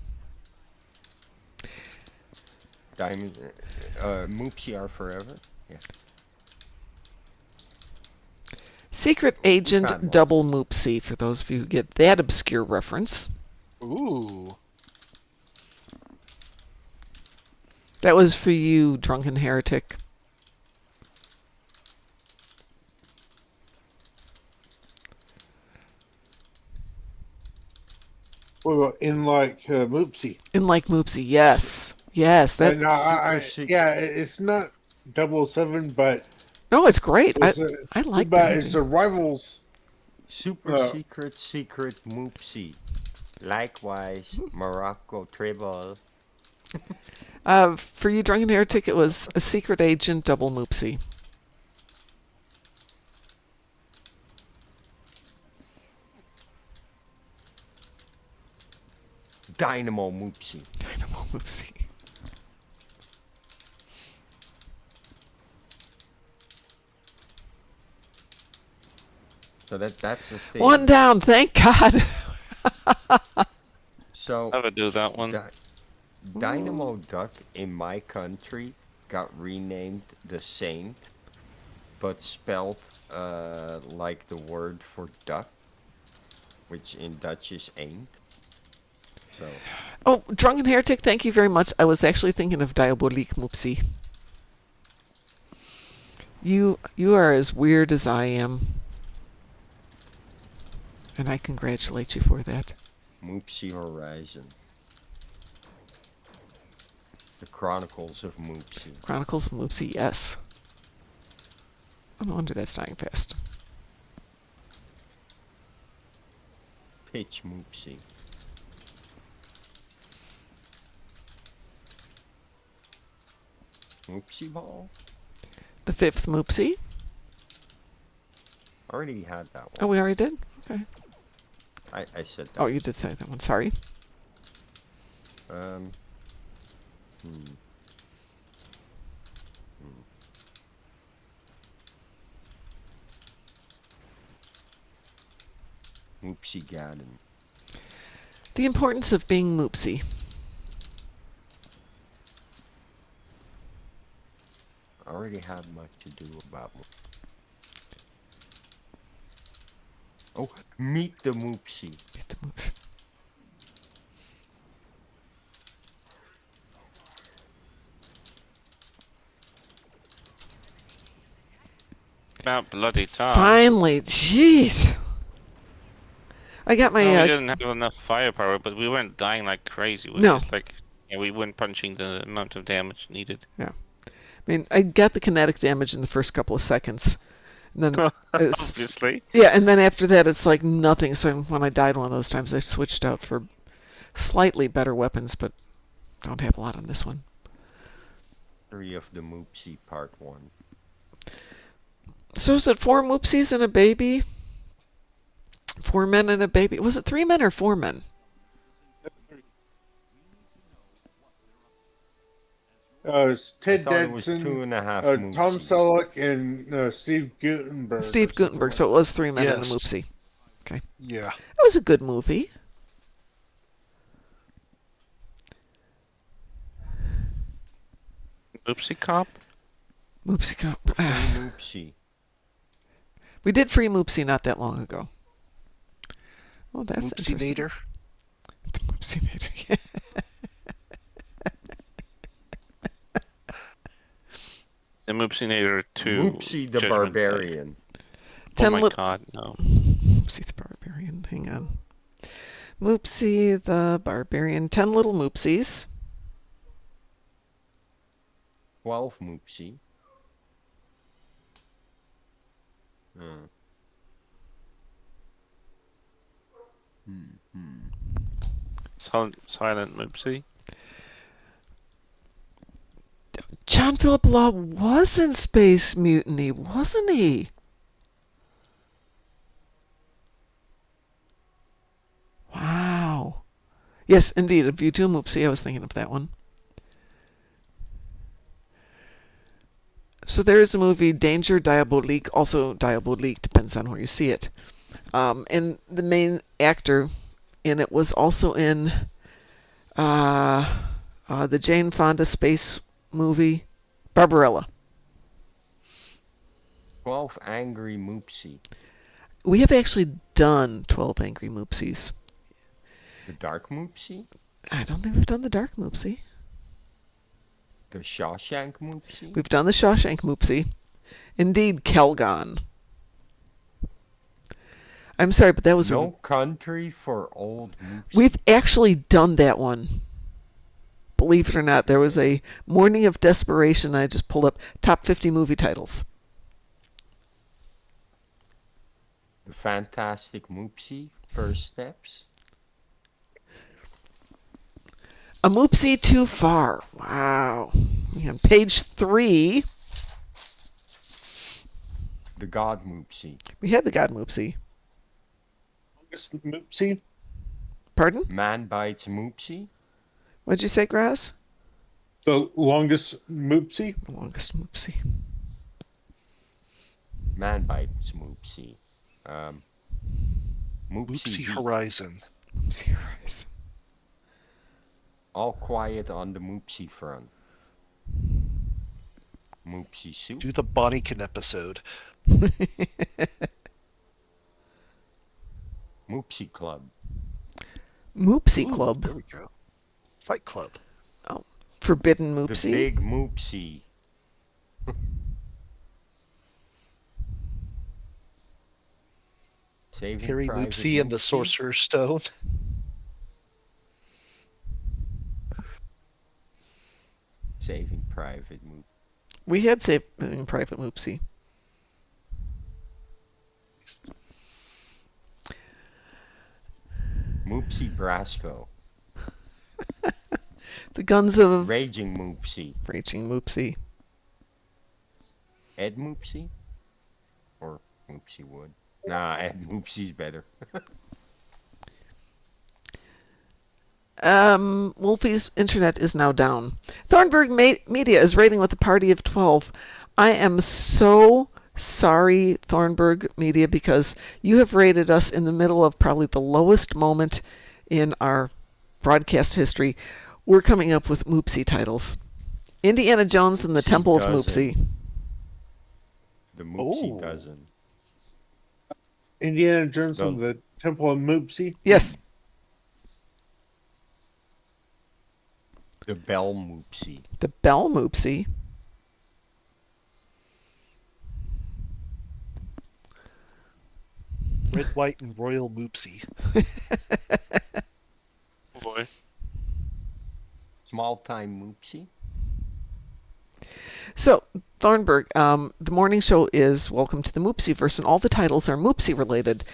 Diamond, Moopsy Are Forever. Yeah. Secret found Agent one. Double Moopsy, for those of you who get that obscure reference. Ooh. That was for you, drunken heretic. What about In Like Moopsy? In Like Moopsy, yes. Yes, that. And Super yeah, it's not 007, but No, it's great. it's I like but that it's movie. a Rivals. Super Secret Moopsy. Likewise, Morocco Treble. For you, drunken heretic, it was a Secret Agent Double Moopsy. Dynamo Moopsy. Dynamo Moopsy. So that's the thing. One down, thank God. So I would do that one. Dynamo Duck in my country got renamed the Saint, but spelled like the word for duck, which in Dutch is ain't. So Oh, Drunken Heretic, thank you very much. I was actually thinking of Diabolique Moopsie. You are as weird as I am. And I congratulate you for that. Moopsy Horizon. The Chronicles of Moopsy. Chronicles of Moopsy, yes. Oh, no wonder that's dying fast. Pitch Moopsy. Moopsy Ball? The fifth Moopsy. Already had that one. Oh, we already did? Okay. I said that. Oh, you did say that one. Sorry. Hmm. Moopsy Garden. The importance of being Moopsy. I already had much to do about Oh, Meet the Moopsy. Get the Moops. About bloody time. Finally, jeez. I got my. No, we didn't have enough firepower, but we weren't dying like crazy. It was No. just like, yeah, we weren't punching the amount of damage needed. I mean, I got the kinetic damage in the first couple of seconds. And then it's, Obviously. yeah, and then after that, it's like nothing. So when I died one of those times, I switched out for slightly better weapons, but don't have a lot on this one. History of the Moopsy Part 1. So is it 4 Moopsies and a baby? 4 men and a baby. Was it 3 men or 4 men? It's Ted I thought it was Danson, 2.5 Tom Moopsy. Selleck, and Steve Gutenberg. Steve Gutenberg. So it was 3 men and a Yes. Moopsie. Okay. Yeah. That was a good movie. Oopsie cop? Moopsie Cop. Free Moopsy. We did Free Moopsie not that long ago. Oh, that's interesting. Moopsie-nator. The Moopsie-nator, yeah. The Moopsy-nator 2. Moopsy the Judgment Day. Barbarian. Oh 10 my lit- god, no. Moopsie the Barbarian. Hang on. Moopsie the Barbarian. 10 little Moopsies. 12 Moopsy. Silent Moopsy. John Philip Law was in Space Mutiny, wasn't he? Wow. Yes, indeed. A View to a Moopsie. I was thinking of that one. So there is a movie, Danger Diabolique, also Diabolique, depends on where you see it. And the main actor in it was also in the Jane Fonda space movie, Barbarella. 12 Angry Moopsy. We have actually done 12 Angry Moopsies. The Dark Moopsy. I don't think we've done the Dark Moopsie. The Shawshank Moopsy. We've done the Shawshank Moopsie. Indeed, Kelgon. I'm sorry, but that was... No Country for Old Moopsy. We've actually done that one. Believe it or not, there was a Morning of Desperation. I just pulled up top 50 movie titles. The Fantastic Moopsy. First Steps. A Moopsie Too Far. Wow. On page 3, The God Moopsy. we had the God Moopsie. Moopsie. Pardon? Man Bites Moopsy. What'd you say, Grass? The longest Moopsie. The longest Moopsie. Man Bites Moopsy. Moopsy V. Horizon. Serious. All quiet on the Moopsy front. Moopsy Soup. Do the Bonniekin episode. Moopsy Club. Moopsy Ooh, Club. There we go. Fight Club. Oh, Forbidden The Moopsy. Big Moopsy. Saving Harry Private Moopsy and the Sorcerer's Stone. Saving Private Moopsy. We had Saving Private Moopsy. Moopsy Brasco. The Guns of Raging Moopsy. Raging Moopsy. Ed Moopsy? Or Moopsy Wood? Nah, Ed Moopsy's better. Wolfie's internet is now down. Thornburg Media is rating with a party of 12. I am so sorry, Thornburg Media, because you have rated us in the middle of probably the lowest moment in our broadcast history. We're coming up with Moopsy titles. Indiana Jones and the Temple of Moopsy. The Moopsy Oh. Dozen. Indiana Jones and the Temple of Moopsy. Yes. The Bell Moopsy. The Bell Moopsy. Red, White, and Royal Moopsy. Oh boy. Small Time Moopsy. So, Thornburg, the morning show is Welcome to the Moopsy-verse, and all the titles are Moopsy-related.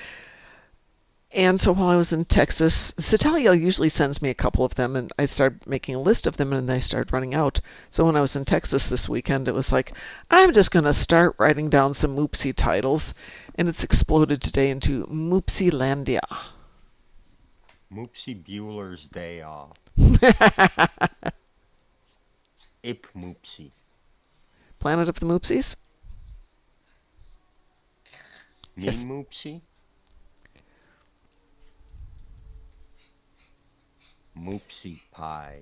And so while I was in Texas, Satelio usually sends me a couple of them, and I started making a list of them, and they started running out. So when I was in Texas this weekend, it was like, I'm just going to start writing down some Moopsy titles, and it's exploded today into Moopsylandia. Moopsy Bueller's Day Off. Ip Moopsy. Planet of the Moopsies? Mean Yes. Moopsy. Moopsy Pie.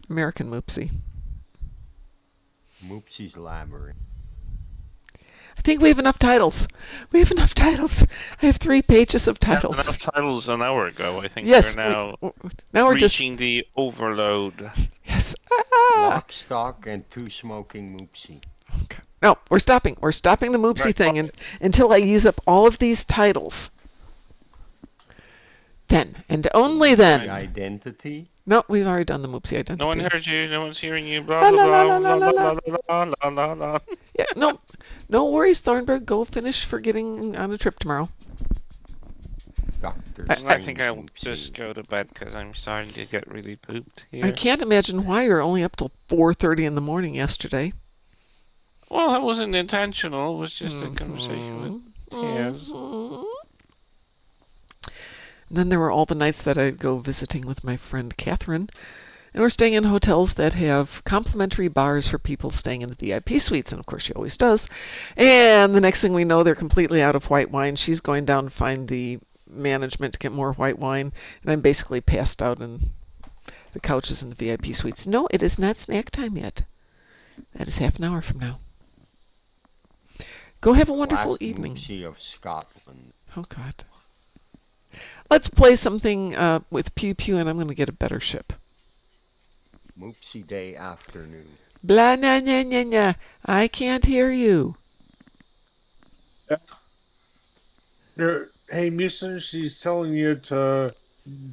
American Moopsy. Moopsy's Labyrinth. I think we have enough titles. We have enough titles. I have 3 pages of We had titles. enough titles an hour ago. I think Yes, we're now now we're just reaching the overload. yes. Lock, Stock, and Two Smoking Moopsy. Okay. No, we're stopping. We're stopping the Moopsy Right. thing until I use up all of these titles. Then, and only The then. Identity. No, we've already done the Moopsy identity. No one heard you. No one's hearing you. Blah La, blah la, la, blah la, blah la, blah blah blah blah blah. Yeah, no worries, Thornburg. Go finish for getting on a trip tomorrow. Dr. I think I'll Strange just Moopsy. go to bed because I'm starting to get really pooped here. I can't imagine why you're only up till 4:30 in the morning yesterday. Well, that wasn't intentional. It was just a conversation with Taz. And then there were all the nights that I'd go visiting with my friend Catherine. And we're staying in hotels that have complimentary bars for people staying in the VIP suites. And of course, she always does. And the next thing we know, they're completely out of white wine. She's going down to find the management to get more white wine. And I'm basically passed out in the couches in the VIP suites. No, it is not snack time yet. That is half an hour from now. Go have a wonderful Last evening. Moopsy of Scotland. Oh, God. Let's play something with Pew Pew, and I'm going to get a better ship. Moopsy Day Afternoon. Blah, na, na, na, na. I can't hear you. Hey, Musin, she's telling you to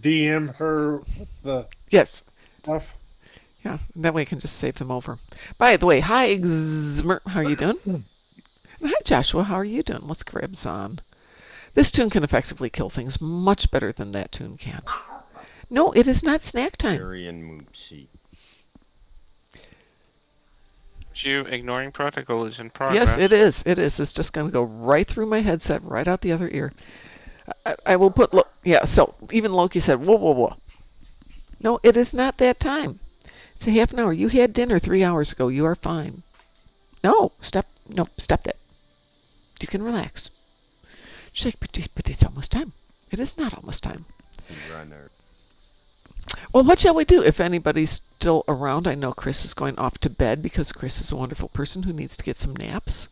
DM her with the Yes. stuff. Yeah, that way I can just save them over. By the way, hi, Xmer. How are you doing? And hi, Joshua. How are you doing? What's Cribs on? This tune can effectively kill things much better than that tune can. No, it is not snack time. Aryan Moopsy. You ignoring protocol is in progress. Yes, it is. It is. It's just going to go right through my headset, right out the other ear. I will put... Yeah, so even Loki said, whoa, whoa, whoa. No, it is not that time. It's a half an hour. You had dinner 3 hours ago. You are fine. No, stop. No, stop that. You can relax. She's like, but it's almost time. It is not almost time. Runner. Well, what shall we do? If anybody's still around, I know Chris is going off to bed because Chris is a wonderful person who needs to get some naps.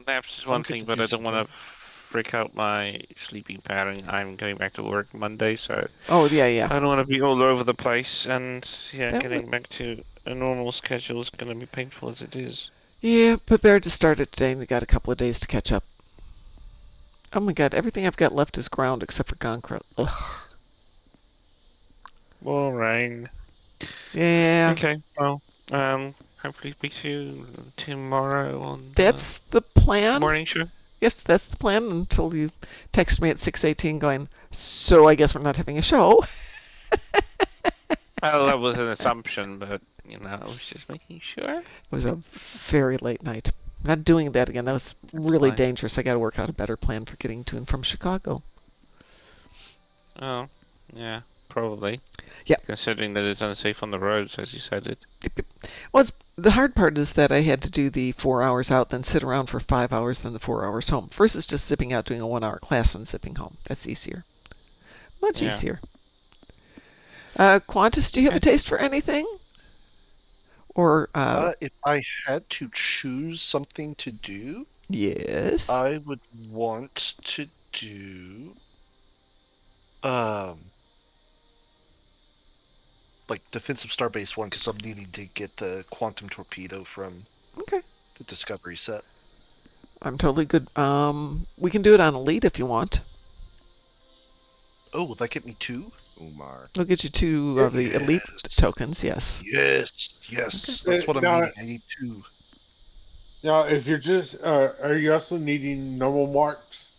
Naps is I'm one good thing, to but do I don't want something. to freak out my sleeping pattern. I'm going back to work Monday, so Oh, yeah. I don't want to be all over the place. And yeah, That getting back to a normal schedule is going to be painful as it is. Yeah, but better to start it today, and we got a couple of days to catch up. Oh my god, everything I've got left is ground except for Gon'cra. Ugh. Boring. Yeah. Okay, well, hopefully speak to you tomorrow on That's the the plan? morning show. Yes, that's the plan until you text me at 6:18 going, so I guess we're not having a show. Well, that was an assumption, but, I was just making sure. It was a very late night. Not doing that again. That was really fine. dangerous. I got to work out a better plan for getting to and from Chicago. Oh, yeah, probably. Yeah. Considering that it's unsafe on the roads, as you said it. Well, the hard part is that I had to do the 4 hours out, then sit around for 5 hours, then the 4 hours home. Versus just zipping out, doing a 1 hour class, and zipping home. That's easier. Much Yeah. easier. Qantas, do you have a taste for anything? Or, If I had to choose something to do, yes. I would want to do like Defensive Starbase 1 because I'm needing to get the quantum torpedo from Okay. the Discovery set. I'm totally good. We can do it on Elite if you want. Oh, will that get me 2? Umar. I'll get you 2 of the Elite Yes. tokens, yes. Yes, that's what I'm Now- needing. I need 2. Now, if you're just, are you also needing normal marks?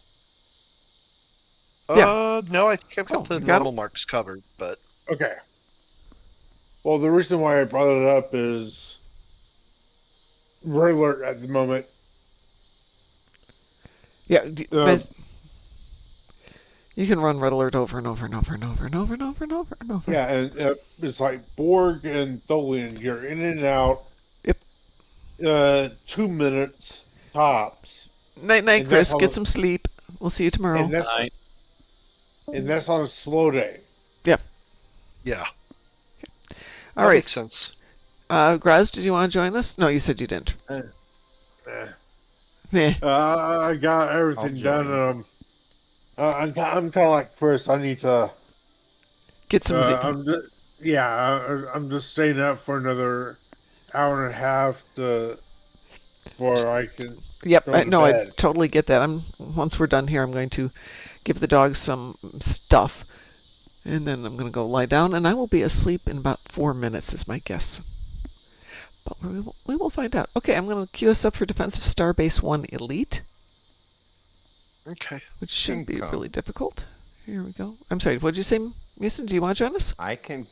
No, I think I've got Oh, the you got 'em? normal marks covered, but Okay. Well, the reason why I brought it up is Red Alert at the moment. Yeah, Uh, you can run Red Alert over and over and over and over and over and over and over and over. Yeah, and it's like Borg and Tholian. You're in and out. Yep. 2 minutes tops. Night, And Chris. that's Get how- some sleep. We'll see you tomorrow. And that's on a slow day. yeah, All that right. makes sense. Graz, did you want to join us? No, you said you didn't. Eh. Meh. I got everything I'll done. I'm kind of like Chris. I need to. Get some. I'm just staying up for another hour and a half before I can. Yep. go to No, I bed. totally get that. Once we're done here, I'm going to give the dogs some stuff, and then I'm going to go lie down, and I will be asleep in about 4 minutes, is my guess. But we will find out. Okay, I'm going to queue us up for Defensive Starbase 1 Elite, Okay. which shouldn't be Income. really difficult. Here we go. I'm sorry, what did you say, Mason? Do you want to join us? I can.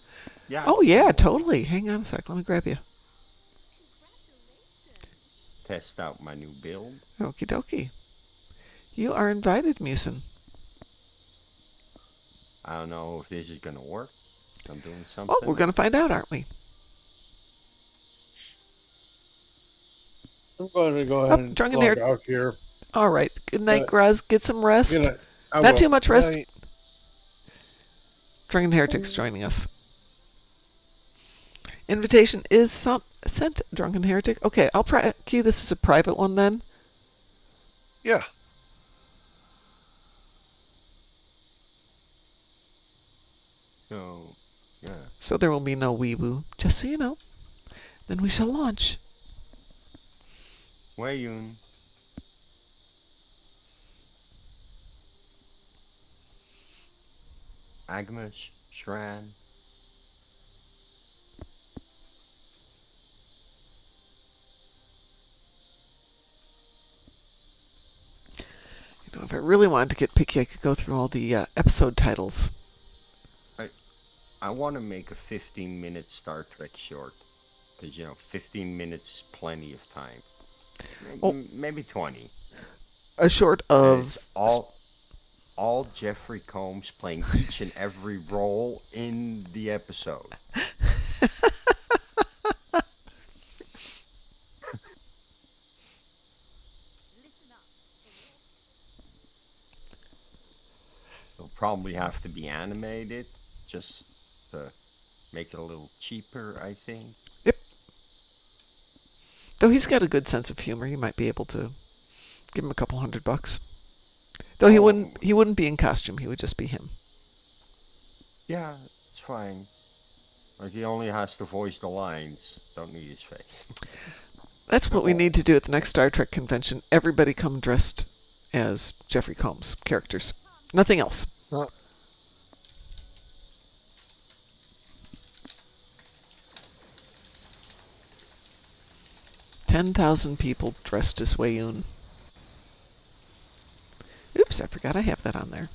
Yeah. Oh, yeah, totally. Hang on a sec. Let me grab you. Test out my new build. Okie dokie. You are invited, Musin. I don't know if this is gonna work. I'm doing something. Oh, we're going to find out, aren't we? I'm going to go ahead and Drunken log Hair. out here. All right. Good night, Uh, Graz. Get some rest. Good night. I Not will. too much rest. Night. Drunken Heretic's joining us. Invitation is sent, Drunken Heretic. Okay, I'll queue this as a private one then. Yeah. So, yeah. So there will be no wee-woo, just so you know. Then we shall launch. Wayun. Agmas, Shran. You know, if I really wanted to get picky, I could go through all the episode titles. I want to make a 15-minute Star Trek short. Because, 15 minutes is plenty of time. Maybe 20. A short And of... it's all Jeffrey Combs playing each and every role in the episode. probably have to be animated just to make it a little cheaper, I think. Yep. Though he's got a good sense of humor, you might be able to give him a couple $100. Though he wouldn't be in costume, he would just be him. Yeah, it's fine. Like, he only has to voice the lines. Don't need his face. That's what we need to do at the next Star Trek convention. Everybody come dressed as Jeffrey Combs characters. Nothing else. 10,000 people dressed as Wayun. Oops, I forgot I have that on there.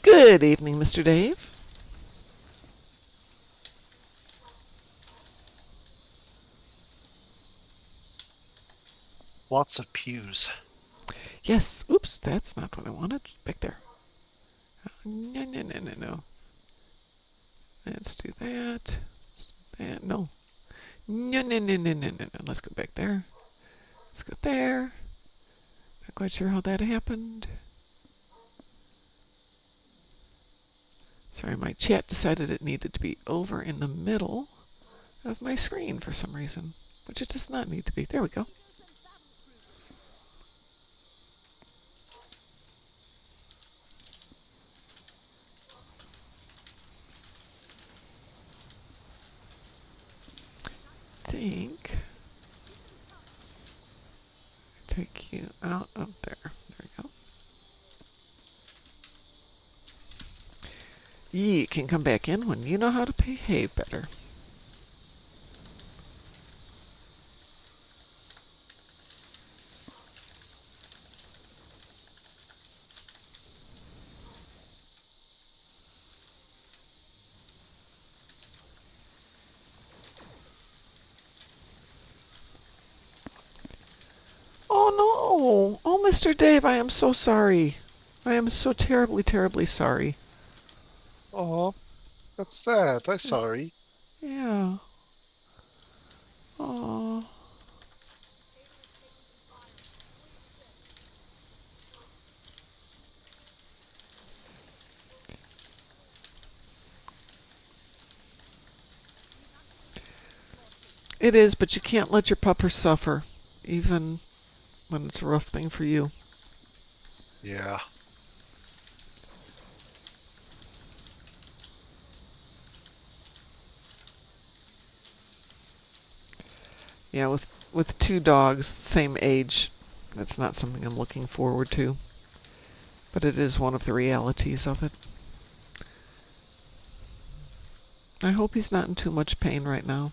Good evening, Mr. Dave. Lots of pews. Yes. Oops, that's not what I wanted. Back there. No, no, no, no, no. Let's do that. That. No. No, no, no, no, no, no, no. Let's go back there. Let's go there. Not quite sure how that happened. Sorry, my chat decided it needed to be over in the middle of my screen for some reason, which it does not need to be. There we go. Think take you out of there. There we go. You can come back in when you know how to behave better. Oh no! Oh, Mr. Dave, I am so sorry. I am so terribly, terribly sorry. Oh, that's sad. I'm sorry. Yeah. Oh. It is, but you can't let your pupper suffer, even when it's a rough thing for you. Yeah. Yeah, with two dogs, same age, that's not something I'm looking forward to. But it is one of the realities of it. I hope he's not in too much pain right now.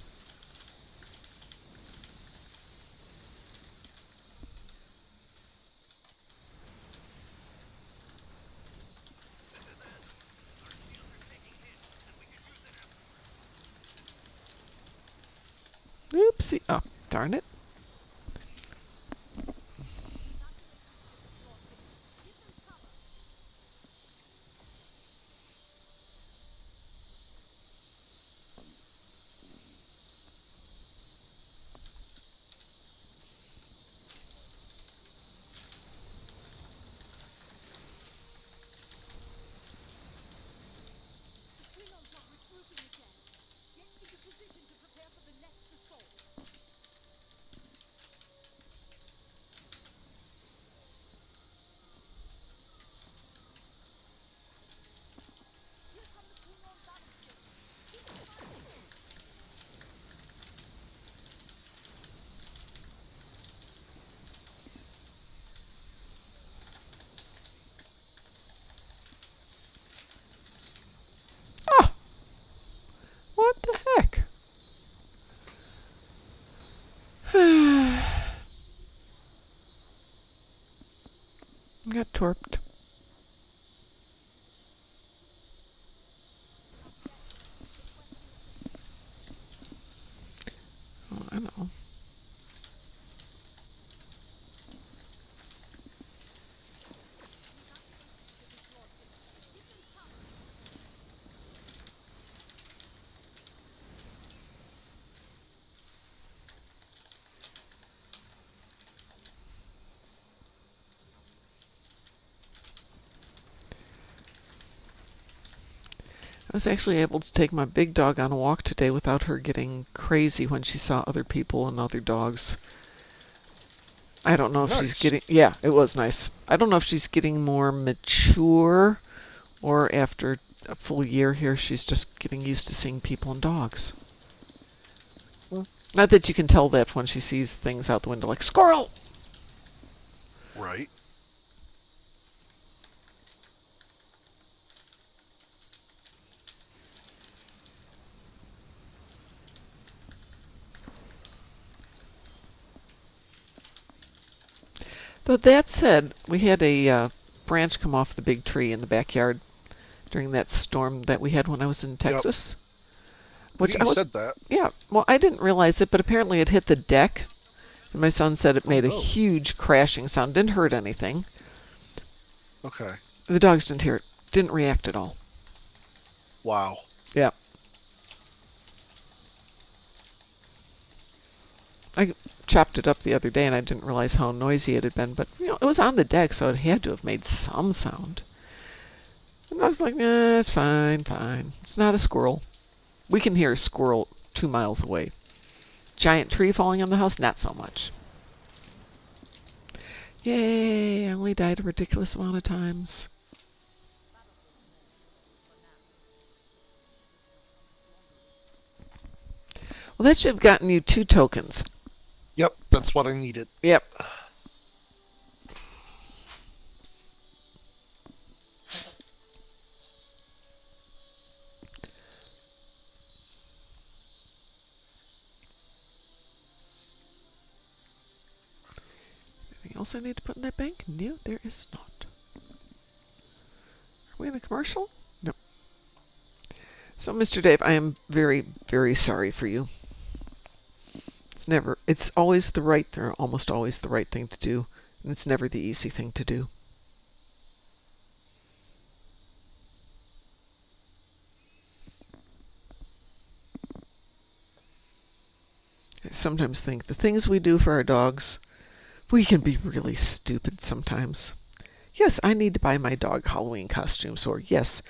Moopsy. Oh, darn it. Klingons are regrouping again. Get into position to prepare for the next assault. Here come the Klingon battleships. Keep it firing. Ah! What the heck? Got torped. Oh, I know. I was actually able to take my big dog on a walk today without her getting crazy when she saw other people and other dogs. I don't know if she's Nice. getting... Yeah, it was nice. I don't know if she's getting more mature or after a full year here she's just getting used to seeing people and dogs. Not that you can tell that when she sees things out the window like, squirrel! Right. Though that said, we had a branch come off the big tree in the backyard during that storm that we had when I was in Texas. Which You I was, said that. yeah, well, I didn't realize it, but apparently it hit the deck. And my son said it made a Oh. huge crashing sound. Didn't hurt anything. Okay. The dogs didn't hear it. Didn't react at all. Wow. Yeah. I chopped it up the other day and I didn't realize how noisy it had been, but you know, it was on the deck, so it had to have made some sound. And I was like, nah, it's fine, fine. It's not a squirrel. We can hear a squirrel 2 miles away. Giant tree falling on the house, not so much. Yay, I only died a ridiculous amount of times. Well, that should have gotten you 2 tokens. Yep, that's what I needed. Yep. Anything else I need to put in that bank? No, there is not. Are we in a commercial? No. So, Mr. Dave, I am very, very sorry for you. It's always the right, or almost always the right thing to do, and it's never the easy thing to do. I sometimes think the things we do for our dogs, we can be really stupid sometimes. Yes, I need to buy my dog Halloween costumes, or yes,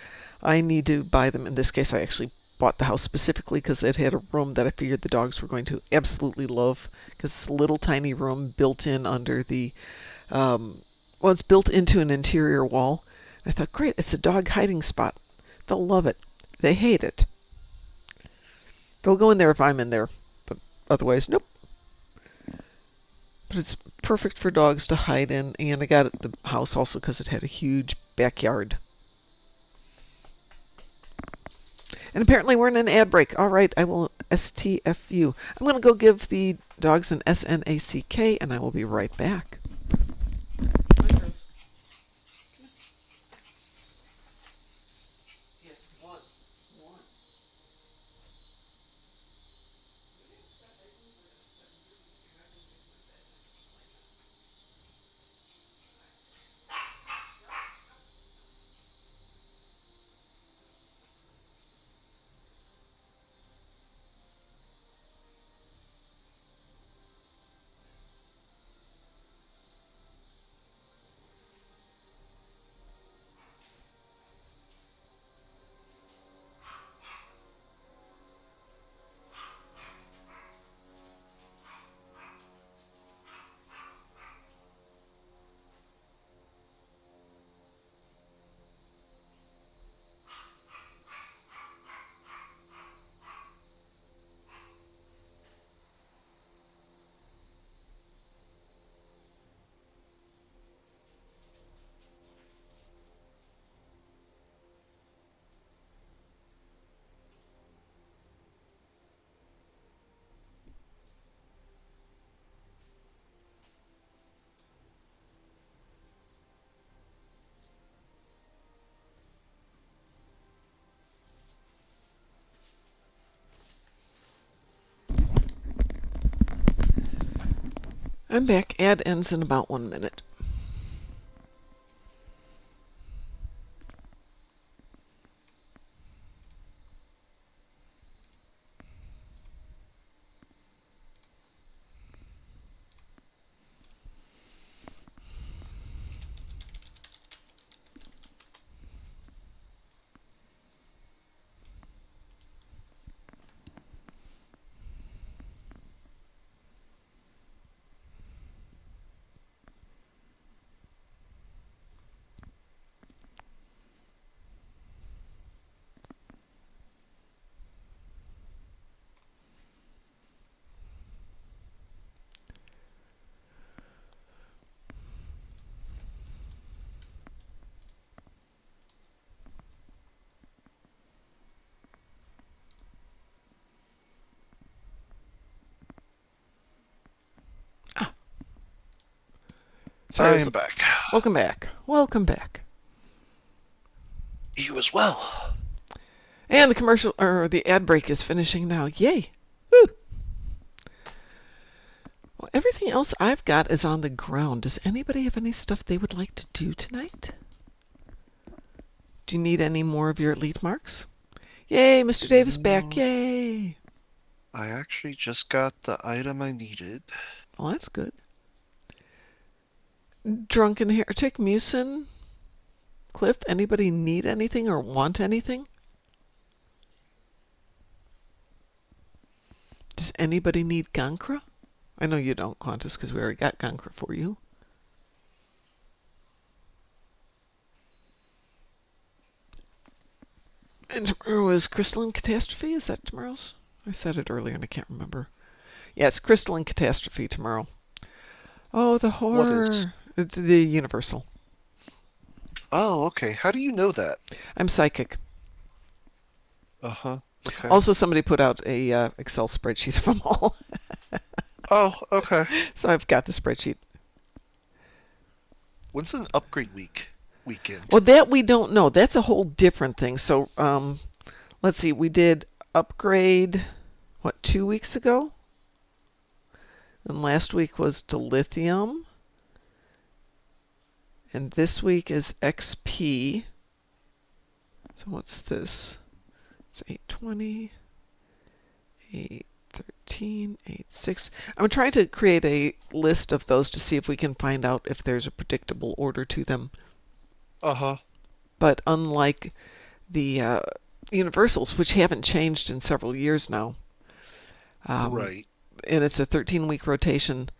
I need to buy them. In this case, I actually bought the house specifically because it had a room that I figured the dogs were going to absolutely love, because it's a little tiny room built in under the, well, it's built into an interior wall. I thought, great, it's a dog hiding spot. They'll love it. They hate it. They'll go in there if I'm in there, but otherwise, nope. But it's perfect for dogs to hide in, and I got the house also because it had a huge backyard. And apparently we're in an ad break. All right, I will STFU. I'm going to go give the dogs an SNACK, and I will be right back. I'm back. Ad ends in about 1 minute. I am back. Welcome back. Welcome back. You as well. And the commercial, or the ad break is finishing now. Yay! Woo! Well, everything else I've got is on the ground. Does anybody have any stuff they would like to do tonight? Do you need any more of your elite marks? Yay, Mr. Davis back. Yay! I actually just got the item I needed. Well, that's good. Drunken Heretic, Musin, Cliff, anybody need anything or want anything? Does anybody need Gon'cra? I know you don't, Qantas, because we already got Gon'cra for you. And tomorrow is Crystalline Catastrophe? Is that tomorrow's? I said it earlier and I can't remember. Yeah, it's Crystalline Catastrophe tomorrow. Oh, the horror. What is? It's the Universal. Oh, okay. How do you know that? I'm psychic. Uh-huh. Okay. Also, somebody put out a Excel spreadsheet of them all. Oh, okay. So I've got the spreadsheet. When's an upgrade weekend? Well, that we don't know. That's a whole different thing. So, let's see. We did upgrade, 2 weeks ago? And last week was to lithium. And this week is XP. So what's this? It's 820, 813, 86. I'm trying to create a list of those to see if we can find out if there's a predictable order to them. Uh-huh. But unlike the universals, which haven't changed in several years now, Right. and it's a 13-week rotation,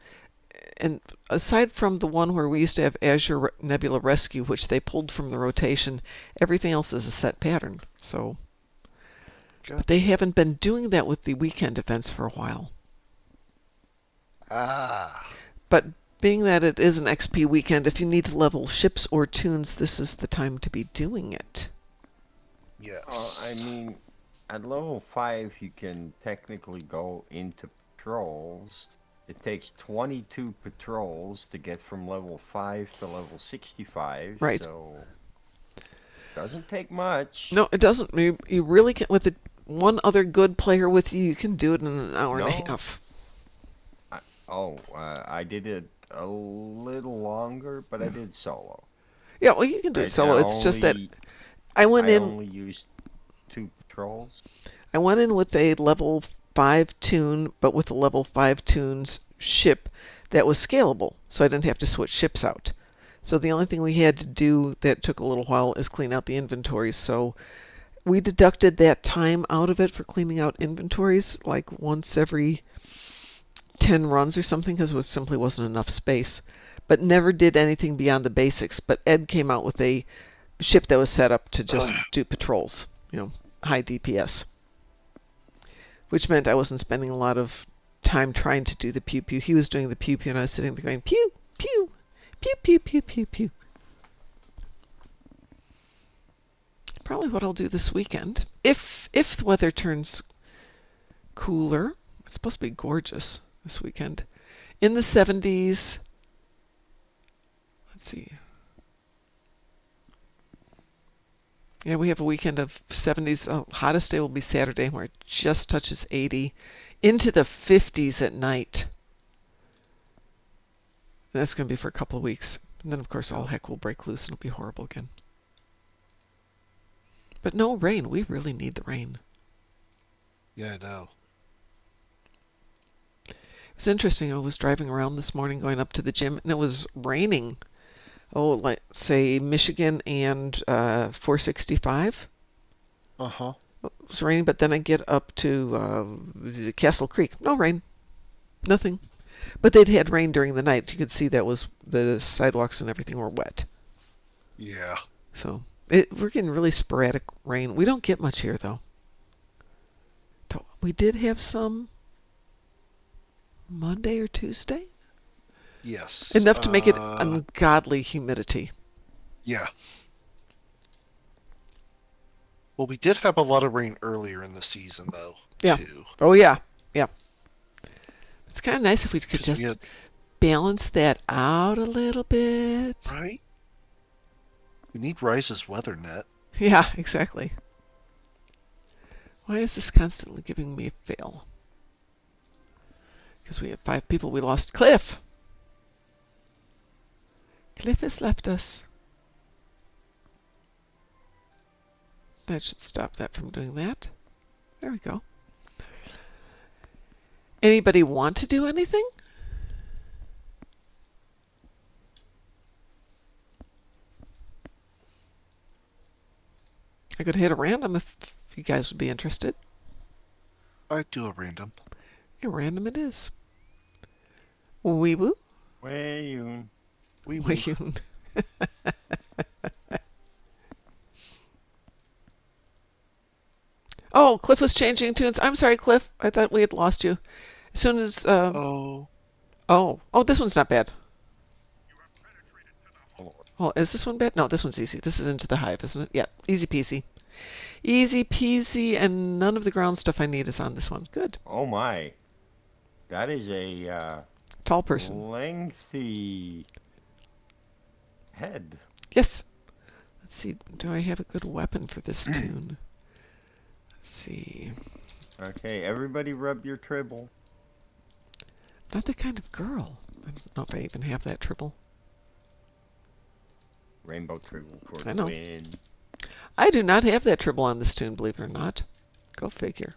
and aside from the one where we used to have Azure Nebula Rescue, which they pulled from the rotation, everything else is a set pattern. So but they haven't been doing that with the weekend events for a while. Ah. But being that it is an XP weekend, if you need to level ships or tunes, this is the time to be doing it. Yes. I mean, at level 5, you can technically go into patrols. It takes 22 patrols to get from level 5 to level 65. Right. So, doesn't take much. No, it doesn't. You really can, with one other good player with you, you can do it in an hour and a half. I did it a little longer, but I did solo. Yeah, well, you can do it solo. It's just that I only used 2 patrols. I went in with a level 5 tune, but with a level 5 tunes ship that was scalable, so I didn't have to switch ships out. So the only thing we had to do that took a little while is clean out the inventories. So we deducted that time out of it for cleaning out inventories like once every 10 runs or something, because it simply wasn't enough space. But never did anything beyond the basics. But Ed came out with a ship that was set up to just do patrols, high DPS. Which meant I wasn't spending a lot of time trying to do the pew-pew. He was doing the pew-pew and I was sitting there going pew, pew, pew, pew, pew, pew, pew. Probably what I'll do this weekend. If the weather turns cooler. It's supposed to be gorgeous this weekend. In the 70s. Let's see. Yeah, we have a weekend of 70s. Oh, hottest day will be Saturday, where it just touches 80. Into the 50s at night. And that's going to be for a couple of weeks. And then, of course, all heck will break loose and it'll be horrible again. But no rain. We really need the rain. Yeah, I know. It was interesting. I was driving around this morning going up to the gym, and it was raining. Oh, like, say, Michigan and 465. Uh-huh. It was raining, but then I get up to Castle Creek. No rain. Nothing. But they'd had rain during the night. You could see that was the sidewalks and everything were wet. Yeah. So we're getting really sporadic rain. We don't get much here, though. We did have some Monday or Tuesday. Yes. Enough to make it ungodly humidity. Yeah. Well, we did have a lot of rain earlier in the season, though. Yeah. Too. Oh, yeah. Yeah. It's kind of nice if we could 'Cause we just had- balance that out a little bit. Right? We need Rise's weather net. Yeah, exactly. Why is this constantly giving me a fail? Because we have 5 people. We lost Cliff. Cliff has left us. That should stop that from doing that. There we go. Anybody want to do anything? I could hit a random if you guys would be interested. I'd do a random. Yeah, random it is. Wee woo. Wayun. We Wayun. Oh, Cliff was changing tunes. I'm sorry, Cliff. I thought we had lost you. As soon as Oh. oh, this one's not bad. Oh, is this one bad? No, this one's easy. This is Into the Hive, isn't it? Yeah, easy peasy. Easy peasy, and none of the ground stuff I need is on this one. Good. Oh my. That is a Tall person. lengthy head. Yes. Let's see. Do I have a good weapon for this tune? Let's see. Okay, everybody rub your tribble. Not that kind of girl. I don't know if I even have that triple. Rainbow tribble for I the know. win. I do not have that triple on this tune, believe it or not. Go figure.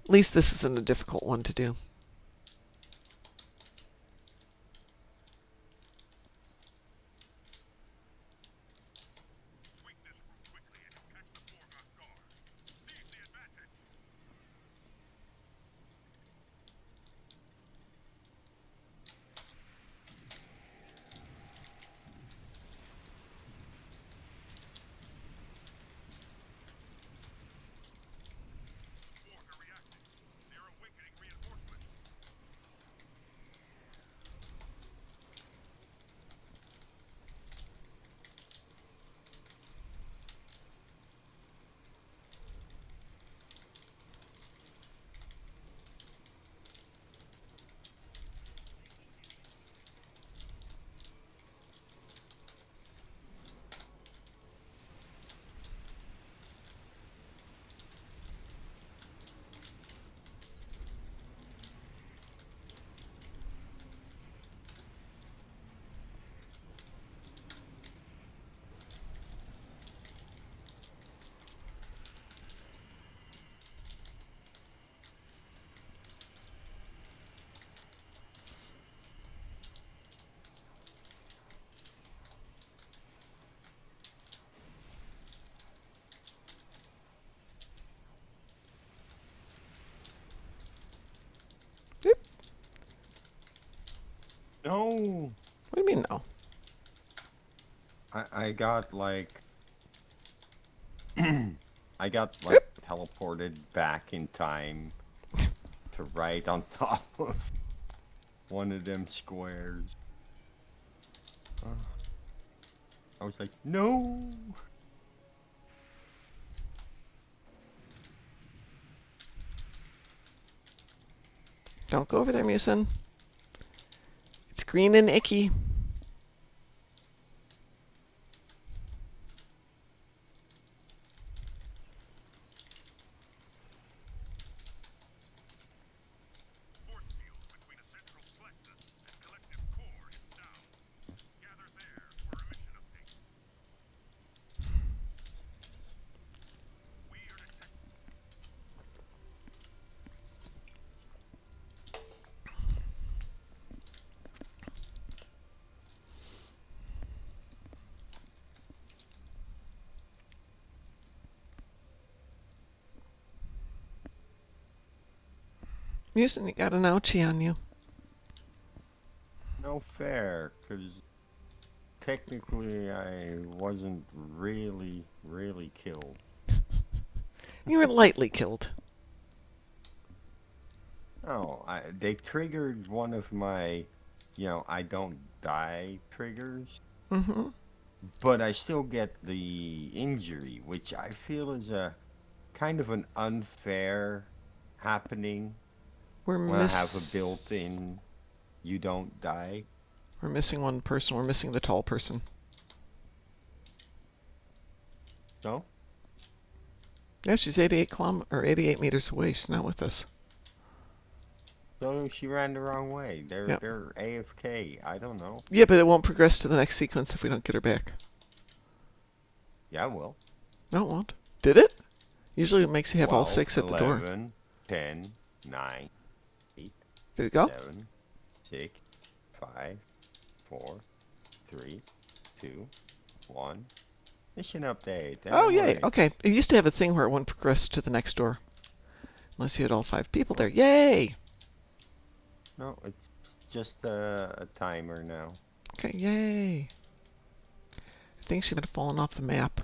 At least this isn't a difficult one to do. Oop. No. What do you mean no? I got like I got like teleported back in time to right on top of one of them squares. I was like, no. Don't go over there, Musin. It's green and icky. Musin, you got an ouchie on you. No fair, because technically I wasn't really killed. You were lightly killed. Oh, they triggered one of my, I don't die triggers, Mm-hmm. but I still get the injury, which I feel is a kind of an unfair happening We're when I have a built-in you don't die. We're missing one person. We're missing the tall person. No? Yeah, she's 88 meters away. She's not with us. So she ran the wrong way. They're Yep. they're AFK. I don't know. Yeah, but it won't progress to the next sequence if we don't get her back. Yeah, well. No, it won't. Did it? Usually it makes you have all 12, 6 at the door. 11, 10, 9, 8, Did it go? 7, 6, 5, 4, 3, 2, 1. Mission update. Oh, yay. Alright. Okay. It used to have a thing where it wouldn't progress to the next door. Unless you had all 5 people there. Yay! No, it's just a timer now. Okay, yay. I think she might have fallen off the map.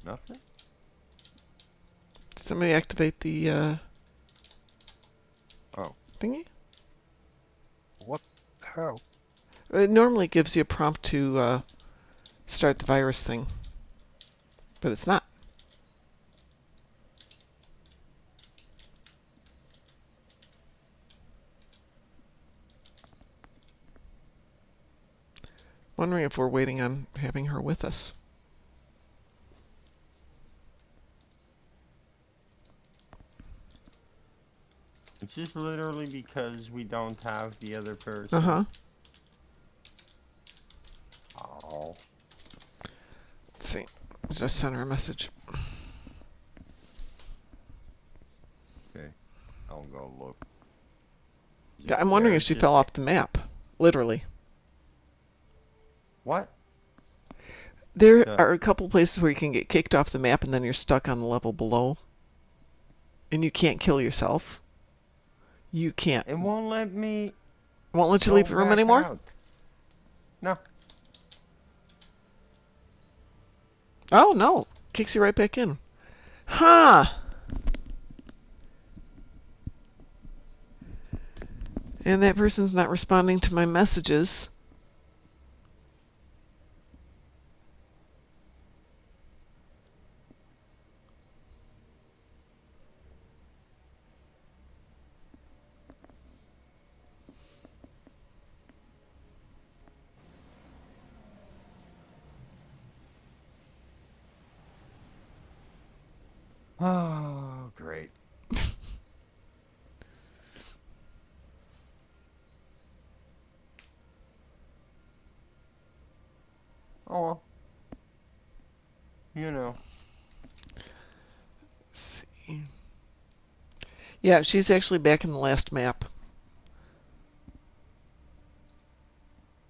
Nothing? Did somebody activate the Oh. thingy? What? How? It normally gives you a prompt to start the virus thing. But it's not. Wondering if we're waiting on having her with us. It's just literally because we don't have the other person. Uh-huh. Oh. Let's see. Just send her a message. Okay. I'll go look. Yeah, I'm wondering if she fell off the map. Literally. What? There Yeah. are a couple places where you can get kicked off the map and then you're stuck on the level below. And you can't kill yourself. You can't. It won't let me. Won't let you go leave the room back anymore? out. No. Oh, no. Kicks you right back in. Huh. And that person's not responding to my messages. Oh, great. Oh well. You know. Let's see. Yeah, she's actually back in the last map.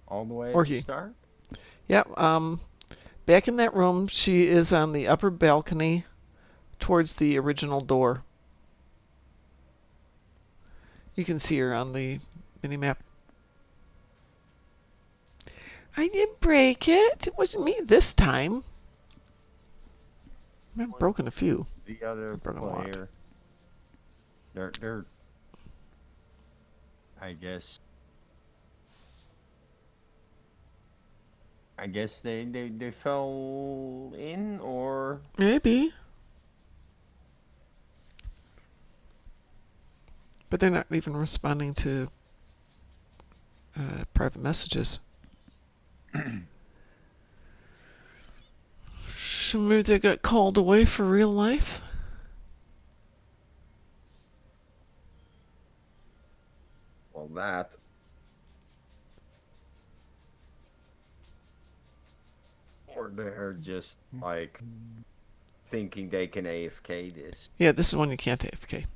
All the way Or at the he. start? Yep. Back in that room, she is on the upper balcony towards the original door. You can see her on the mini-map. I didn't break it. It wasn't me this time. I've broken a few. The other Broken a lot. player. They're I guess they fell in, or Maybe. But they're not even responding to private messages. So maybe they got called away for real life? well, that. Or they're just like thinking they can AFK this. Yeah, this is one you can't AFK.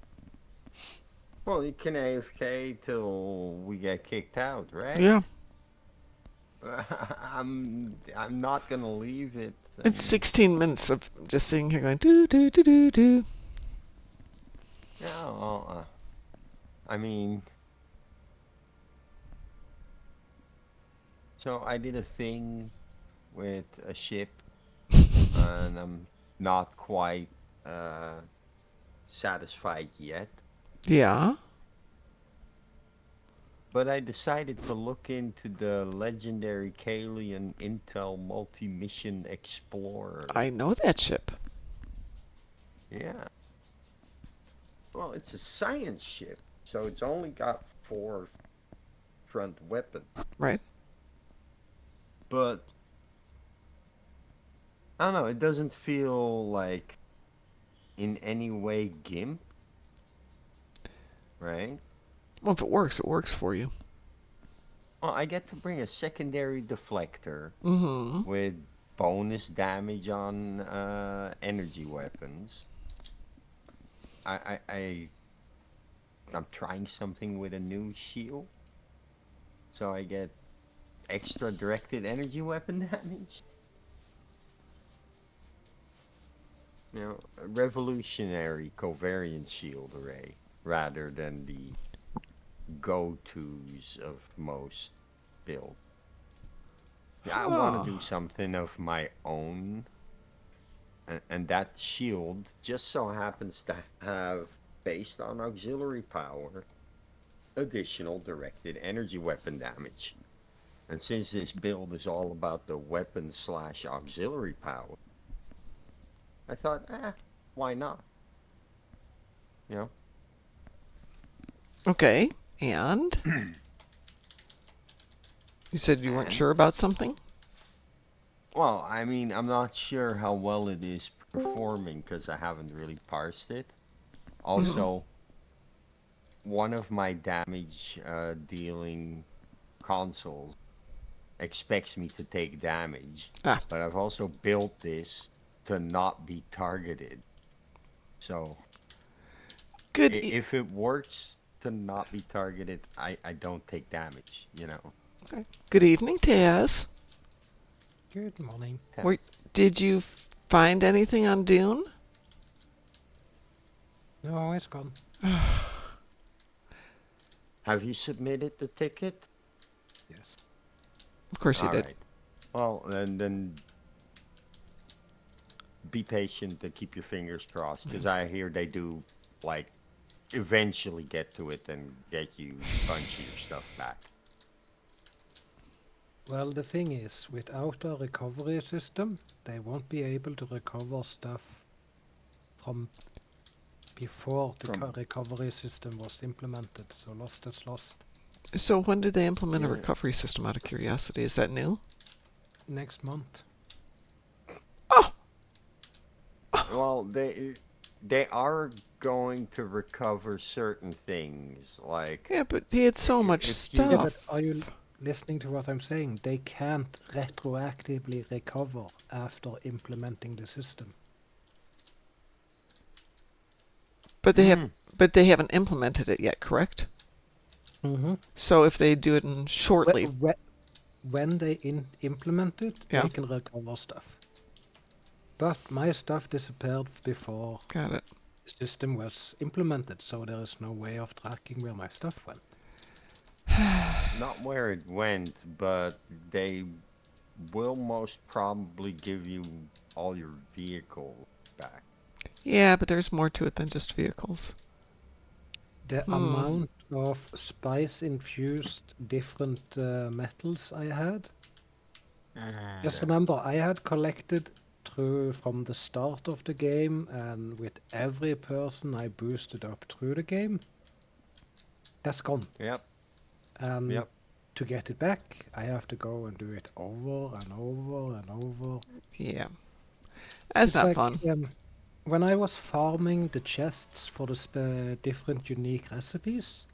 Well, you can AFK till we get kicked out, right? Yeah. I'm not gonna leave it. It's and- 16 minutes of just sitting here going do do do do do. Yeah, well, I mean, so I did a thing with a ship, and I'm not quite satisfied yet. Yeah. But I decided to look into the legendary Kalian Intel Multi-Mission Explorer. I know that ship. Yeah. Well, it's a science ship, so it's only got 4 front weapons. Right. But I don't know, it doesn't feel like in any way GIMP, right? Well, if it works for you. Well, I get to bring a secondary deflector Mm-hmm. with bonus damage on energy weapons. I'm trying something with a new shield, so I get extra directed energy weapon damage. You know, a revolutionary covariant shield array rather than the go-tos of most builds. I want to do something of my own, and that shield just so happens to have, based on auxiliary power, additional directed energy weapon damage. And since this build is all about the weapon / auxiliary power, I thought, why not? You know? Okay. And you said you weren't sure about something? Well, I mean, I'm not sure how well it is performing because I haven't really parsed it. Also, one of my damage dealing consoles expects me to take damage, but I've also built this to not be targeted. So, Good. If it works to not be targeted, I don't take damage, you know. Okay. Good evening, Taz. Good morning. Did you find anything on Dune? No, it's gone. Have you submitted the ticket? Yes. Of course you did. Right. Well, then be patient and keep your fingers crossed, because I hear they do, like, eventually get to it and get you a bunch of your stuff back. Well, the thing is, without a recovery system, they won't be able to recover stuff from before the recovery system was implemented. So lost is lost. So when did they implement a recovery system, out of curiosity? Is that new? Next month. Oh! Well, they are going to recover certain things, like... Yeah, but he had so much stuff. Yeah, but are you listening to what I'm saying? They can't retroactively recover after implementing the system. But they haven't implemented it yet, correct? Mm-hmm. So if they do it shortly, when they implement it, they can recover stuff. But my stuff disappeared before got it. The system was implemented, so there is no way of tracking where my stuff went. Not where it went, but they will most probably give you all your vehicles back. Yeah, but there's more to it than just vehicles. The amount of spice-infused different metals I had. Just remember, I had collected from the start of the game, and with every person I boosted up through the game, that's gone. Yep. And to get it back, I have to go and do it over and over and over. Yeah. That's not fun. When I was farming the chests for the different unique recipes,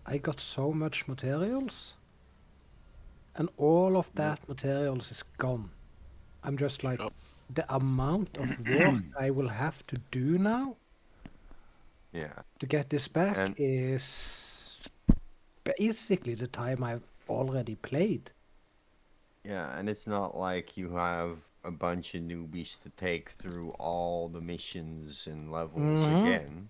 I got so much materials, and all of that materials is gone. I'm just like, the amount of work I will have to do now. Yeah. To get this back And is basically the time I've already played. yeah, and it's not like you have a bunch of newbies to take through all the missions and levels again,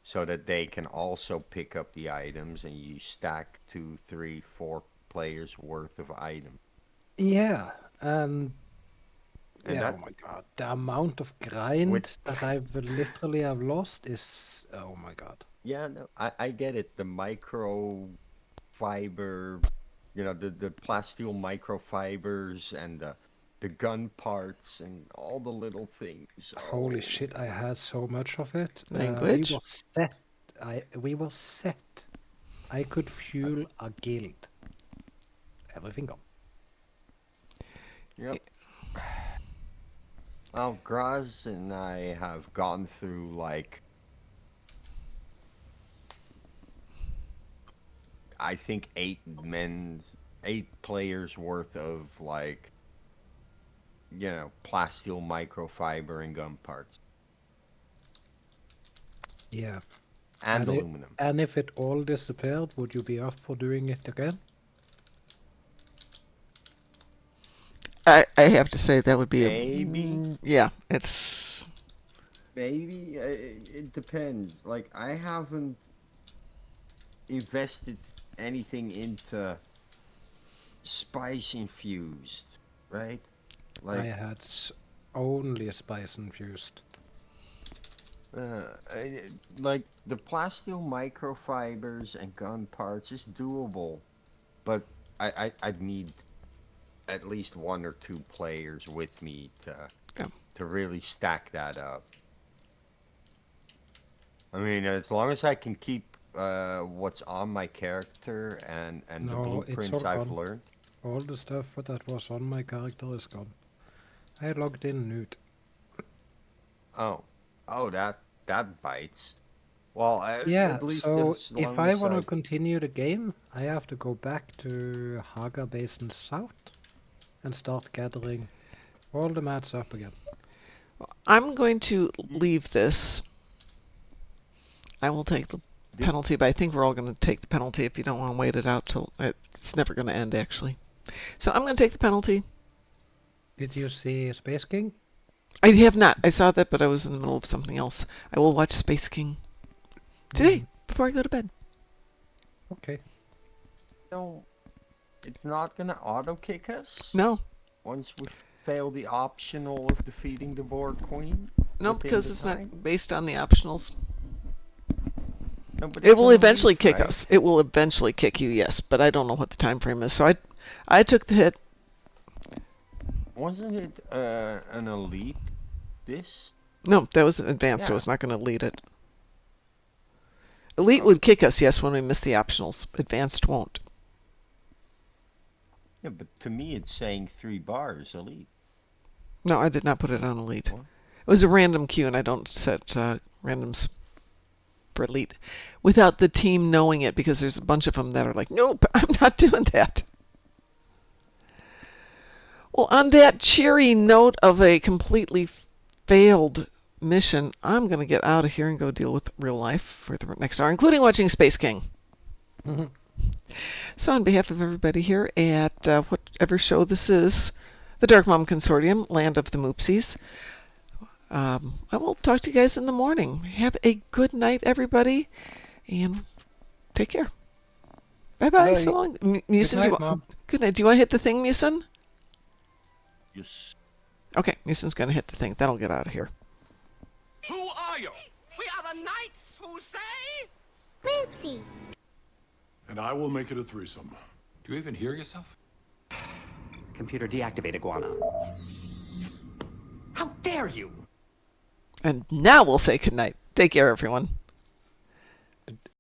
so that they can also pick up the items and you stack 2, 3, 4 players worth of items. Yeah, and And yeah, that oh my god, the amount of grind that I've literally have lost is, oh my god. Yeah, no, I get it. The microfiber, the plasteel microfibers and the gun parts and all the little things. Holy Oh, shit, I had so much of it. We Language? were set. We were set. I could fuel a guild. Everything gone. yep. Well, Graz and I have gone through like I think 8 players worth of like plasteel microfiber and gun parts Yeah. and aluminum. And if it all disappeared, would you be up for doing it again? I have to say that would be Maybe. Yeah, it's Maybe it depends. Like I haven't invested anything into spice infused, right? I Like had only a spice infused. like the plasteel microfibers and gun parts is doable, but I'd need at least 1 or 2 players with me to really stack that up. I mean, as long as I can keep what's on my character and the blueprints I've learned. All the stuff that was on my character is gone. I logged in nude. Oh, that bites. Well, Yeah, at least so as long if I as want to continue the game, I have to go back to Haga Basin South and start gathering all the mats up again. I'm going to leave this. I will take the penalty, but I think we're all going to take the penalty if you don't want to wait it out till it's never going to end, actually. So I'm going to take the penalty. Did you see Space King? I have not. I saw that, but I was in the middle of something else. I will watch Space King today before I go to bed. Okay. No, it's not gonna auto kick us. No. Once we fail the optional of defeating the board queen. No, because it's not based on the optionals. No, but it will eventually kick us. It will eventually kick you, yes, but I don't know what the time frame is. So I took the hit. Wasn't it an elite? This? No, that was advanced, so it's not going to lead it. Elite would kick us, yes, when we miss the optionals. Advanced won't. Yeah, but to me it's saying 3 bars, elite. No, I did not put it on elite. What? It was a random queue, and I don't set randoms for elite without the team knowing it, because there's a bunch of them that are like, nope, I'm not doing that. Well, on that cheery note of a completely failed mission, I'm going to get out of here and go deal with real life for the next hour, including watching Space King. So on behalf of everybody here at whatever show this is, the Darkmom Consortium, Land of the Moopsies, I will talk to you guys in the morning. Have a good night, everybody, and take care. Bye-bye. So long. Musin, good night, good night. Do you want to hit the thing, Musin? Yes. Okay, Musin's going to hit the thing. That'll get out of here. Who are you? We are the knights who say... Moopsy. And I will make it a threesome. Do you even hear yourself? Computer deactivate iguana. How dare you! And now we'll say goodnight. Take care, everyone.